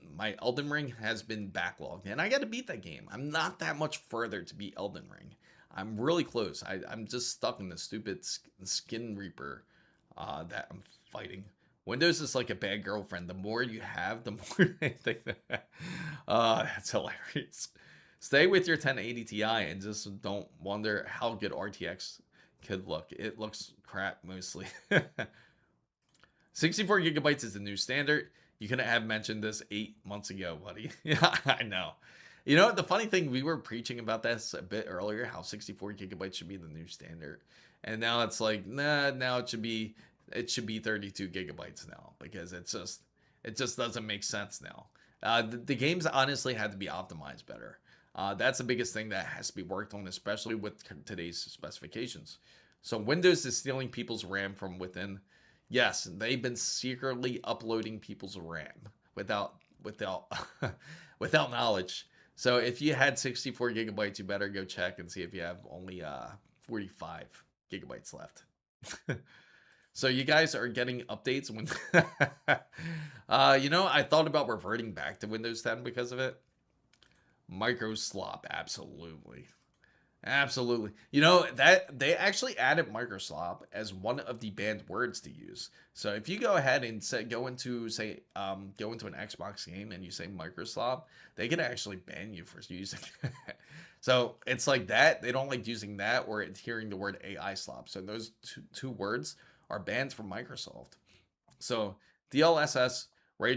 Ring has been backlogged, and I got to beat that game. I'm not that much further to beat Elden Ring. I'm really close. I'm just stuck in the stupid Skin Reaper that I'm fighting. Windows is like a bad girlfriend. The more you have, the more they think that. That's hilarious. Stay with your 1080 Ti and just don't wonder how good RTX could look. It looks crap mostly. 64 gigabytes is the new standard. You couldn't have mentioned this 8 months ago, buddy. Yeah, I know. You know, the funny thing, we were preaching about this a bit earlier, how 64 gigabytes should be the new standard. And now it's like, nah, now it should be 32 gigabytes now, because it just doesn't make sense now. The games honestly had to be optimized better. That's the biggest thing that has to be worked on, especially with today's specifications. So Windows is stealing people's RAM from within. Yes, they've been secretly uploading people's RAM without without knowledge. So if you had 64 gigabytes, you better go check and see if you have only 45 gigabytes left. So you guys are getting updates when I thought about reverting back to Windows 10 because of it. Micro slop, absolutely. Absolutely. That they actually added Microslop as one of the banned words to use. So if you go ahead and go into an Xbox game and you say Microslop, they can actually ban you for using it. So it's like that. They don't like using that or hearing the word AI slop. So those two words are banned from Microsoft. So DLSS, ray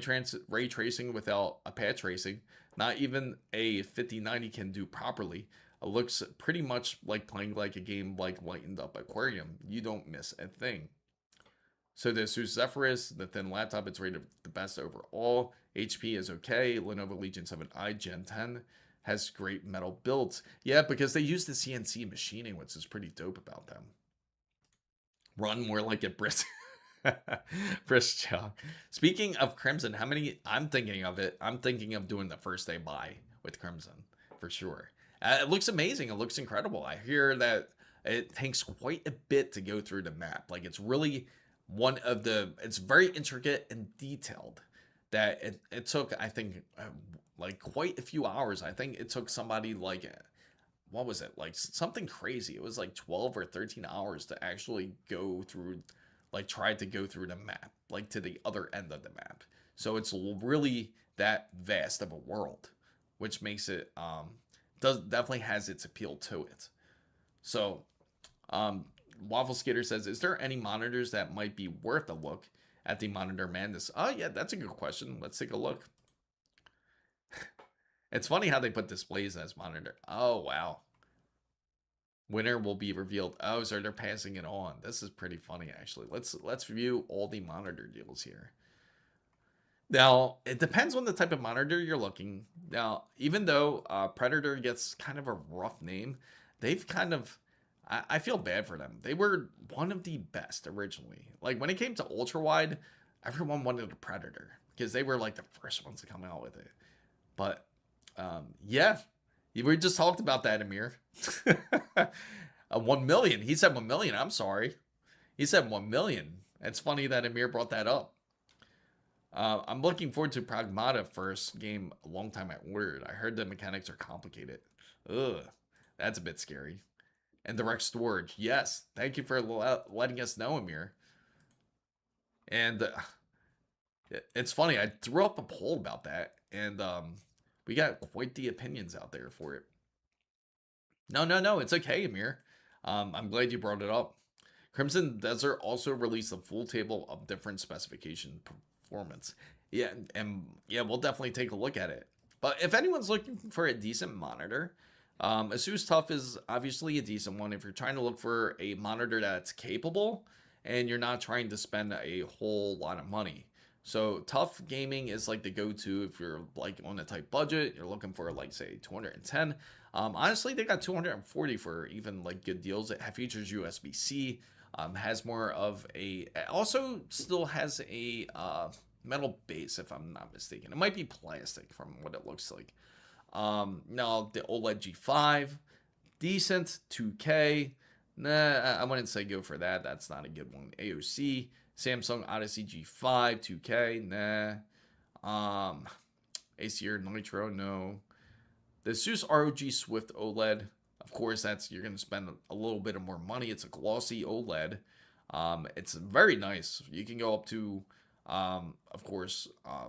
tracing without a patch tracing, not even a 5090 can do properly. It looks pretty much like playing like a game like Lightened Up Aquarium. You don't miss a thing. So the Asus Zephyrus, the thin laptop, it's rated the best overall. HP is okay. Lenovo Legion 7i Gen 10 has great metal builds. Yeah, because they use the CNC machining, which is pretty dope about them. Run more like a brisk brisk job. Speaking of Crimson, how many? I'm thinking of it. I'm thinking of doing the first day buy with Crimson for sure. It looks amazing. It looks incredible. I hear that it takes quite a bit to go through the map. Like it's really it's very intricate and detailed. That it took, I think, like quite a few hours. I think it took somebody like, what was it? Like something crazy. It was like 12 or 13 hours to actually go through, like try to go through the map, like to the other end of the map. So it's really that vast of a world, which makes it definitely has its appeal to it. So, Waffle Skater says, "Is there any monitors that might be worth a look at the Monitor Madness?" Oh yeah, that's a good question. Let's take a look. It's funny how they put displays as monitor. Oh wow. Winner will be revealed. Oh, so they're passing it on. This is pretty funny actually. Let's view all the monitor deals here. Now, it depends on the type of monitor you're looking. Now, even though Predator gets kind of a rough name, they've kind of, I feel bad for them. They were one of the best originally. Like when it came to ultra wide, everyone wanted a Predator because they were like the first ones to come out with it. But yeah, we just talked about that, Amir. 1 million. He said 1 million. I'm sorry. He said 1 million. It's funny that Amir brought that up. I'm looking forward to Pragmata first game a long time I ordered. I heard the mechanics are complicated. Ugh, that's a bit scary. And direct storage. Yes, thank you for letting us know, Amir. And it's funny, I threw up a poll about that, and we got quite the opinions out there for it. No, it's okay, Amir. I'm glad you brought it up. Crimson Desert also released a full table of different specification performance. Yeah, and yeah, we'll definitely take a look at it. But if anyone's looking for a decent monitor, Asus TUF is obviously a decent one. If you're trying to look for a monitor that's capable and you're not trying to spend a whole lot of money. So TUF Gaming is like the go-to if you're like on a tight budget, you're looking for like say 210. Honestly, they got 240 for even like good deals. It features USB-C, has more of a, also still has a metal base if I'm not mistaken. It might be plastic from what it looks like. Now the OLED G5, decent, 2K. Nah, I wouldn't say go for that. That's not a good one. AOC, Samsung Odyssey G5, 2K. Nah. Acer Nitro, no. The Asus ROG Swift OLED, of course, you're going to spend a little bit of more money. It's a glossy OLED. It's very nice. You can go up to, of course,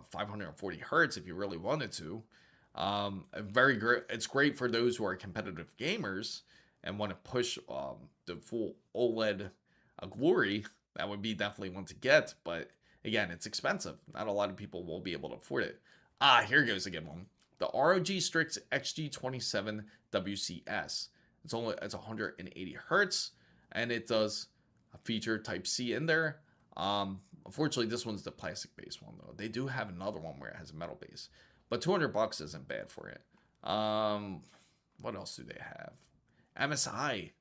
540 hertz if you really wanted to. Very great. It's great for those who are competitive gamers and want to push the full OLED glory. That would be definitely one to get. But again, it's expensive. Not a lot of people will be able to afford it. Here goes a good one. The ROG Strix XG27 WCS. It's 180 hertz, and it does feature Type C in there. Unfortunately, this one's the plastic based one though. They do have another one where it has a metal base, but $200 isn't bad for it. What else do they have? MSI.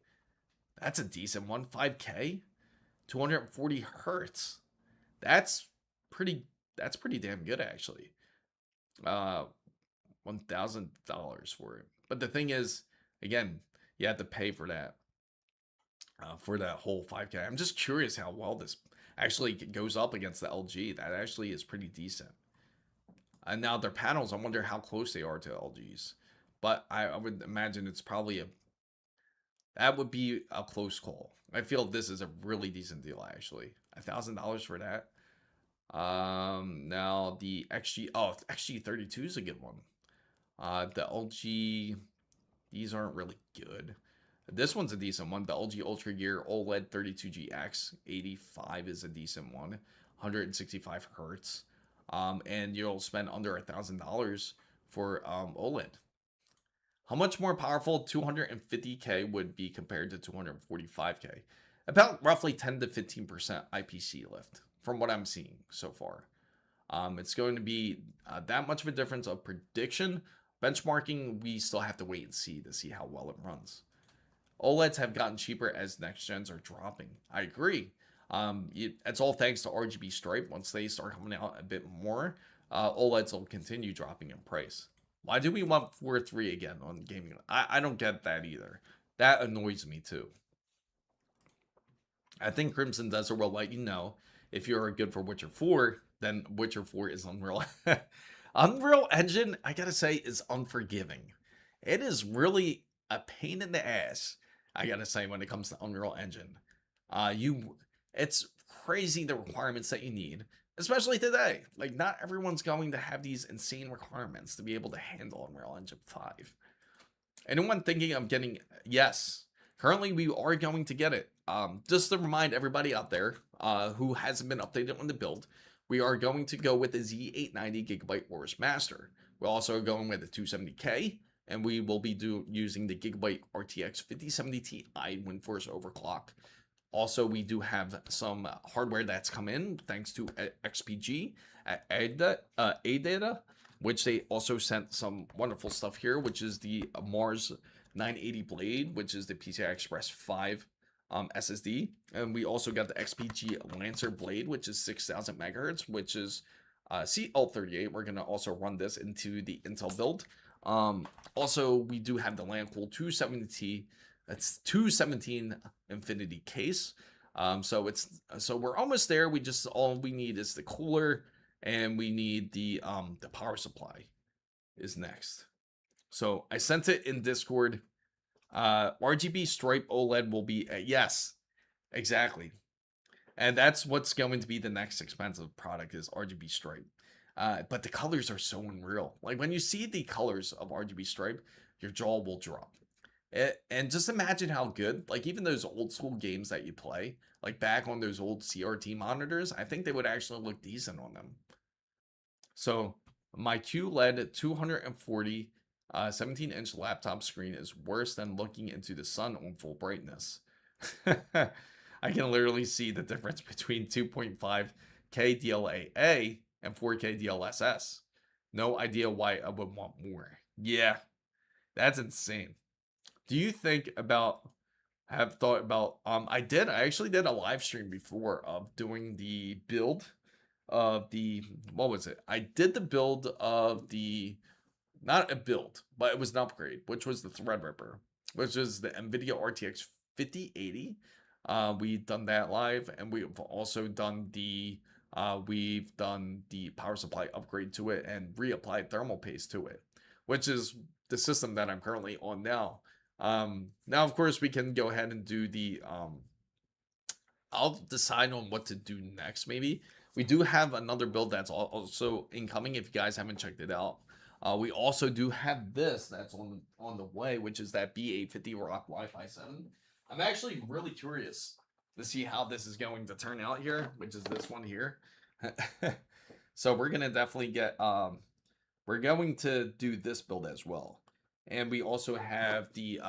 That's a decent one. 5K, 240 hertz. That's pretty. That's pretty damn good actually. $1,000 for it. But the thing is, again, you have to pay for that whole 5K. I'm just curious how well this actually goes up against the LG. That actually is pretty decent. And now their panels, I wonder how close they are to LG's. But I would imagine it's probably that would be a close call. I feel this is a really decent deal actually. $1,000 for that. Now the XG32 is a good one. The LG, these aren't really good. This one's a decent one. The LG Ultra Gear OLED 32GX 85 is a decent one. 165 hertz. And you'll spend under $1,000 for OLED. How much more powerful 250K would be compared to 245K? About roughly 10 to 15% IPC lift from what I'm seeing so far. It's going to be that much of a difference of prediction. Benchmarking, we still have to wait and see to see how well it runs. OLEDs have gotten cheaper as next gens are dropping. I agree. It's all thanks to RGB stripe. Once they start coming out a bit more, OLEDs will continue dropping in price. Why do we want 4.3 again on gaming? I don't get that either. That annoys me too. I think Crimson Desert will let you know if you're good for Witcher 4, then Witcher 4 is Unreal. Unreal Engine, I gotta say, is unforgiving. It is really a pain in the ass, I gotta say, when it comes to Unreal Engine. It's crazy the requirements that you need, especially today. Like, not everyone's going to have these insane requirements to be able to handle Unreal Engine 5. Anyone thinking of getting, yes, currently we are going to get it. Just to remind everybody out there who hasn't been updated on the build, we are going to go with the Z890 Gigabyte Aorus Master. We're also going with the 270K, and we will be using the Gigabyte RTX 5070 Ti WindForce overclock. Also, we do have some hardware that's come in thanks to XPG at ADATA, which they also sent some wonderful stuff here, which is the Mars 980 Blade, which is the PCI Express 5 SSD. And we also got the XPG Lancer Blade, which is 6,000 megahertz, which is CL38. We're going to also run this into the Intel build. Also, we do have the LandCool 270T. That's 217 Infinity case. So we're almost there. All we need is the cooler, and we need the power supply is next. So I sent it in Discord. RGB stripe OLED will be yes, exactly. And that's what's going to be the next expensive product is RGB stripe. But the colors are so unreal. Like when you see the colors of RGB stripe, your jaw will drop. And just imagine how good, like even those old school games that you play, like back on those old CRT monitors, I think they would actually look decent on them. So my QLED 240 17-inch laptop screen is worse than looking into the sun on full brightness. I can literally see the difference between 2.5K DLAA and 4K DLSS. No idea why I would want more. Yeah, that's insane. Do you have thought about, I actually did a live stream before of doing the build of what was it? I did the build of not a build, but it was an upgrade, which was the Threadripper, which is the NVIDIA RTX 5080. We've done that live, and we've also done the power supply upgrade to it and reapplied thermal paste to it, which is the system that I'm currently on now. Now, of course, we can go ahead and do I'll decide on what to do next, maybe. We do have another build that's also incoming if you guys haven't checked it out. We also do have this that's on the way, which is that B850 Rock Wi-Fi 7. I'm actually really curious to see how this is going to turn out here, which is this one here. So we're gonna definitely we're going to do this build as well. And we also have the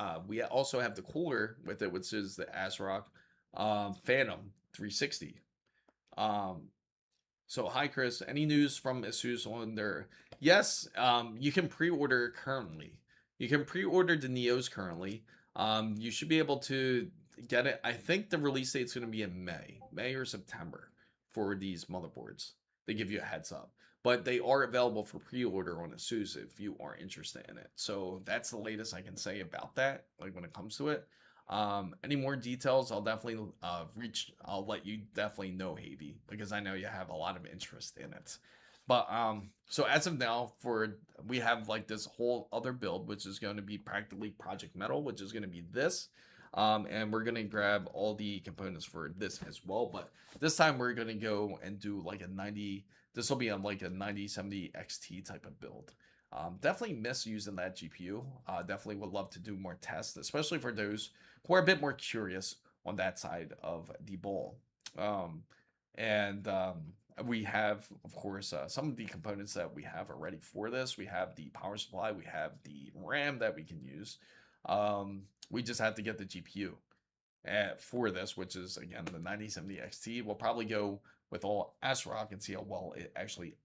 cooler with it, which is the ASRock Phantom 360. So hi Chris, any news from ASUS on their? Yes, you can pre-order currently. You can pre-order the Neos currently. You should be able to get it. I think the release date is going to be in May or September for these motherboards. They give you a heads up. but they are available for pre-order on ASUS if you are interested in it. So that's the latest I can say about that, like when it comes to it. Any more details, I'll definitely I'll let you definitely know, Havy, because I know you have a lot of interest in it. But so as of now, we have like this whole other build, which is going to be practically Project Metal, which is going to be this. And we're gonna grab all the components for this as well. But this time we're gonna go and do like a 90. This will be on like a 9070 XT type of build. Definitely miss using that GPU. Definitely would love to do more tests, especially for those who are a bit more curious on that side of the ball. And we have, of course, some of the components that we have already for this. We have the power supply, we have the RAM that we can use. We just have to get the GPU for this, which is again the 9070 XT. We'll probably go with all ASRock and see how well it actually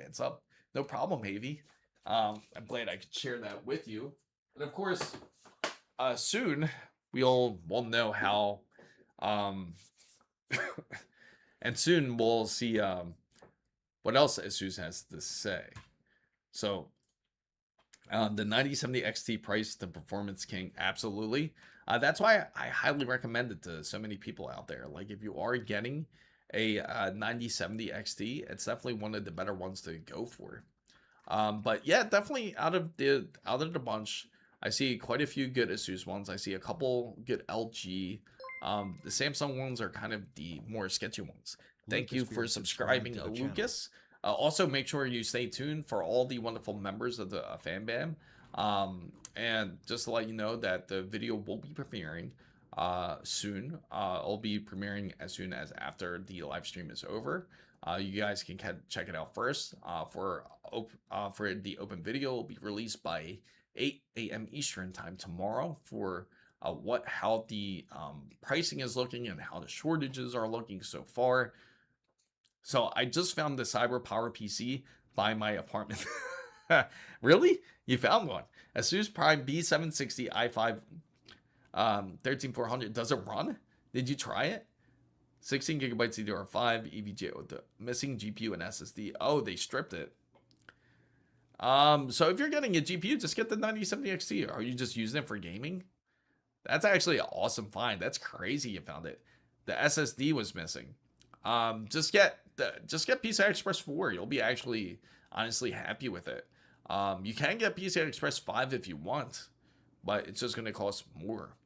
ends up. No problem, Havy. I'm glad I could share that with you. And of course, soon we'll know how. And soon we'll see what else ASUS has to say. So the 9070 XT price, the performance king, absolutely. That's why I highly recommend it to so many people out there. Like if you are getting a 9070 XT, it's definitely one of the better ones to go for. But yeah, definitely out of the bunch, I see quite a few good ASUS ones. I see a couple good LG. The Samsung ones are kind of the more sketchy ones. Thank you for subscribing, Lucas. Also, make sure you stay tuned for all the wonderful members of the fan bam. And just to let you know that the video will be premiering soon. It'll be premiering as soon as after the live stream is over. You guys can check it out first. For the open video, will be released by 8 a.m. Eastern time tomorrow for how the pricing is looking and how the shortages are looking so far. So I just found the Cyber Power PC by my apartment. Really? You found one? ASUS Prime B760 i5 13400. Does it run? Did you try it? 16 gigabytes DDR5 EVGA with the missing GPU and SSD. Oh, they stripped it. So if you're getting a GPU, just get the 9070 XT. Are you just using it for gaming? That's actually an awesome find. That's crazy you found it. The SSD was missing. Just get PCI Express 4. You'll be actually honestly happy with it. You can get PCI Express 5 if you want, but it's just going to cost more.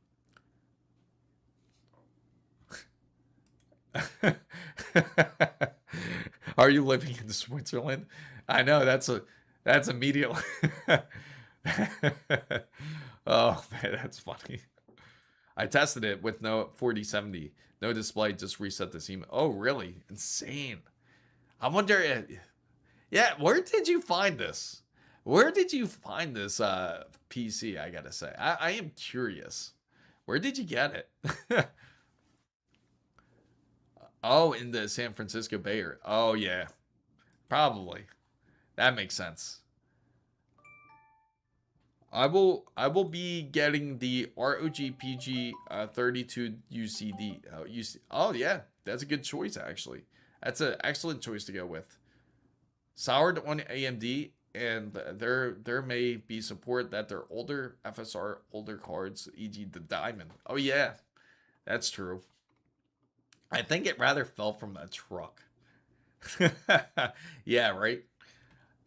Are you living in Switzerland? I know that's immediately. Oh man, that's funny. I tested it with no 4070, no display, just reset the seam. Oh really? Insane. I wonder. Yeah, where did you find this? Where did you find this PC? I gotta say, I am curious. Where did you get it? Oh, in the San Francisco Bay Area. Oh yeah, probably. That makes sense. I will be getting the ROG PG 32 UCD. Oh yeah, that's a good choice actually. That's an excellent choice to go with. Soured on AMD, and there may be support that their older FSR older cards, e.g. the Diamond. Oh yeah, that's true. I think it rather fell from a truck. Yeah, right.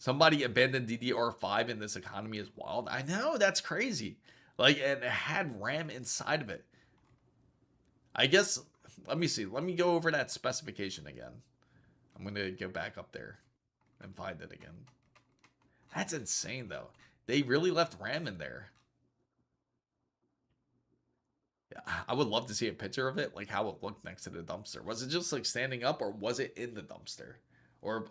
Somebody abandoned DDR5 in this economy is wild. I know, that's crazy. Like, and it had RAM inside of it. I guess, let me see. Let me go over that specification again. I'm going to go back up there and find it again. That's insane, though. They really left RAM in there. Yeah, I would love to see a picture of it, like how it looked next to the dumpster. Was it just like standing up, or was it in the dumpster? Or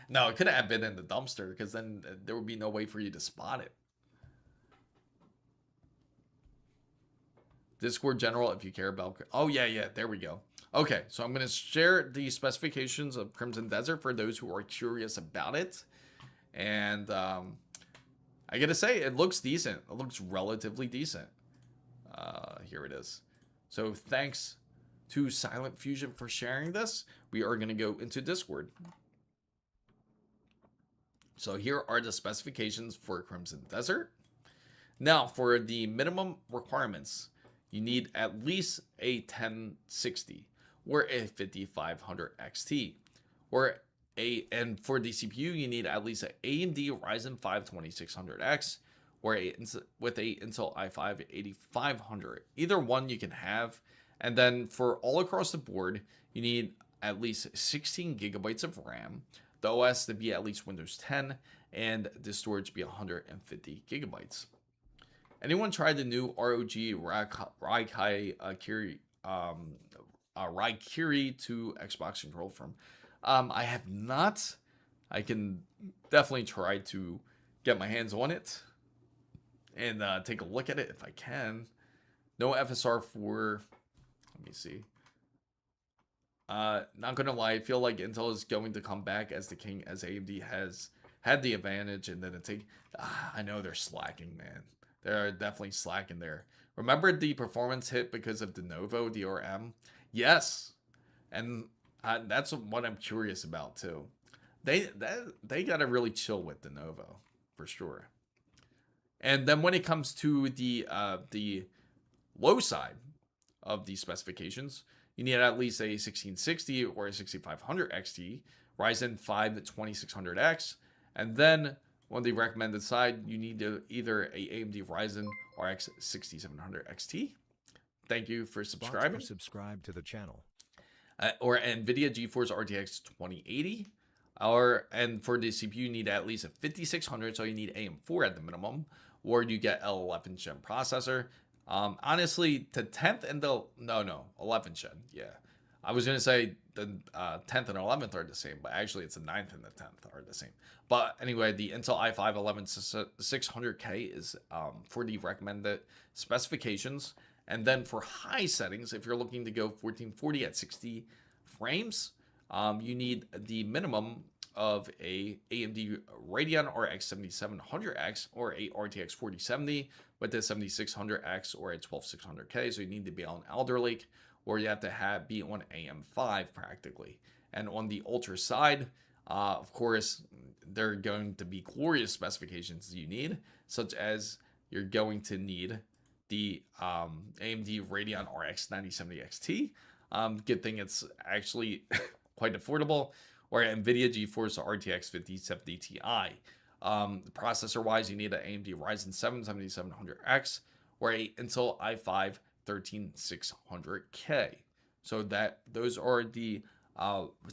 no, it couldn't have been in the dumpster, because then there would be no way for you to spot it. Discord general, if you care about. Oh yeah, there we go. Okay, so I'm going to share the specifications of Crimson Desert for those who are curious about it. And I gotta say, it looks decent. It looks relatively decent. Here it is. So thanks to Silent Fusion for sharing this. We are going to go into Discord. So here are the specifications for Crimson Desert. Now, for the minimum requirements, you need at least a 1060 or a 5500 XT, and for the CPU, you need at least an AMD Ryzen 5 2600X with a Intel i5 8500. Either one you can have. And then for all across the board, you need at least 16 gigabytes of RAM, the OS to be at least Windows 10, and the storage to be 150 gigabytes. Anyone tried the new ROG Raikiri 2 Xbox control from? I have not. I can definitely try to get my hands on it and take a look at it if I can. No FSR 4. Let me see. Not gonna lie, I feel like Intel is going to come back as the king, as AMD has had the advantage, and then I know they're slacking, man. They're definitely slacking there. Remember the performance hit because of de novo DRM? Yes, and that's what I'm curious about too. They gotta really chill with de novo for sure. And then when it comes to the low side of the specifications, you need at least a 1660 or a 6500 XT, Ryzen 5 2600X, and then on the recommended side, you need either a AMD Ryzen RX 6700 XT. Thank you for subscribing. Subscribe to the channel. Or NVIDIA GeForce RTX 2080. And for the CPU, you need at least a 5600, so you need AM4 at the minimum, or you get L11 gen processor. Honestly, the 10th and the 11th gen. Yeah, I was gonna say the 10th and 11th are the same, but actually it's the 9th and the 10th are the same. But anyway, the Intel i5 11600K is for the recommended specifications. And then for high settings, if you're looking to go 1440 at 60 frames, you need the minimum of a AMD Radeon RX 7700X or a RTX 4070 with a 7600X or a 12600K. So you need to be on Alder Lake, or you have to be on AM5 practically. And on the Ultra side, of course, there are going to be glorious specifications you need, such as you're going to need the AMD Radeon RX 9070 XT. Good thing it's actually quite affordable. Or NVIDIA GeForce RTX 5070 Ti. Processor-wise, you need an AMD Ryzen 7 7700X or a Intel i5 13600K. So those are the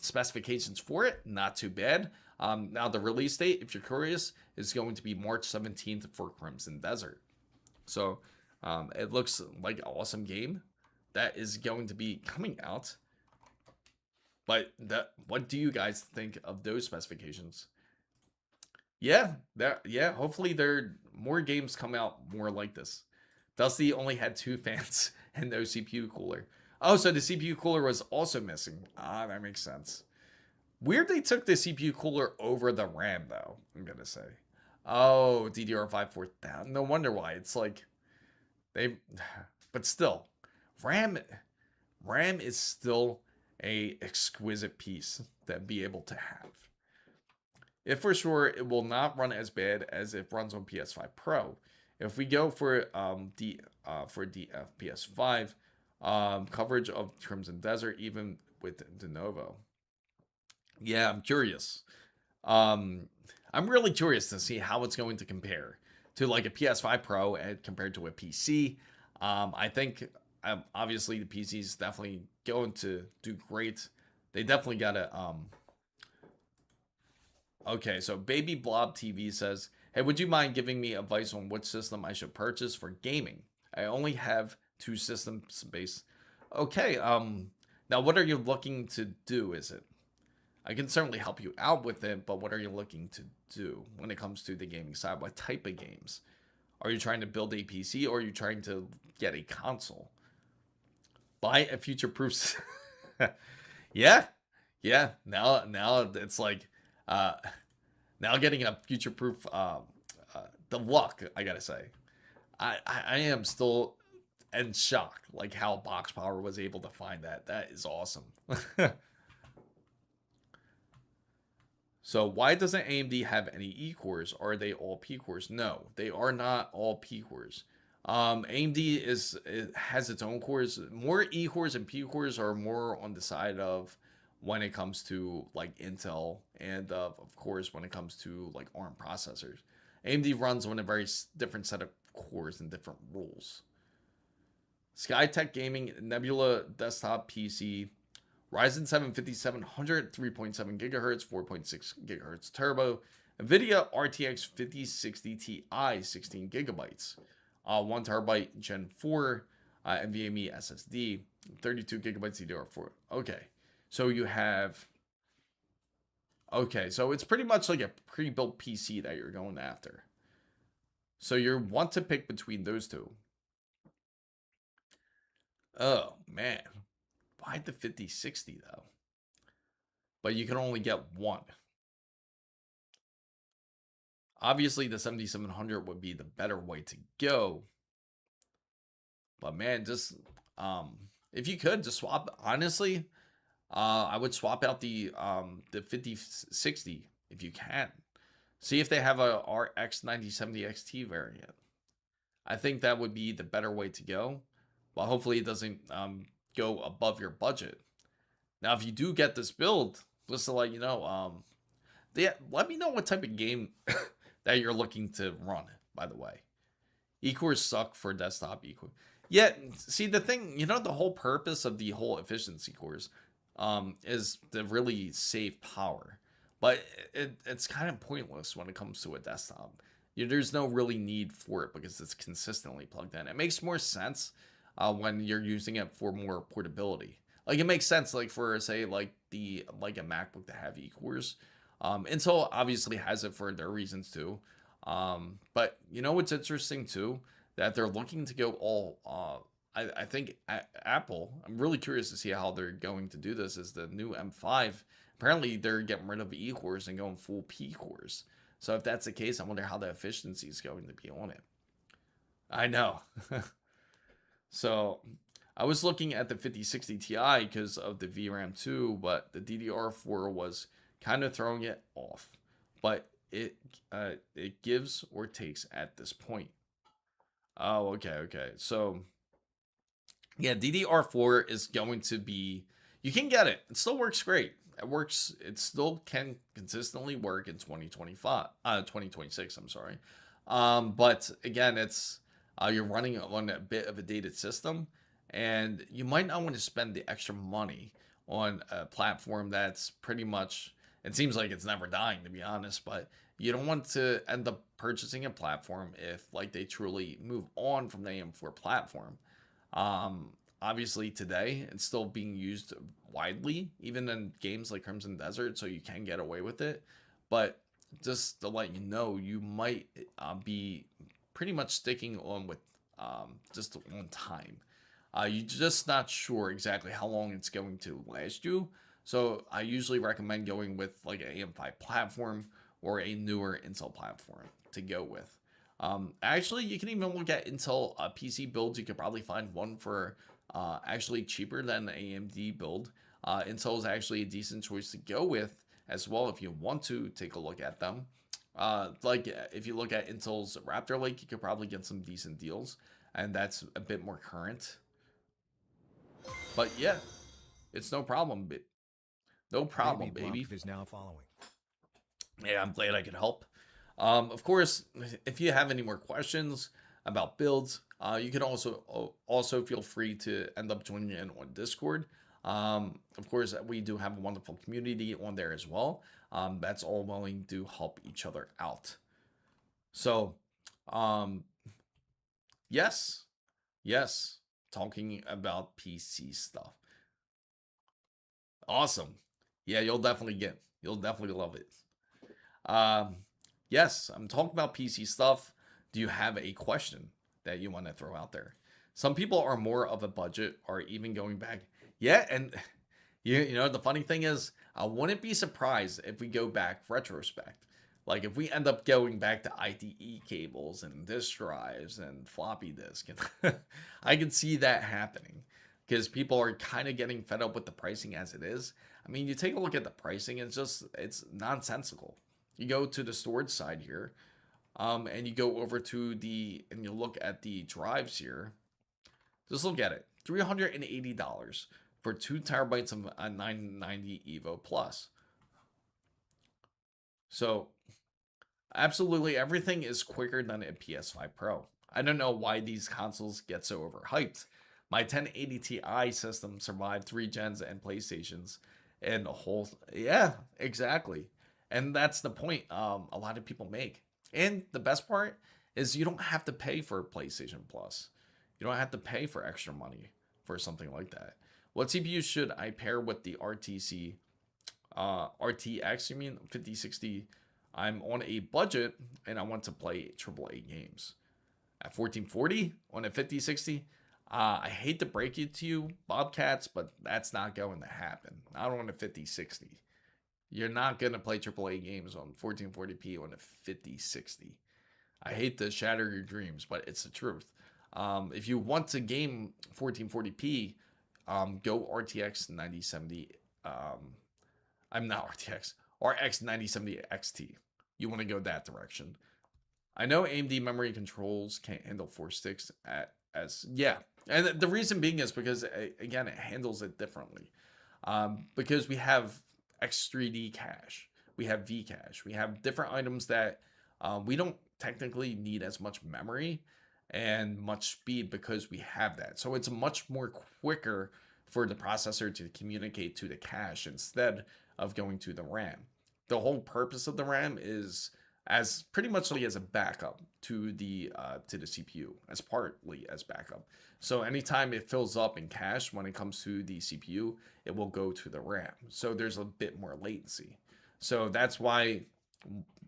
specifications for it. Not too bad. Now the release date, if you're curious, is going to be March 17th for Crimson Desert. So it looks like an awesome game that is going to be coming out. But what do you guys think of those specifications? Yeah, hopefully there are more games come out more like this. Dusty only had 2 fans and no CPU cooler. Oh, so the CPU cooler was also missing. That makes sense. Weird they took the CPU cooler over the RAM though, I'm gonna say. Oh, DDR5 4000. No wonder why. It's like but still, RAM is still a exquisite piece to be able to have. If for sure, it will not run as bad as it runs on PS5 Pro. If we go for the FPS5 coverage of Crimson Desert, even with de novo, yeah, I'm curious. I'm really curious to see how it's going to compare to like a PS5 Pro and compared to a PC. I think obviously the PC is definitely going to do great. They definitely gotta okay, so Baby Blob TV says, hey, would you mind giving me advice on which system I should purchase for gaming? I only have 2 systems based. Okay, now what are you looking to do? Is it? I can certainly help you out with it, but what are you looking to do when it comes to the gaming side? What type of games? Are you trying to build a PC or are you trying to get a console? Buy a future-proof. Yeah. Now it's like, now getting a future-proof, the luck, I gotta say. I am still in shock, like how Box Power was able to find that. That is awesome. So why doesn't AMD have any E cores? Are they all P cores? No, they are not all P cores. AMD has its own cores. More E cores and P cores are more on the side of when it comes to like Intel and of course when it comes to like ARM processors. AMD runs on a very different set of cores and different rules. Skytech Gaming Nebula Desktop PC Ryzen 7 5700, 3.7 gigahertz, 4.6 gigahertz turbo, NVIDIA RTX 5060 Ti, 16 gigabytes, 1 terabyte Gen 4 NVMe SSD, 32 gigabytes DDR4. Okay, so you have. Okay, so it's pretty much like a pre-built PC that you're going after. So you want to pick between those two. Oh man, why the 5060 though? But you can only get one. Obviously, the 7700 would be the better way to go. But man, just if you could just swap, honestly, I would swap out the 5060 if you can. See if they have a RX 9070 XT variant. I think that would be the better way to go. But hopefully it doesn't go above your budget. Now, if you do get this build, just to let you know, let me know what type of game that you're looking to run, by the way. E-cores suck for desktop e-core. Yeah, see the thing, the whole purpose of the whole efficiency cores is to really save power. But it's kind of pointless when it comes to a desktop. There's no really need for it because it's consistently plugged in. It makes more sense when you're using it for more portability. Like it makes sense, like for say like a MacBook to have E-cores. Intel obviously has it for their reasons too. But what's interesting too, that they're looking to go all. I think Apple. I'm really curious to see how they're going to do this. Is the new M5? Apparently, they're getting rid of E cores and going full P cores. So if that's the case, I wonder how the efficiency is going to be on it. I know. So I was looking at the 5060 Ti because of the VRAM 2, but the DDR4 was kind of throwing it off. But it gives or takes at this point. Oh, okay. So yeah, DDR4 is going to be. You can get it. It still works great. It works. It still can consistently work in 2026. I'm sorry. But again, it's you're running on a bit of a dated system, and you might not want to spend the extra money on a platform that's pretty much. It seems like it's never dying, to be honest, but you don't want to end up purchasing a platform if like they truly move on from the AM4 platform. Obviously today it's still being used widely, even in games like Crimson Desert, so you can get away with it. But just to let you know, you might be pretty much sticking on with just on time. You're just not sure exactly how long it's going to last you. So I usually recommend going with like an AM5 platform or a newer Intel platform to go with. Actually, you can even look at Intel PC builds. You could probably find one for actually cheaper than the AMD build. Intel is actually a decent choice to go with as well if you want to take a look at them. Like if you look at Intel's Raptor Lake, you could probably get some decent deals, and that's a bit more current. But yeah, it's no problem. No problem, baby. Is now following. Yeah, I'm glad I could help. Of course, if you have any more questions about builds, you can also feel free to end up joining in on Discord. Of course, we do have a wonderful community on there as well. That's all willing to help each other out. So, yes, talking about PC stuff. Awesome. Yeah, you'll definitely love it. Um, yes, I'm talking about PC stuff. Do you have a question that you want to throw out there? Some people are more of a budget or even going back. Yeah, and the funny thing is, I wouldn't be surprised if we go back retrospect. Like if we end up going back to IDE cables and disk drives and floppy disk, and I can see that happening because people are kind of getting fed up with the pricing as it is. I mean, you take a look at the pricing, it's nonsensical. You go to the storage side here, and you go over to and you look at the drives here. Just look at it, $380 for 2 TB of a 990 Evo Plus. So absolutely everything is quicker than a PS5 Pro. I don't know why these consoles get so overhyped. My 1080 Ti system survived 3 gens and PlayStations and the whole. Yeah, exactly. And that's the point a lot of people make. And the best part is you don't have to pay for PlayStation Plus. You don't have to pay for extra money for something like that. What CPU should I pair with the RTX? You mean 5060? I'm on a budget and I want to play AAA games. At 1440 on a 5060, I hate to break it to you, Bobcats, but that's not going to happen. Not on a 5060. You're not going to play AAA games on 1440p on a 5060. I hate to shatter your dreams, but it's the truth. If you want to game 1440p, go RTX 9070. I'm not RTX, RX 9070 XT. You want to go that direction. I know AMD memory controls can't handle 4 sticks yeah, and the reason being is because again it handles it differently. Because we have X3D cache, we have V cache, we have different items that we don't technically need as much memory and much speed because we have that. So it's much more quicker for the processor to communicate to the cache instead of going to the RAM. The whole purpose of the RAM is as pretty much as a backup to the CPU, as partly as backup. So anytime it fills up in cache when it comes to the CPU, it will go to the RAM. So there's a bit more latency. So that's why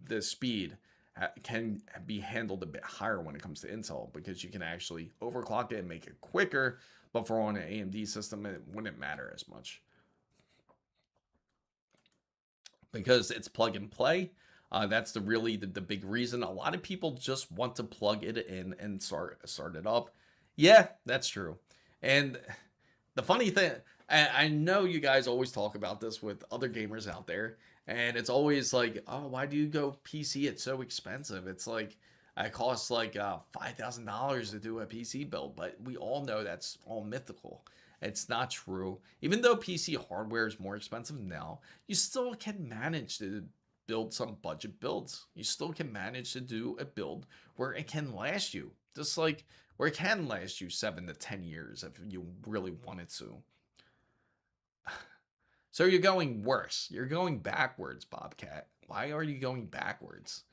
the speed can be handled a bit higher when it comes to Intel, because you can actually overclock it and make it quicker. But for on an AMD system, it wouldn't matter as much because it's plug and play. That's the big reason. A lot of people just want to plug it in and start it up. Yeah, that's true. And the funny thing, I know you guys always talk about this with other gamers out there, and it's always like, oh, why do you go PC? It's so expensive. It's like it costs like $5,000 to do a PC build, but we all know that's all mythical. It's not true. Even though PC hardware is more expensive now, you still can manage to build some budget builds. You still can manage to do a build where it can last you, just like where it can last you 7 to 10 years if you really wanted to. So you're going worse. You're going backwards, Bobcat. Why are you going backwards?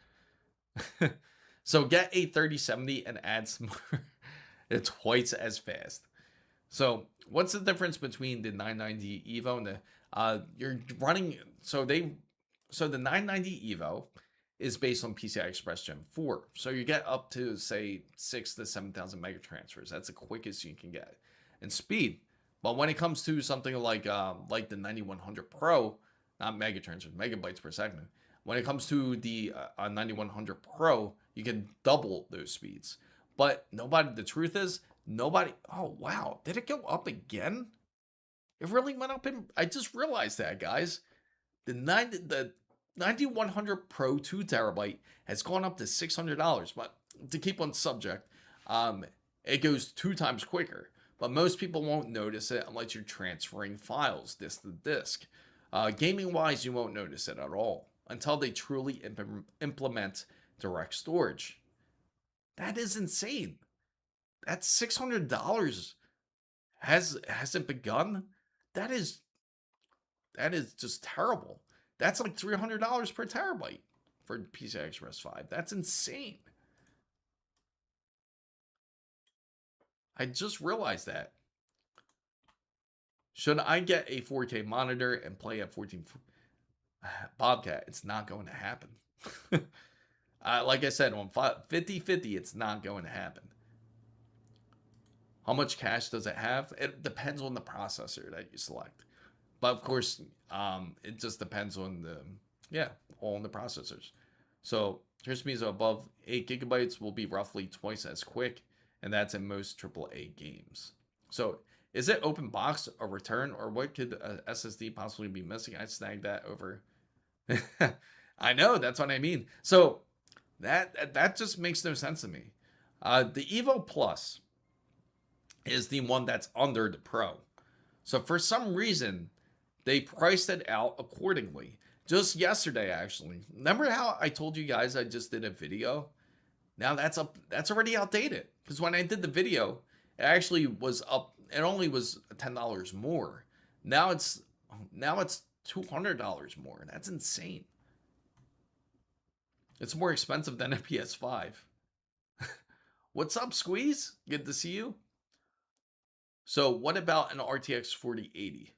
So get a 3070 and add some more. It's twice as fast. So what's the difference between the 990 Evo and the you're running so the 990 Evo is based on PCI Express Gen 4. So you get up to say 6,000 to 7,000 mega transfers. That's the quickest you can get in speed. But when it comes to something like the 9100 Pro, not mega transfers, megabytes per second. When it comes to the 9100 Pro, you can double those speeds. But the truth is, nobody, oh wow, did it go up again? It really went up I just realized that, guys. The 9100 Pro 2 terabyte has gone up to $600. But to keep on subject, it goes 2 times quicker. But most people won't notice it unless you're transferring files disk to disk. Gaming wise, you won't notice it at all until they truly implement direct storage. That is insane. That $600 hasn't begun. That is just terrible. That's like $300 per terabyte for PCI Express 5. That's insane. I just realized that. Should I get a 4K monitor and play at 14? Bobcat, it's not going to happen. Like I said, on 50/50, it's not going to happen. How much cache does it have? It depends on the processor that you select. But of course, it just depends on on the processors. So here's speeds above 8 gigabytes will be roughly twice as quick, and that's in most AAA games. So Is it open box or return, or what could a SSD possibly be missing? I snagged that over. I know, that's what I mean. So that just makes no sense to me. The Evo Plus is the one that's under the Pro. So for some reason, they priced it out accordingly. Just yesterday, actually. Remember how I told you guys I just did a video? Now that's already outdated. Because when I did the video, it actually was up. It only was $10 more. Now it's $200 more. That's insane. It's more expensive than a PS5. What's up, Squeeze? Good to see you. So what about an RTX 4080?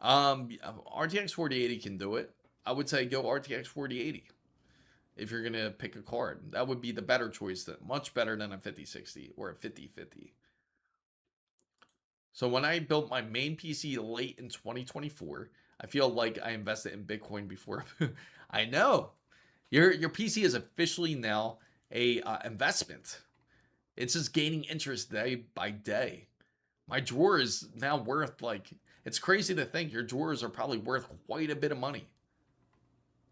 RTX 4080 can do it. I would say go RTX 4080 if you're gonna pick a card. That would be the better choice, much better than a 5060 or a 5050. So when I built my main PC late in 2024, I feel like I invested in Bitcoin before. I know your PC is officially now a investment. It's just gaining interest day by day. My drawer is now worth like, it's crazy to think your drawers are probably worth quite a bit of money.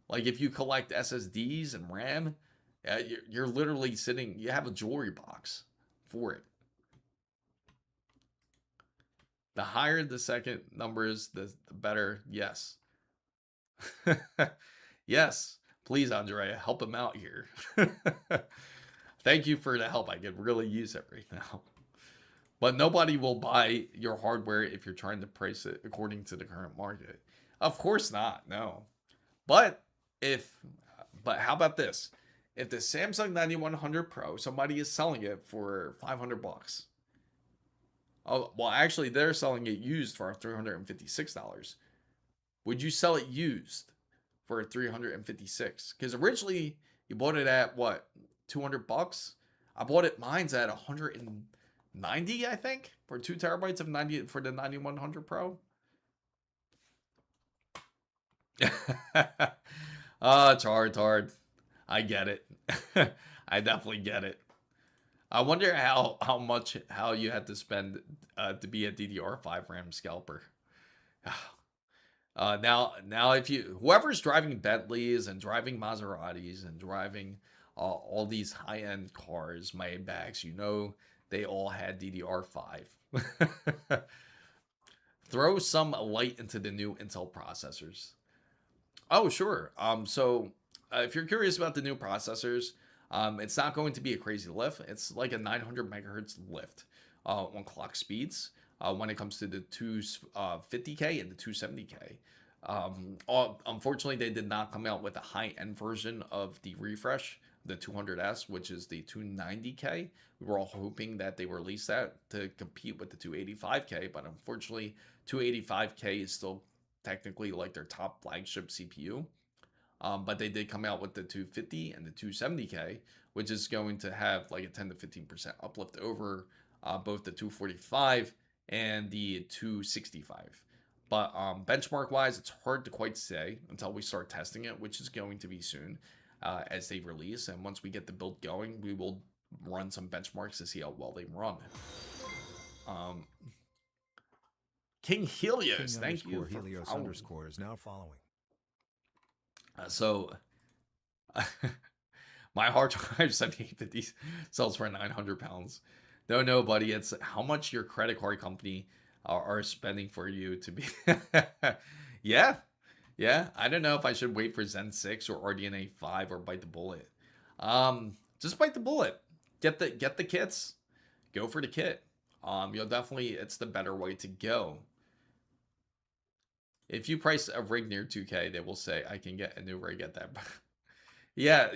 Like if you collect SSDs and RAM, you're literally sitting, you have a jewelry box for it. The higher the second numbers, the better. Yes. Yes. Please, Andrea, help him out here. Thank you for the help. I could really use it right now. But nobody will buy your hardware if you're trying to price it according to the current market. Of course not. No. But how about this? If the Samsung 9100 Pro, somebody is selling it for $500. Oh, well, actually, they're selling it used for $356. Would you sell it used for $356? Because originally you bought it at what, $200? I bought it. Mine's at 190, I think, for 2 terabytes of 90 for the 9100 Pro. It's hard. I get it. I definitely get it. I wonder how you had to spend to be a DDR5 RAM scalper. Now if you, whoever's driving Bentleys and driving Maseratis and driving all these high-end cars, Maybachs, you know, they all had DDR5. Throw some light into the new Intel processors. Oh, sure. If you're curious about the new processors, it's not going to be a crazy lift. It's like a 900 megahertz lift on clock speeds when it comes to the 250K and the 270K. Unfortunately, they did not come out with a high-end version of the refresh, the 200S, which is the 290K. We were all hoping that they release that to compete with the 285K, but unfortunately, 285K is still technically like their top flagship CPU. But they did come out with the 250 and the 270K, which is going to have like a 10 to 15% uplift over both the 245 and the 265. But benchmark wise, it's hard to quite say until we start testing it, which is going to be soon as they release. And once we get the build going, we will run some benchmarks to see how well they run. King Helios, thank you for Helios underscore is now following. My hard drive 7850 sells for 900 pounds. No, buddy, it's how much your credit card company are spending for you to be. Yeah. I don't know if I should wait for Zen 6 or RDNA 5 or bite the bullet. Just bite the bullet. Get the kits. Go for the kit. You'll definitely, it's the better way to go. If you price a rig near 2K, they will say, I can get a new rig at that. Yeah.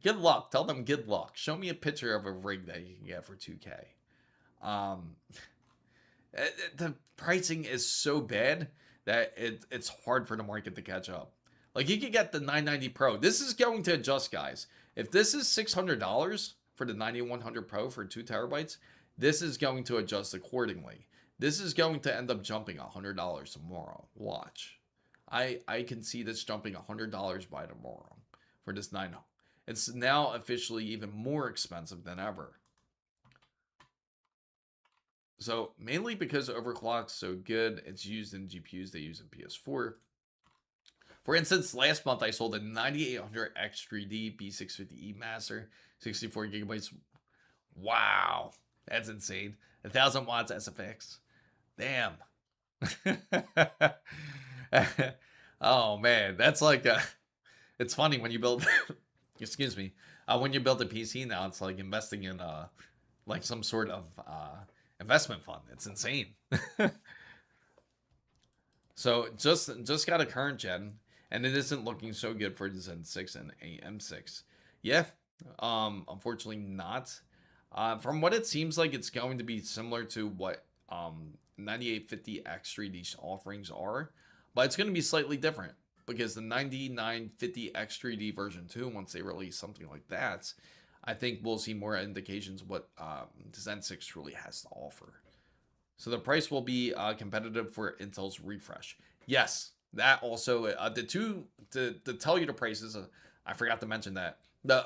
Good luck. Tell them good luck. Show me a picture of a rig that you can get for 2K. The pricing is so bad that it's hard for the market to catch up. Like you can get the 990 Pro. This is going to adjust, guys. If this is $600 for the 9100 Pro for 2 terabytes, this is going to adjust accordingly. This is going to end up jumping $100 tomorrow. Watch. I can see this jumping $100 by tomorrow for this 9. It's now officially even more expensive than ever. So mainly because overclock's so good, it's used in GPUs they use in PS4. For instance, last month I sold a 9800 X3D B650E Master, 64 gigabytes. Wow, that's insane. 1000 watts SFX. Damn. Oh man, that's like it's funny when you build excuse me, when you build a PC now, it's like investing in like some sort of investment fund. It's insane. So just got a current gen, and it isn't looking so good for the Zen 6 and AM6. Yeah, unfortunately not. From what it seems like, it's going to be similar to what 9850X3D offerings are, but it's going to be slightly different because the 9950X3D version 2, once they release something like that, I think we'll see more indications what the Zen 6 truly has to offer. So the price will be competitive for Intel's refresh. Yes, that also the two to tell you the prices. I forgot to mention that the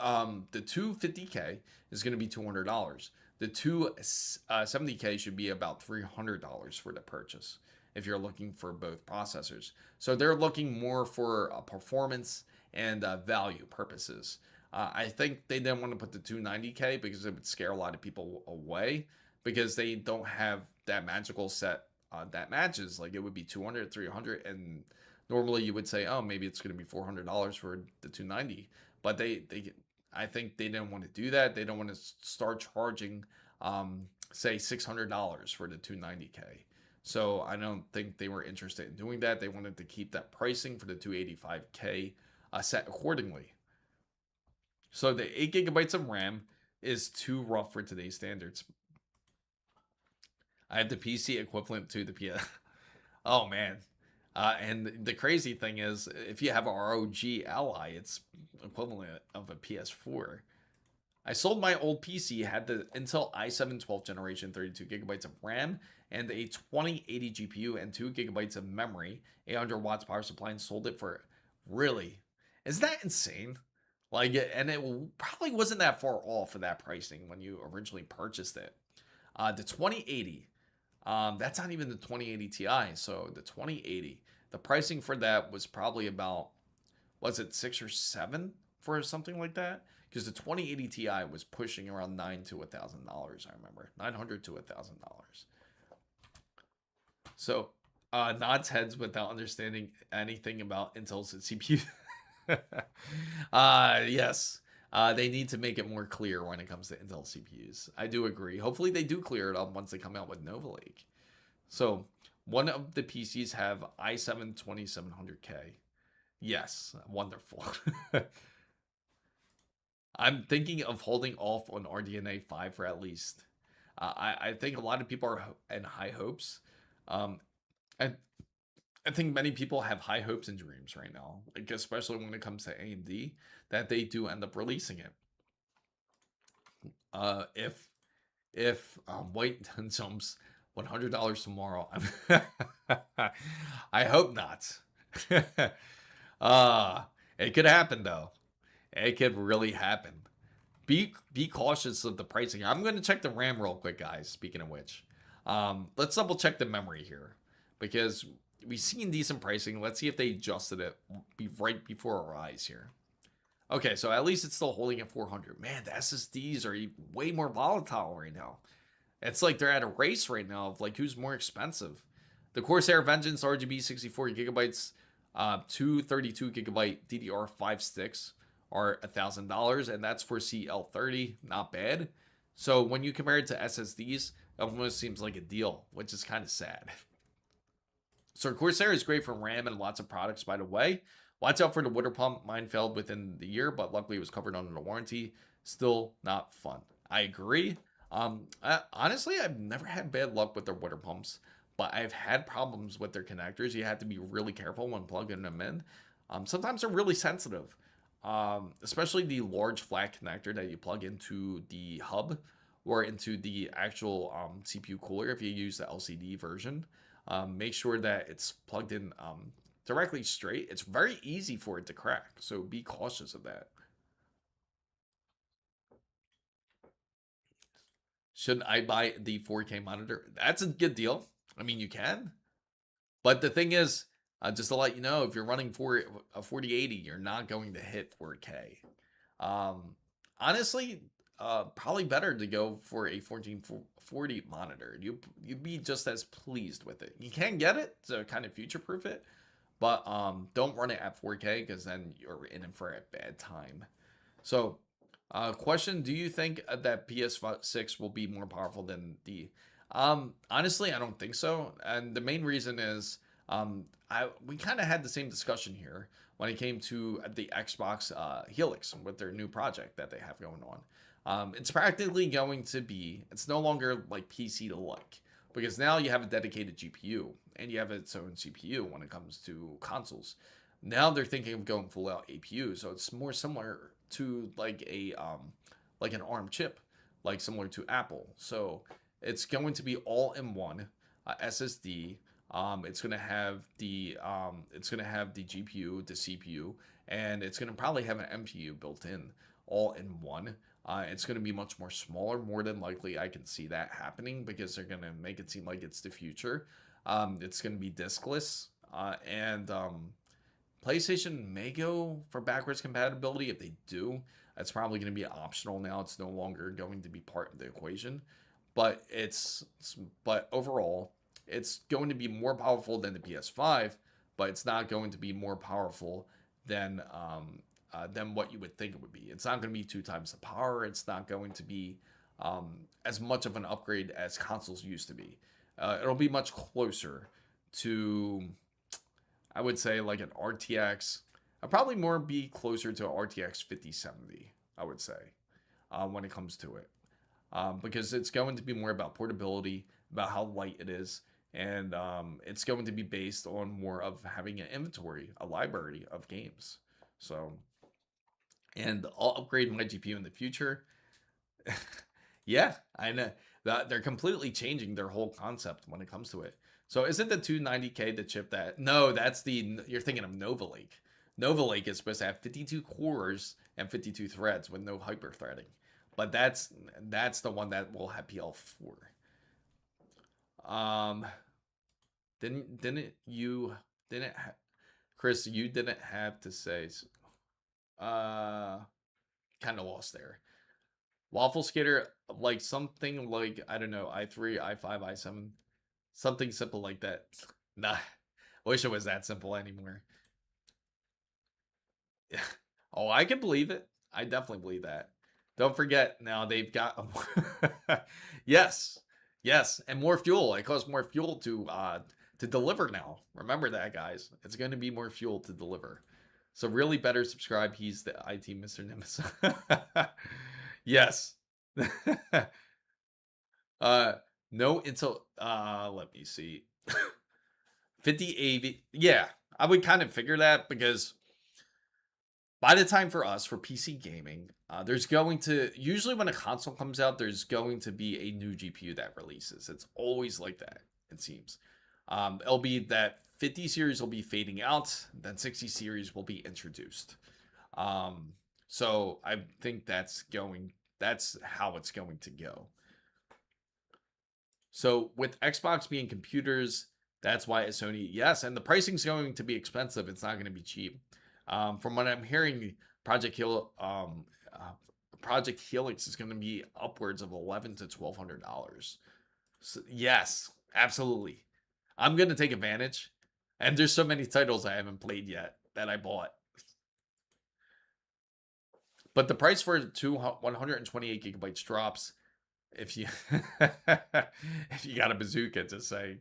250K is going to be $200. The 270K should be about $300 for the purchase if you're looking for both processors. So they're looking more for performance and value purposes. I think they didn't want to put the 290K because it would scare a lot of people away because they don't have that magical set that matches. Like it would be 200, 300, and normally you would say, oh, maybe it's going to be $400 for the 290. But I think they didn't want to do that. They don't want to start charging, say, $600 for the 290K. So I don't think they were interested in doing that. They wanted to keep that pricing for the 285K set accordingly. So the 8 gigabytes of RAM is too rough for today's standards. I have the PC equivalent to the PS. Oh man. And the crazy thing is, if you have a ROG Ally, it's equivalent of a PS4. I sold my old PC, had the Intel i7 12th generation, 32 gigabytes of RAM, and a 2080 GPU and 2 gigabytes of memory, 800 watts power supply, and sold it for really. Is that insane? Like, and it probably wasn't that far off of that pricing when you originally purchased it. The 2080, that's not even the 2080 Ti. So the 2080, the pricing for that was probably about, was it 6 or 7 for something like that? Because the 2080 Ti was pushing around $900 to $1,000. I remember $900 to $1,000. So nods heads without understanding anything about Intel's CPU. Yes. They need to make it more clear when it comes to Intel CPUs. I do agree. Hopefully they do clear it up once they come out with Nova Lake. So one of the PCs have i7 2700K. Yes, wonderful. I'm thinking of holding off on RDNA 5 for at least. I think a lot of people are in high hopes. Um, I, I think many people have high hopes and dreams right now, like especially when it comes to AMD, that they do end up releasing it. If White jumps $100 tomorrow, I hope not. It could happen though. It could really happen. Be cautious of the pricing. I'm going to check the RAM real quick, guys. Speaking of which, let's double check the memory here because we've seen decent pricing. Let's see if they adjusted it right before our eyes here. Okay, so at least it's still holding at 400. Man, the SSDs are way more volatile right now. It's like they're at a race right now of like who's more expensive. The Corsair Vengeance RGB 64 gigabytes, 232 gigabyte DDR5 sticks are $1,000, and that's for CL30. Not bad. So when you compare it to SSDs, it almost seems like a deal, which is kind of sad. So Corsair is great for RAM and lots of products, by the way. Watch out for the water pump. Mine failed within the year, but luckily it was covered under the warranty. Still not fun. I agree. Honestly, I've never had bad luck with their water pumps, but I've had problems with their connectors. You have to be really careful when plugging them in. Sometimes they're really sensitive, especially the large flat connector that you plug into the hub or into the actual CPU cooler if you use the LCD version. Make sure that it's plugged in directly straight. It's very easy for it to crack, so be cautious of that. Should I buy the 4K monitor? That's a good deal. I mean, you can. But the thing is, just to let you know, if you're running for a 4080, you're not going to hit 4K. Um, honestly, probably better to go for a 1440 monitor. You'd be just as pleased with it. You can get it to kind of future proof it, but don't run it at 4K because then you're in it for a bad time. So, question: do you think that PS6 will be more powerful than the? Honestly, I don't think so, and the main reason is we kind of had the same discussion here when it came to the Xbox Helix with their new project that they have going on. It's practically going to be. It's no longer like PC to like because now you have a dedicated GPU and you have its own CPU when it comes to consoles. Now they're thinking of going full out APU, so it's more similar to like an ARM chip, like similar to Apple. So it's going to be all in one SSD. It's gonna have the GPU, the CPU, and it's gonna probably have an MPU built in, all in one. It's gonna be much more smaller. More than likely, I can see that happening because they're gonna make it seem like it's the future. It's gonna be diskless, and PlayStation may go for backwards compatibility. If they do, it's probably going to be optional now. It's no longer going to be part of the equation. But but overall, it's going to be more powerful than the PS5, but it's not going to be more powerful than what you would think it would be. It's not going to be 2 times the power. It's not going to be as much of an upgrade as consoles used to be. It'll be much closer to, I would say, like an RTX. I'd probably more be closer to RTX 5070, I would say, when it comes to it. Because it's going to be more about portability, about how light it is, and it's going to be based on more of having an inventory, a library of games. So, and I'll upgrade my GPU in the future. Yeah, I know that they're completely changing their whole concept when it comes to it. So isn't the 290K the chip that? No, that's the, you're thinking of Nova Lake. Nova Lake is supposed to have 52 cores and 52 threads with no hyper threading. But that's the one that will have PL4. Um didn't you didn't Chris, you didn't have to say uh kind of lost there. Waffle Skater, like something like, I don't know, i3, i5, i7, something simple like that. Nah, I wish it was that simple anymore. Yeah. Oh, I can believe it. I definitely believe that. Don't forget, now they've got yes, yes, and more fuel. It costs more fuel to deliver now. Remember that, guys. It's going to be more fuel to deliver. So really better subscribe. He's the IT Mr. Nemesis. Yes. No Intel. Let me see. 50 AV. Yeah, I would kind of figure that because by the time for us for PC gaming, there's going to, usually when a console comes out, there's going to be a new GPU that releases. It's always like that, it seems. It'll be that 50 series will be fading out, then 60 series will be introduced. So I think that's how it's going to go. So with Xbox being computers, that's why at Sony, yes, and the pricing's going to be expensive. It's not going to be cheap. From what I'm hearing, Project Helix is going to be upwards of $1,100 to $1,200. So, yes, absolutely. I'm going to take advantage. And there's so many titles I haven't played yet that I bought. But the price for 128 gigabytes drops if you if you got a bazooka to say,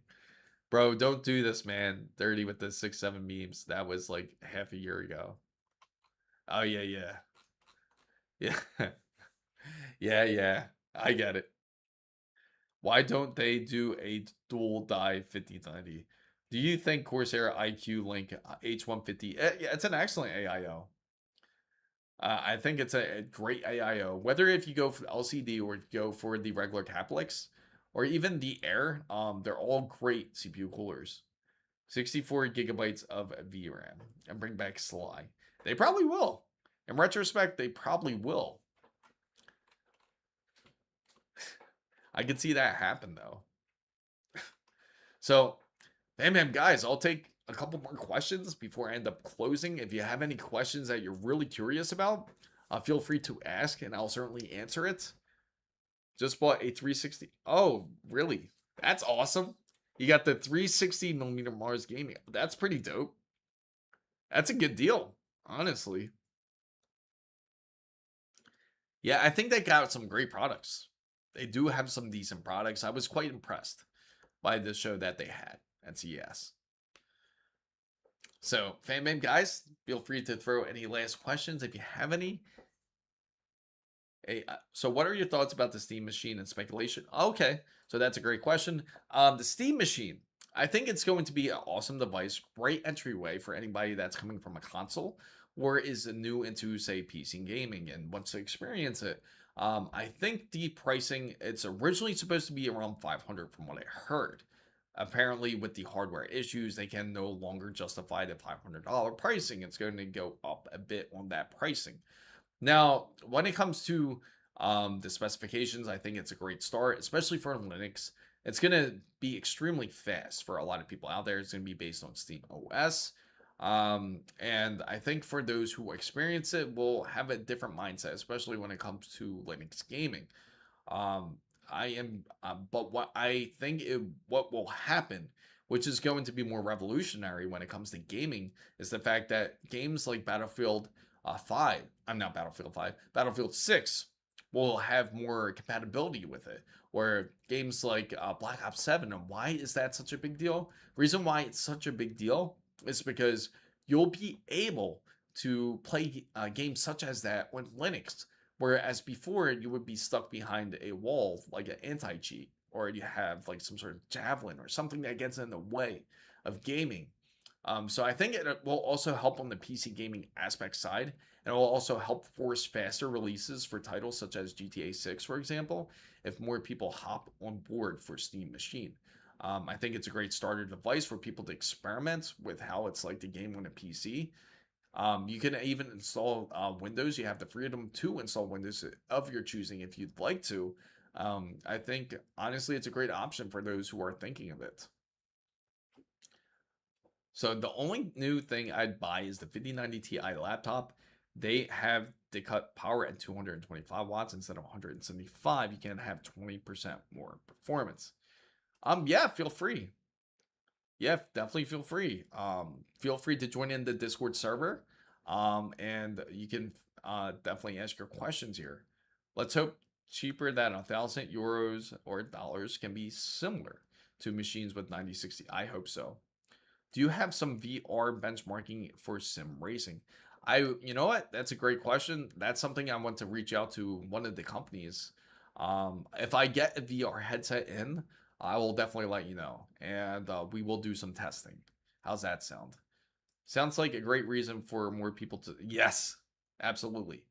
bro, don't do this, man. 30 with the 6-7 memes. That was like half a year ago. Oh yeah, yeah. Yeah. Yeah, yeah. I get it. Why don't they do a dual die 5090? Do you think Corsair IQ Link H150? Yeah, it's an excellent AIO. I think it's a great AIO. Whether if you go for LCD or go for the regular Caplix or even the Air, they're all great CPU coolers. 64 gigabytes of VRAM and bring back Sly. They probably will. In retrospect, they probably will. I could see that happen though. So, man, guys, I'll take a couple more questions before I end up closing. If you have any questions that you're really curious about, feel free to ask and I'll certainly answer it. Just bought a 360. Oh, really? That's awesome. You got the 360 millimeter Mars gaming. That's pretty dope. That's a good deal, honestly. Yeah, I think they got some great products. They do have some decent products. I was quite impressed by the show that they had at CES. So, fan guys, feel free to throw any last questions if you have any. Hey, so what are your thoughts about the Steam Machine and speculation? Okay, so that's a great question. The Steam Machine, I think it's going to be an awesome device, great entryway for anybody that's coming from a console or is new into, say, PC gaming and wants to experience it. I think the pricing, it's originally supposed to be around 500 from what I heard. Apparently, with the hardware issues, they can no longer justify the $500 pricing. It's going to go up a bit on that pricing. Now, when it comes to the specifications, I think it's a great start, especially for Linux. It's going to be extremely fast for a lot of people out there. It's going to be based on Steam OS. And I think for those who experience it, will have a different mindset, especially when it comes to Linux gaming. But what I think what will happen, which is going to be more revolutionary when it comes to gaming, is the fact that games like Battlefield 5, I'm not Battlefield 5, Battlefield 6 will have more compatibility with it. Where games like Black Ops 7, and why is that such a big deal? Reason why it's such a big deal is because you'll be able to play games such as that with Linux. Whereas before, you would be stuck behind a wall like an anti-cheat, or you have like some sort of javelin or something that gets in the way of gaming. So I think it will also help on the PC gaming aspect side, and it will also help force faster releases for titles such as GTA 6, for example, if more people hop on board for Steam Machine. I think it's a great starter device for people to experiment with how it's like to game on a PC. You can even install Windows. You have the freedom to install Windows of your choosing if you'd like to. I think, honestly, it's a great option for those who are thinking of it. So the only new thing I'd buy is the 5090 Ti laptop. They cut power at 225 watts instead of 175. You can have 20% more performance. Yeah, feel free. Yeah, definitely feel free. Feel free to join in the Discord server. And you can definitely ask your questions here. Let's hope cheaper than €1,000 or dollars can be similar to machines with 9060. I hope so. Do you have some VR benchmarking for sim racing? You know what? That's a great question. That's something I want to reach out to one of the companies. If I get a VR headset in, I will definitely let you know, and we will do some testing. How's that sound? Sounds like a great reason for more people to. Yes, absolutely.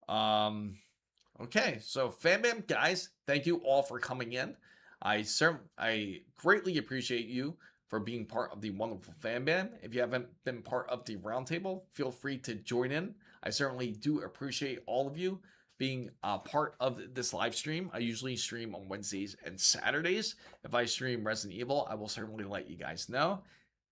Okay, so FanBam guys, thank you all for coming in. I greatly appreciate you for being part of the wonderful FanBam. If you haven't been part of the roundtable, feel free to join in. I certainly do appreciate all of you being a part of this live stream. I usually stream on Wednesdays and Saturdays. If I stream Resident Evil, I will certainly let you guys know.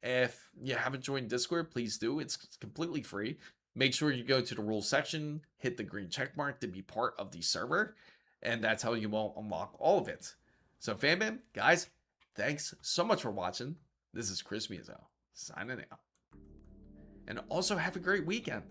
If you haven't joined Discord, please do. It's completely free. Make sure you go to the rules section, hit the green check mark to be part of the server, and that's how you will unlock all of it. So, FanBam, guys, thanks so much for watching. This is Chris Mizo, signing out. And also have a great weekend.